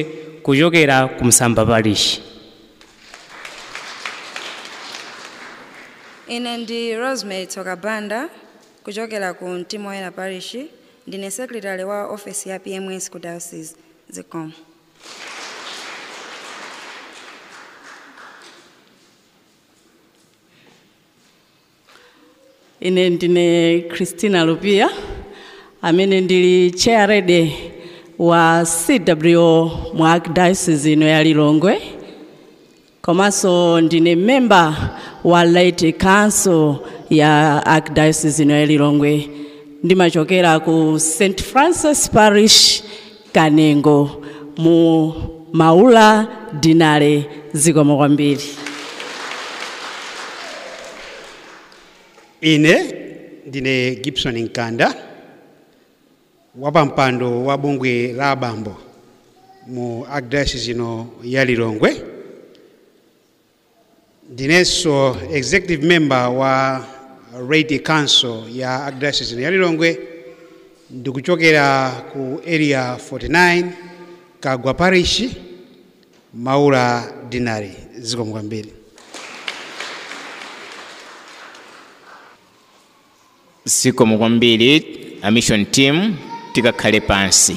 kuchokera ku Nsamba Parish. Ine ndi Rosemary Tsokabanda kuchokera ku Mtima Woyera Parish ndine secretary wa office ya PMS ku diocese zikomo. Ine ndine Christina Lupia amene ndili chairlady wa CWO mu Archdiocese ino ya Lilongwe komanso ndine member wa Light Council ya Archdiocese ino ya Lilongwe ndimachokera ku St. Francis Parish Kanengo mu Maula Dinare zikomo kwambiri. Ine ndine Gibson Nkanda wapampando wa bungwe la abambo mu Archdiocese ino ya Lilongwe ndinenso executive member wa Rate Council ya Archdiocese ino ya Lilongwe ndikuchokera ku area 49 Kagwa Parish Maula Dinari zikomo kwambiri. Zikomo kwambiri a mission team tikakhale pansi.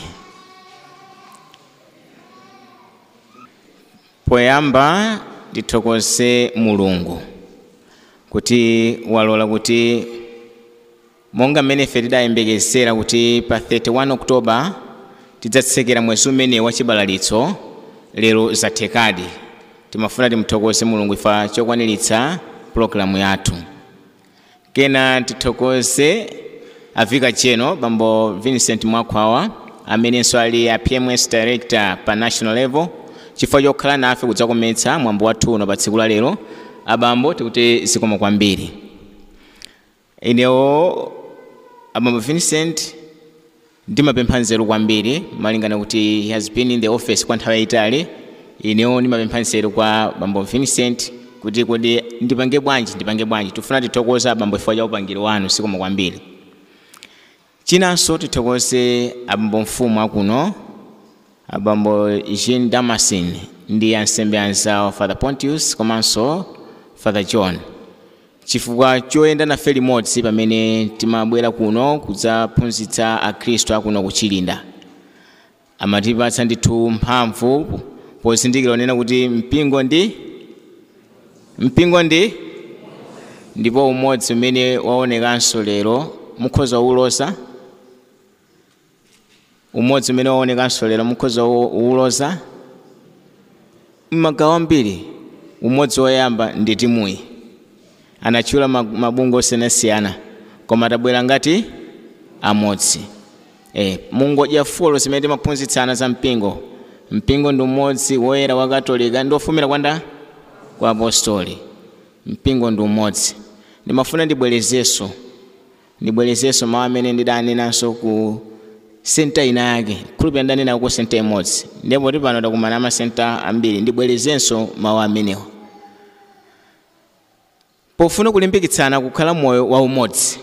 Poyamba ndithokoze Mulungu kuti walola kuti monga mmene ife tidayembekezera kuti pa 31 Oktoba tidzatsekera mwezi umene wa chibalalitso lero zathekadi. Timafuna timthokoze Mulungu ifa chokwaniritsa programu yathu. Kena tithokoze avika cheno bambo Vincent Mwakwawa amenenso ali a PMS director pa national level chifukwa chokhala nafe kudzakometsa mwambo wathu uno pa tsiku la lero. Abambo tikuti zikomo kwambiri. inewo abambo Vincent ndimapempha nzeru kwambiri malingana kuti he has been in the office kwa nthawi yayitali. Inewo ndimapempha nzeru kwa bambo Vincent kuti kodi ndipange bwanji tufuna tithokoza abambo chifukwa cha upangiri wanu sikoma kwambiri. Chinanso tithokoze abambo mfumu akuno abambo Jean Damasin ndi ansembe anzawo Father Pontius komanso Father John chifukwa choyenda nafe limodzi pamene timabwera kuno kudzaphunzitsa akhristu akuno kuchilinda. Amatipatsa ndithu mphamvu pozindikira onena kuti mpingo ndi ndipo umodzi umene waonekanso lero mukhoza uloza m'magawo ambiri. Umodzi woyamba ndi timuyi anatchula mabungwe osiyanasiyana koma atabwera ngati amodzi. Mungodya fulo zimene timaphunzitsana za mpingo ndi umodzi woyera wa Katolika ndi ofumira kwa apostoli. Mpingo ndi umodzi. Ndimafuna ndibwerezenso mawu amene ndidanenanso ku senta ina yake khulupirira ndanena ku senta imodzi ndipo tipano takumana amasenta ambiri. Ndibwerezenso mawu amenewa pofuna kulimbikitsana kukhala moyo wa umodzi.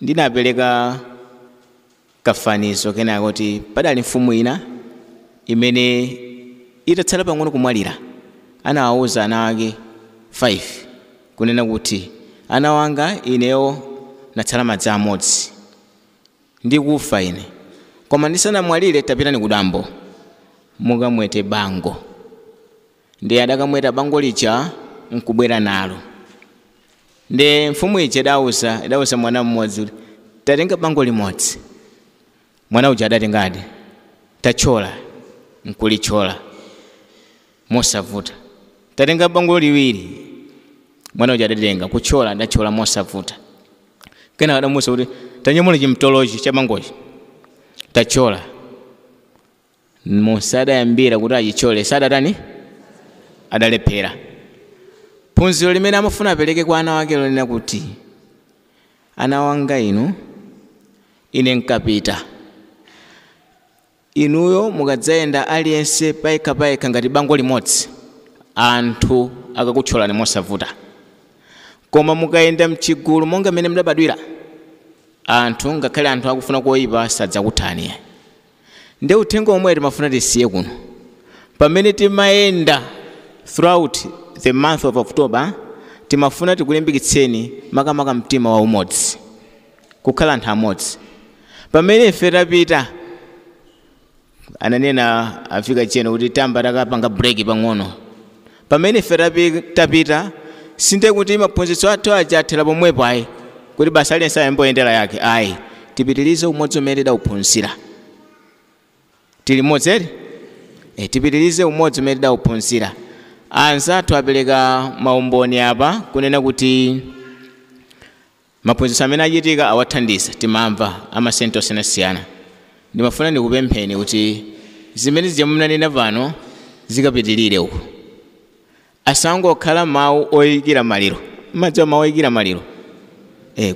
Ndinapereka kafanizo kenako kuti padali mfumu ina imene itatsala pang'ono kumwalira anawawuza ana ake 5 kunena kuti ana wanga ineyo natsala madzi amodzi ndikufa ine koma ndisanamwalire tapitani kudambo mukamwete bango. Ndi adakamweta bango lija nkubwera nalo. Ndi mfumu ija idawuza mwana mmodzi kuti tatenga bango limodzi. Mwana uja adatengadi tachola nkulichola mosavuta. Tatenga bango liwiri. Mwana uja adatenga kuchola ndachola mosavuta. Kena adamusa kuti tanyamula chimtolochi cha bangochi tachola. Musada yambira kuti achichole sadatani adalephera. Phunziro limene amafuna apereke kwa ana wake lonena kuti ana wanga inu ine nkapita. Inuyo mukadzayenda aliyense payekha ngati bango limodzi anthu akakutcholani mosavuta. Koma mukayenda mchigulu monga mmene mudabadwira anthu ngakhale anthu akufuna koyipa sadzakuthani. Ndi uthenga omwe timafuna tisiye kuno pamene timayenda throughout the month of October. Timafuna tikulimbikitseni makamaka mtima wa umodzi kukhala anthu amodzi. Pamene ife tapita ananena afika cheno kuti tamba takapanga break pang'ono. Pamene ife tapita sinde kuti maphunzitso athu ajathera pomwepo ayi kuti basa aliyense ayamboyendera yake ayi tipitirize umodzi umene tidawuphunzira. Tili modzi tipitirize umodzi umene tidawuphunzira. Anzathu apereka maumboni apa kunena kuti maphunzitso amene achitika awathandiza timamva amasenta osiyanasiyana. Ndimafuna ndikupempheni kuti zimene zija munanena pano zikapitirire uku. Asangokhala mawu oyikira maliro. Madziwa mawu oyikira maliro.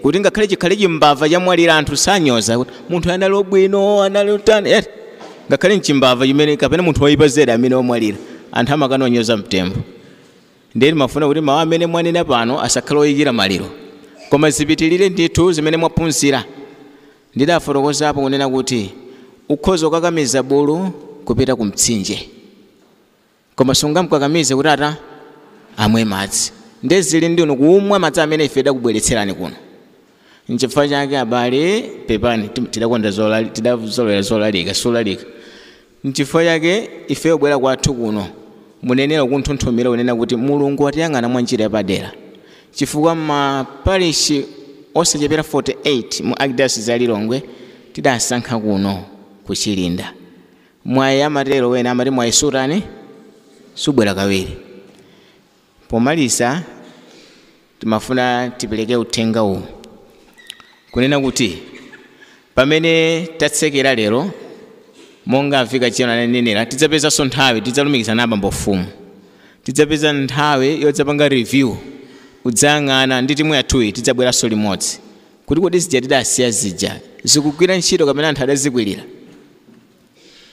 Kuti ngakhale chikhale chimbava chamwalira anthu sanyoza kuti munthu anali obwino anali utani. Ngakhale mchimbava chimene kapena munthu woyipa zedi amene omwalira anthu amakanonyoza mtembo. Ndiye mafuna kuti mawu amene mwanena pano asakhale oyikira maliro koma zipitirire ndithu zimene mwaphunzira. Ndidafotokozapo kunena kuti ukhoza kukakamiza bulu kupita ku mtsinje koma sungamukakamize kuti ata amwe madzi. Ndezili ndino kumwa madzi amene ife tidakubweretserani kuno. Nchifukwa chake abale pepani tidazolera zolalika solalika. Nchifukwa chake ife obwera kwathu kuno munenera kunthunthumira unena kuti Mulungu watiyang'ana mwa njira yapadera. Chifukwa maparishi osachepera 48 mu Archdiocese ya Lilongwe tidasankha kuno kuchilinda. Mwayi amatero wena amati mwayi sutani subwera kawiri. Pomalisa timafuna tipereke uthenga uwu kunena kuti pamene tatsekera lero monga afika chino ananenera tidzapezanso nthawi tidzalumikizana abambo mfumu. Tidzapeza nthawi yodzapanga review udzayang'ana ndi timu yathuyi tidzabweranso limodzi kuti kodi zija tidasiya zija zikugwira ntchito kapena anthu adazikwirira.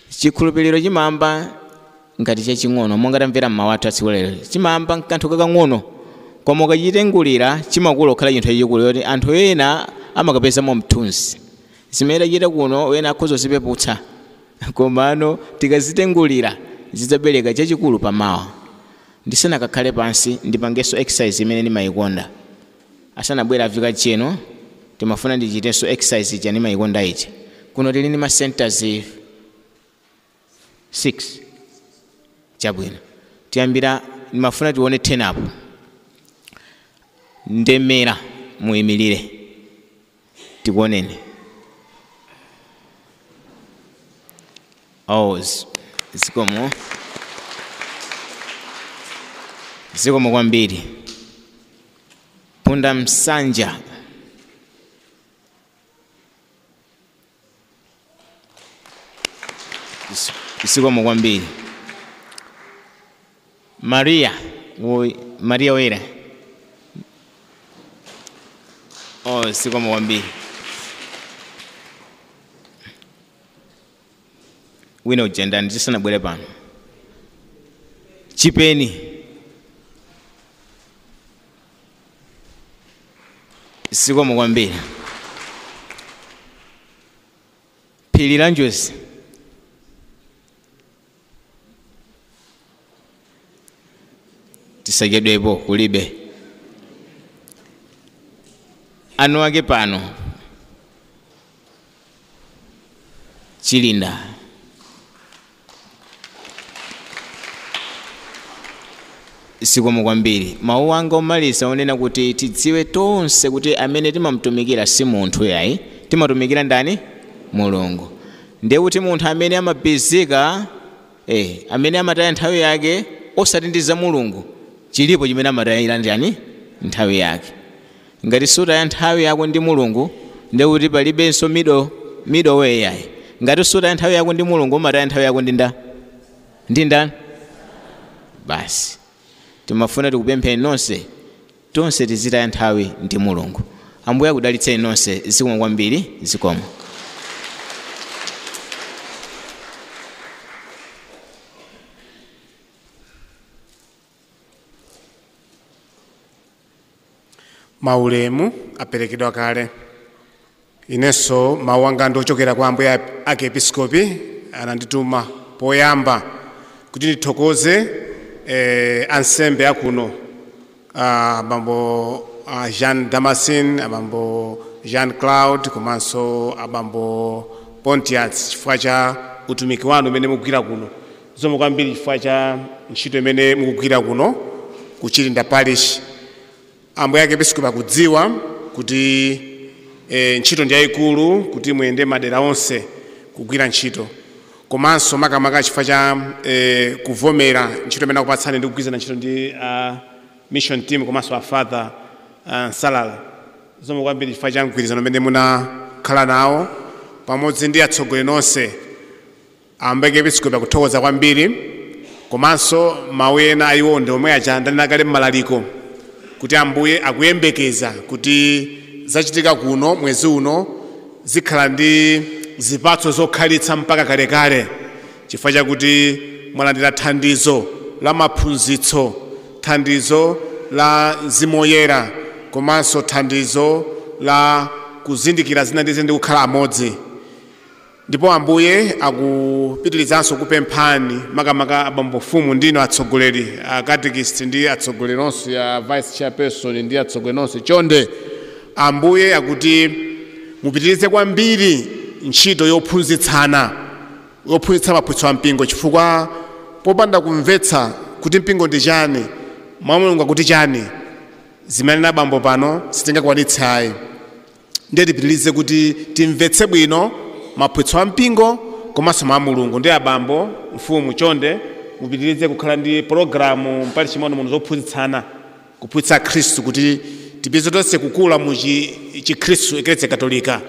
Chikhulupiriro chimamba ngati chaching'ono monga tamvera mmawu athu atsiku lero, chimamba nkanthu kakang'ono koma ukachitengulira chimakula kukhala chinthu chachikulu yoti anthu ena amakapezamo mthunzi. Zimene tachita kuno ena akhoza kuzipeputsa komano tikazitengulira zidzabereka chachikulu pamawa. Ndisanakakhale pansi ndipangenso exercise imene ndimayikonda. Asanabwera avika chino timafuna ndichitenso exercise ija ndimayikonda ija. Kuno tili ndi ma centers 6 chabwino. Tiyambira ndimafuna tione 10 apo. Ndemera muyimilire tikuoneni. Zikomo kwambiri. Punda Msanja. Zikomo kwambiri. Maria Wera. Zikomo kwambiri. Wina ujenda ndisanabwere pano. Chipeni. Zikomo kwambiri. Phiri la Njosi. Tisachedwepo kulibe. Anu ake pano. Chilinda. Zikomo kwambiri. Mawu anga omaliza onena kuti tidziwe tonse kuti amene timamutumikira si munthu yayi, timatumikira ndani? Mulungu. Ndiye kuti munthu amene amabizika amene amataya nthawi yake osati ndi za Mulungu, chilipo chimene amatayira ndani? Nthawi yake. Ngati sutaya nthawi yako ndi Mulungu ndiye kuti palibenso middle way yayi. Ngati sutaya nthawi yako ndi Mulungu umataya nthawi yako ndi ndani? Basi timafuna tikupempheni nonse tonse tizitaya nthawi ndi Mulungu. Ambuye akudalitseni nonse. Zikomo kwambiri. Zikomo. Maulemu aperekedwa kale. Inenso mawu anga ndochokera kwa Ambuye Akepiskopi anandituma poyamba kuti ndithokoze ansembe akuno abambo Jean Damascene, abambo Jean Claude komanso abambo Pontius chifukwa cha utumiki wanu umene mukugwira kuno. Zikomo kwambiri chifukwa cha ntchito imene mukugwira kuno ku Chilinda Parish. Ambuye Akepiskopi akudziwa kuti ntchito ndi yayikulu kuti muyende madera onse kugwira ntchito. Komanso makamaka chifukwa cha kuvomera ntchito imene akupatsani ndi kugwirizana ntchito ndi mission team komanso a Father Nsalala. Zikomo kwambiri chifukwa cha mgwirizano umene munakhala nawo pamodzi ndi atsogoleri nonse. Ambuye Akepiskopi akuthokoza kwambiri. Komanso mawu ena aliwonde omwe aja ndanena kale m'malaliko kuti Ambuye akuyembekeza kuti zachitika kuno mwezi uno zikhala ndi zipatso zokhalitsa mpaka kalekale chifukwa chakuti mwalandira thandizo la maphunzitso, thandizo la Mzimu Woyera komanso thandizo la kuzindikira zina ndi zina ndi kukhala amodzi. Ndipo Ambuye akupitirizanso kupemphani makamaka abambofumu ndino atsogoleri akatekist ndi atsogoleri onse ya vice chairperson ndi atsogoleri onse chonde. Ambuye akuti mupitirize kwambiri ntchito yophunzitsa maphunzitso a mpingo chifukwa popanda kumvetsa kuti mpingo ndi chani, mwa Mulungu akuti chani, zimene abambo pano sitingakwanitse. Ndiye tipitirize kuti timvetse bwino maphunzitso a mpingo komanso mwa Mulungu. Ndi abambo mfumu chonde mupitirize kukhala ndi programu mpali chimono muno zophunzitsana kuphunzitsa Khristu kuti tipitirize tonse kukula mu Chikhristu Eklesia Katolika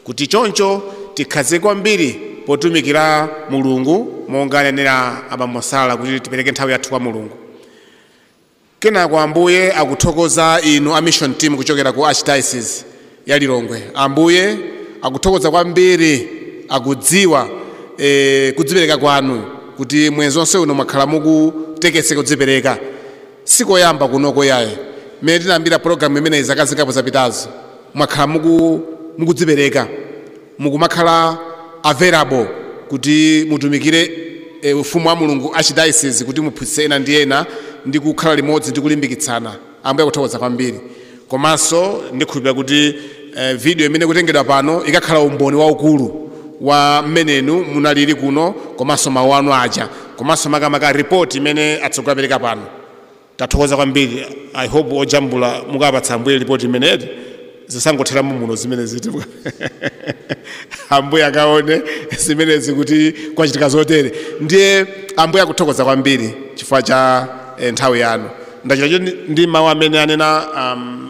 kuti choncho tikhazike kwambiri potumikira Mulungu monga anenera abambo Nsalala kuti tipereke nthawi yathu kwa Mulungu. kenako ambuye akuthokoza inu a mission team kuchokera ku archdiocese ya Lilongwe. Ambuye akuthokoza kwambiri akudziwa kudzipereka kwanu kuti mwezi wonse uno mwakhala mukutekeseka kudzipereka sikoyamba kunoko yaye mmene tinayambira program imene zaka zingapo zapitazo mwakhala mukudzipereka mukumakhala available kuti mutumikire ufumu wa Mulungu archdiocese kuti muphunzitse ena ndi ena ndi kukhala limodzi ndi kulimbikitsana. Ambuye akuthokoza kwambiri. Komanso ndikhulupirira kuti video imene kutengedwa pano ikakhala umboni waukulu wa mmenenu munaliri kuno komanso mawu anu aja komanso makamaka report imene atsogoleri apereka pano. Tathokoza kwambiri. I hope ojambula mukapatsa Ambuye report imeneyi zisangothera muno zimene ziti Ambuye akaone zimenezi kuti kwachitika zotere. Ndiye Ambuye akuthokoza kwambiri chifukwa cha nthawi yanu. Ndachita ndi mawu amene anena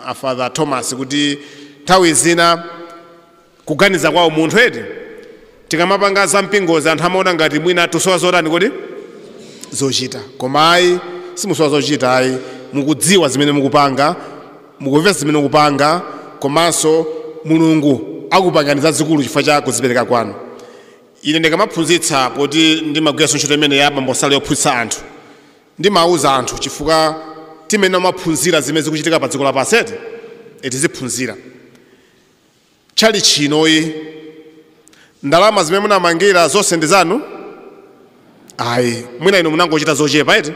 a Father Thomas kuti nthawi zina kuganiza kwawo munthu eti tikamapanga za mpingozi anthu amaona ngati mwina tusowa zotani kodi zochita, koma ayi simusowa zochita ayi, mukudziwa zimene mukupanga, mukumvetsa zimene mukupanga, komanso Mulungu akupangani zazikulu chifukwa cha kudzipereka kwanu. Ine ndikamaphunzitsa poti ndimagwiranso ntchito imene ya abambo sale yophunzitsa anthu ndimauza anthu chifukwa timene maphunzira zimene zikuchitika pa dziko lapansi tiziphunzira. Chali chinoyi ndalama zimene munamangira zonse ndi zanu? Ayi, mwina inu munangochita zochepa eti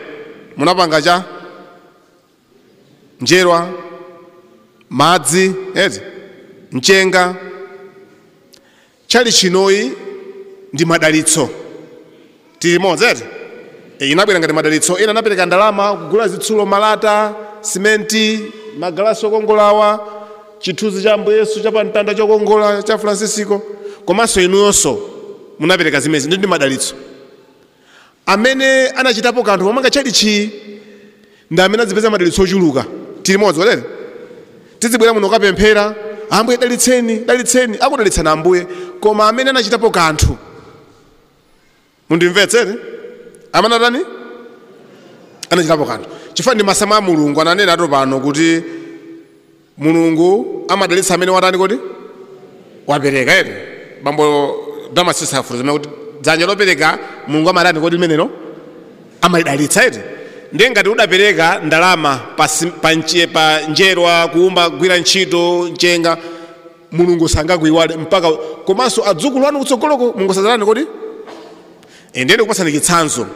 munapanga cha njerwa madzi eti mchenga. Chali chinoyi ndi madalitso tilimodzi eti inabwera ngati madalitso. Ena anapereka ndalama kugula zitsulo, malata, simenti, magalasi okongolawa, chithunzi cha Ambuye Yesu cha pamtanda chokongola cha Francisco, komanso inuyonso munapereka zimezi ndi madalitso. Amene anachitapo kanthu pomanga chalichi ndi amene azipeza madalitso ochuluka. Tilimodzi lero tizibwera muno kapemphera Ambuye dalitseni dalitseni, akudalitsana Ambuye, koma amene anachitapo kanthu mundimvetsere amene atani anachitapo kanthu. Chifukwa ndi masama a Mulungu ananena ato pano kuti Mulungu amadalitsa amene watani kodi wapereka eti bambo Damascus afuruza zimene kuti dzanja lopereka Mulungu amadani kodi limenelo amadalitsa eti. Ndiye ngati udapereka ndalama pa njerwa kuumba gwira ntchito mchenga Mulungu sangakuyiwale mpaka komanso adzukulu anu kutsogoloko Mulungu sadzalani kodi. Ndiye ndikupasani chitsanzo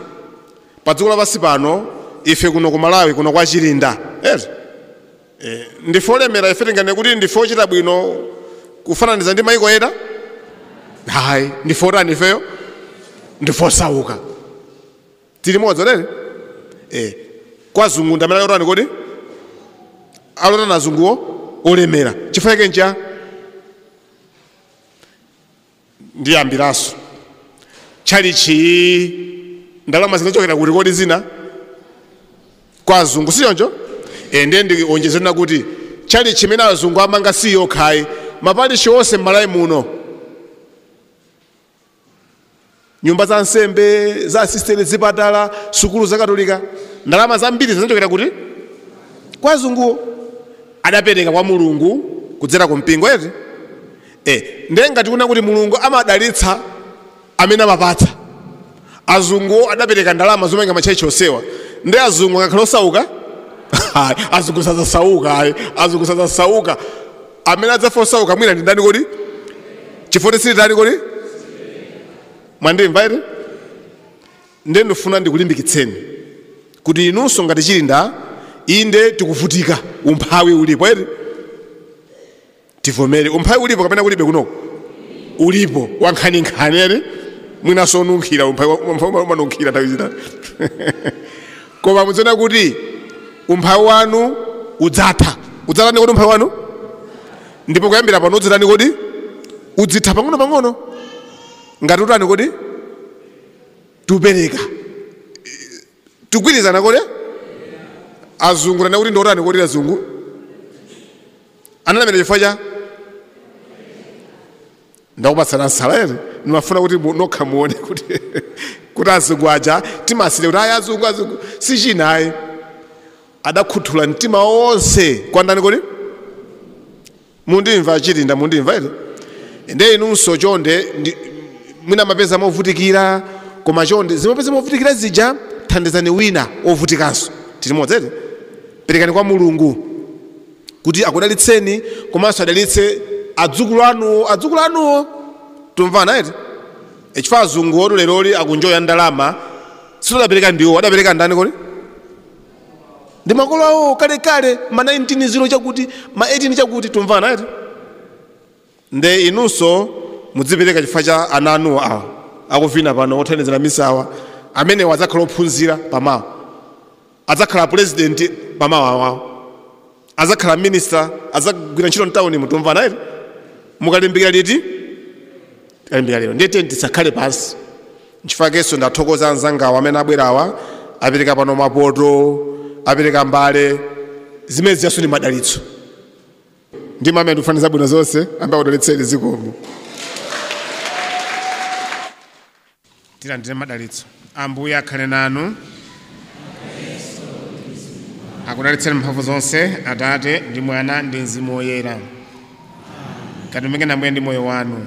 pa dziko lapansi pano ife kuno ku Malawi kuno kwa Chilinda eti ndife olemera ife tingane kuti ndife ochita bwino kufananiza ndi maiko ena. Hayi, ndife otani ifeyo ndife osauka. Tilimodzi lero kwa zungu ndamene otani kodi alotana azunguwo olemera chifukwa chake ncha ndiyambiraso chalichi ndalama zinachokera kuti kodi zina kwa azungu siyonjo. Ndiye ndionjezerana kuti chali chimene azungu amanga siyo khayi mapalishi onse m'Malawi muno, nyumba za nsembe za asistenti zipatala sukulu za Katolika ndalama zambiri zinachokera kuti kwa azunguwo adapereka kwa Mulungu kudzera ku mpingo eti. Ndiye ngati kuna kuti Mulungu amadalitsa amene amapatsa, azunguwo adapereka ndalama zomenga machechi osewa, ndiye azungu akakhala osauka azungu sazasauka azungu sazasauka. Amene adzafa osauka mwina ndi ndani kodi chifukwa sili tani kodi mwandimva eti. Ndiye ndifuna ndikulimbikitseni kuti inunso ngati Chilinda inde tikuvutika umphawi ulipo eti tivomere umphawi ulipo kapena kulibe kunoko ulipo wankhaninkhani eti mwinaso onunkhira umphawi umanunkhira nthawi zina koma mudziona kuti umphawi wanu udzatha. Udzatani kodi umphawi wanu? Ndipo kuyambira pano udzatani kodi udzitha pang'ono ngati utani kodi tupereka tugwirizana kodi azungu tani kuti ndotani kodi azungu analamira chifukwa cha ndakupatsana nsala eti ndimafuna kuti nokha muone kuti azungu aja timasile kuti ayi azungu sichinayi adakhuthula mtima wonse kwa ndani kodi mundimva Chirinda mundimva ere nde inunso chonde mwina mapeza movutikira koma chonde zimapeza movutikira zija thandizani wina ovutikanso tili modzete perekani kwa Mulungu kuti akudalitseni komanso adalitse adzukulu anuwo tumvana ete chifukwa azungu odu leroli akunjoya ndalama sidapereka ndiwo adapereka ndani kodi ndi makolo awo kalekale ma 19 chakuti ma 18 chakuti tumvana ete nde inunso mudzipereka chifukwa cha ana anuwo awa akuvina pano othandizira misawa amene wadzakhala ophunzira pamawa adzakhala president pamawa awawo azakhala minister azagwira ntchito mtawuni mutumvana ere mukalimbikira liti kalimbikira lero ndiyete tisakhale pansi nchifakenso ndathokoza anzangawo amene abwerawa apereka pano mapoto apereka mbale zimene ziyaso ndi madalitso ndi amene ndikufaniza zabwino zonse ambaye udalitseni zikomo tilandire madalitso Ambuye akhale nanu akudalitseni mphamvu zonse Atate ndi Mwana ndi Mzimu Woyera katumike na Mbuye ndi moyo wanu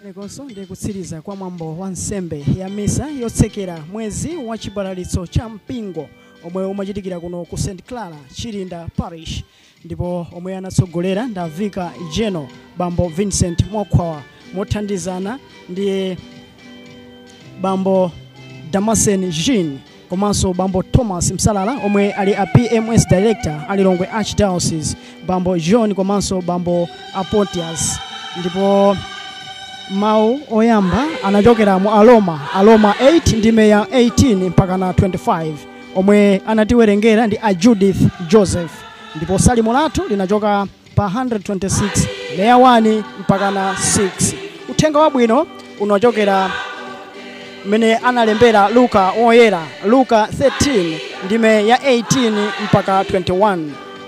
lekonso ndi kutsiriza kwa mwambo wa nsembe ya misa yotsekera mwezi wa chibalalitso cha mpingo omwe umachitikira kuno ku St Clara Chirinda Parish ndipo omwe anatsogolera ndavika General Bambo Vincent Mwakhwawa mothandizana ndi Bambo Damasen Jean komanso Bambo Thomas Msalala omwe ali a PMS Director alilongwe Archdiocese Bambo John komanso Bambo Apotias ndipo mau oyamba anachokera mu Aloma 8 ndime ya 18 mpaka na 25 omwe anatiwerengera ndi a Judith Joseph ndipo salimo lathu linachoka pa 126 leya 1 mpaka na 6 uthenga wabwino unachokera mene analembera Luka oyera Luka 13 ndime ya 18 mpaka 21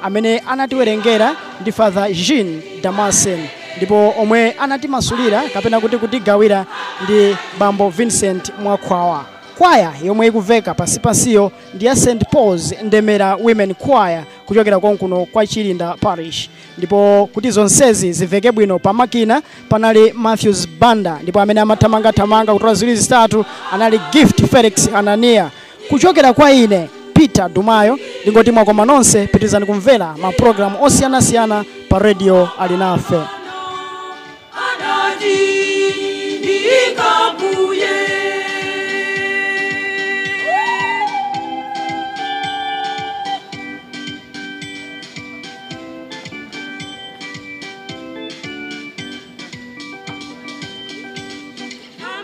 amene anatiwerengera ndi Father Jean Damasen ndipo omwe anatimasulira kapena kuti kutigawira ndi Bambo Vincent Mwakhwawa. Kwaya yomwe ikuveka pasipasiyo ndi ya St Paul's Ndemera Women Choir kuchokera konkuno kwa Chirinda Parish ndipo kuti zonsezi ziveke bwino pamakina panali Matthews Banda ndipo amene amathamanga kutola ziwiri zitatu anali Gift Felix Anania kuchokera kwa ine Peter Dumayo ndingoti mwakoma nonse pitizani kumvera ma program osiyanasiyana pa radio alinafe.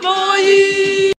Moi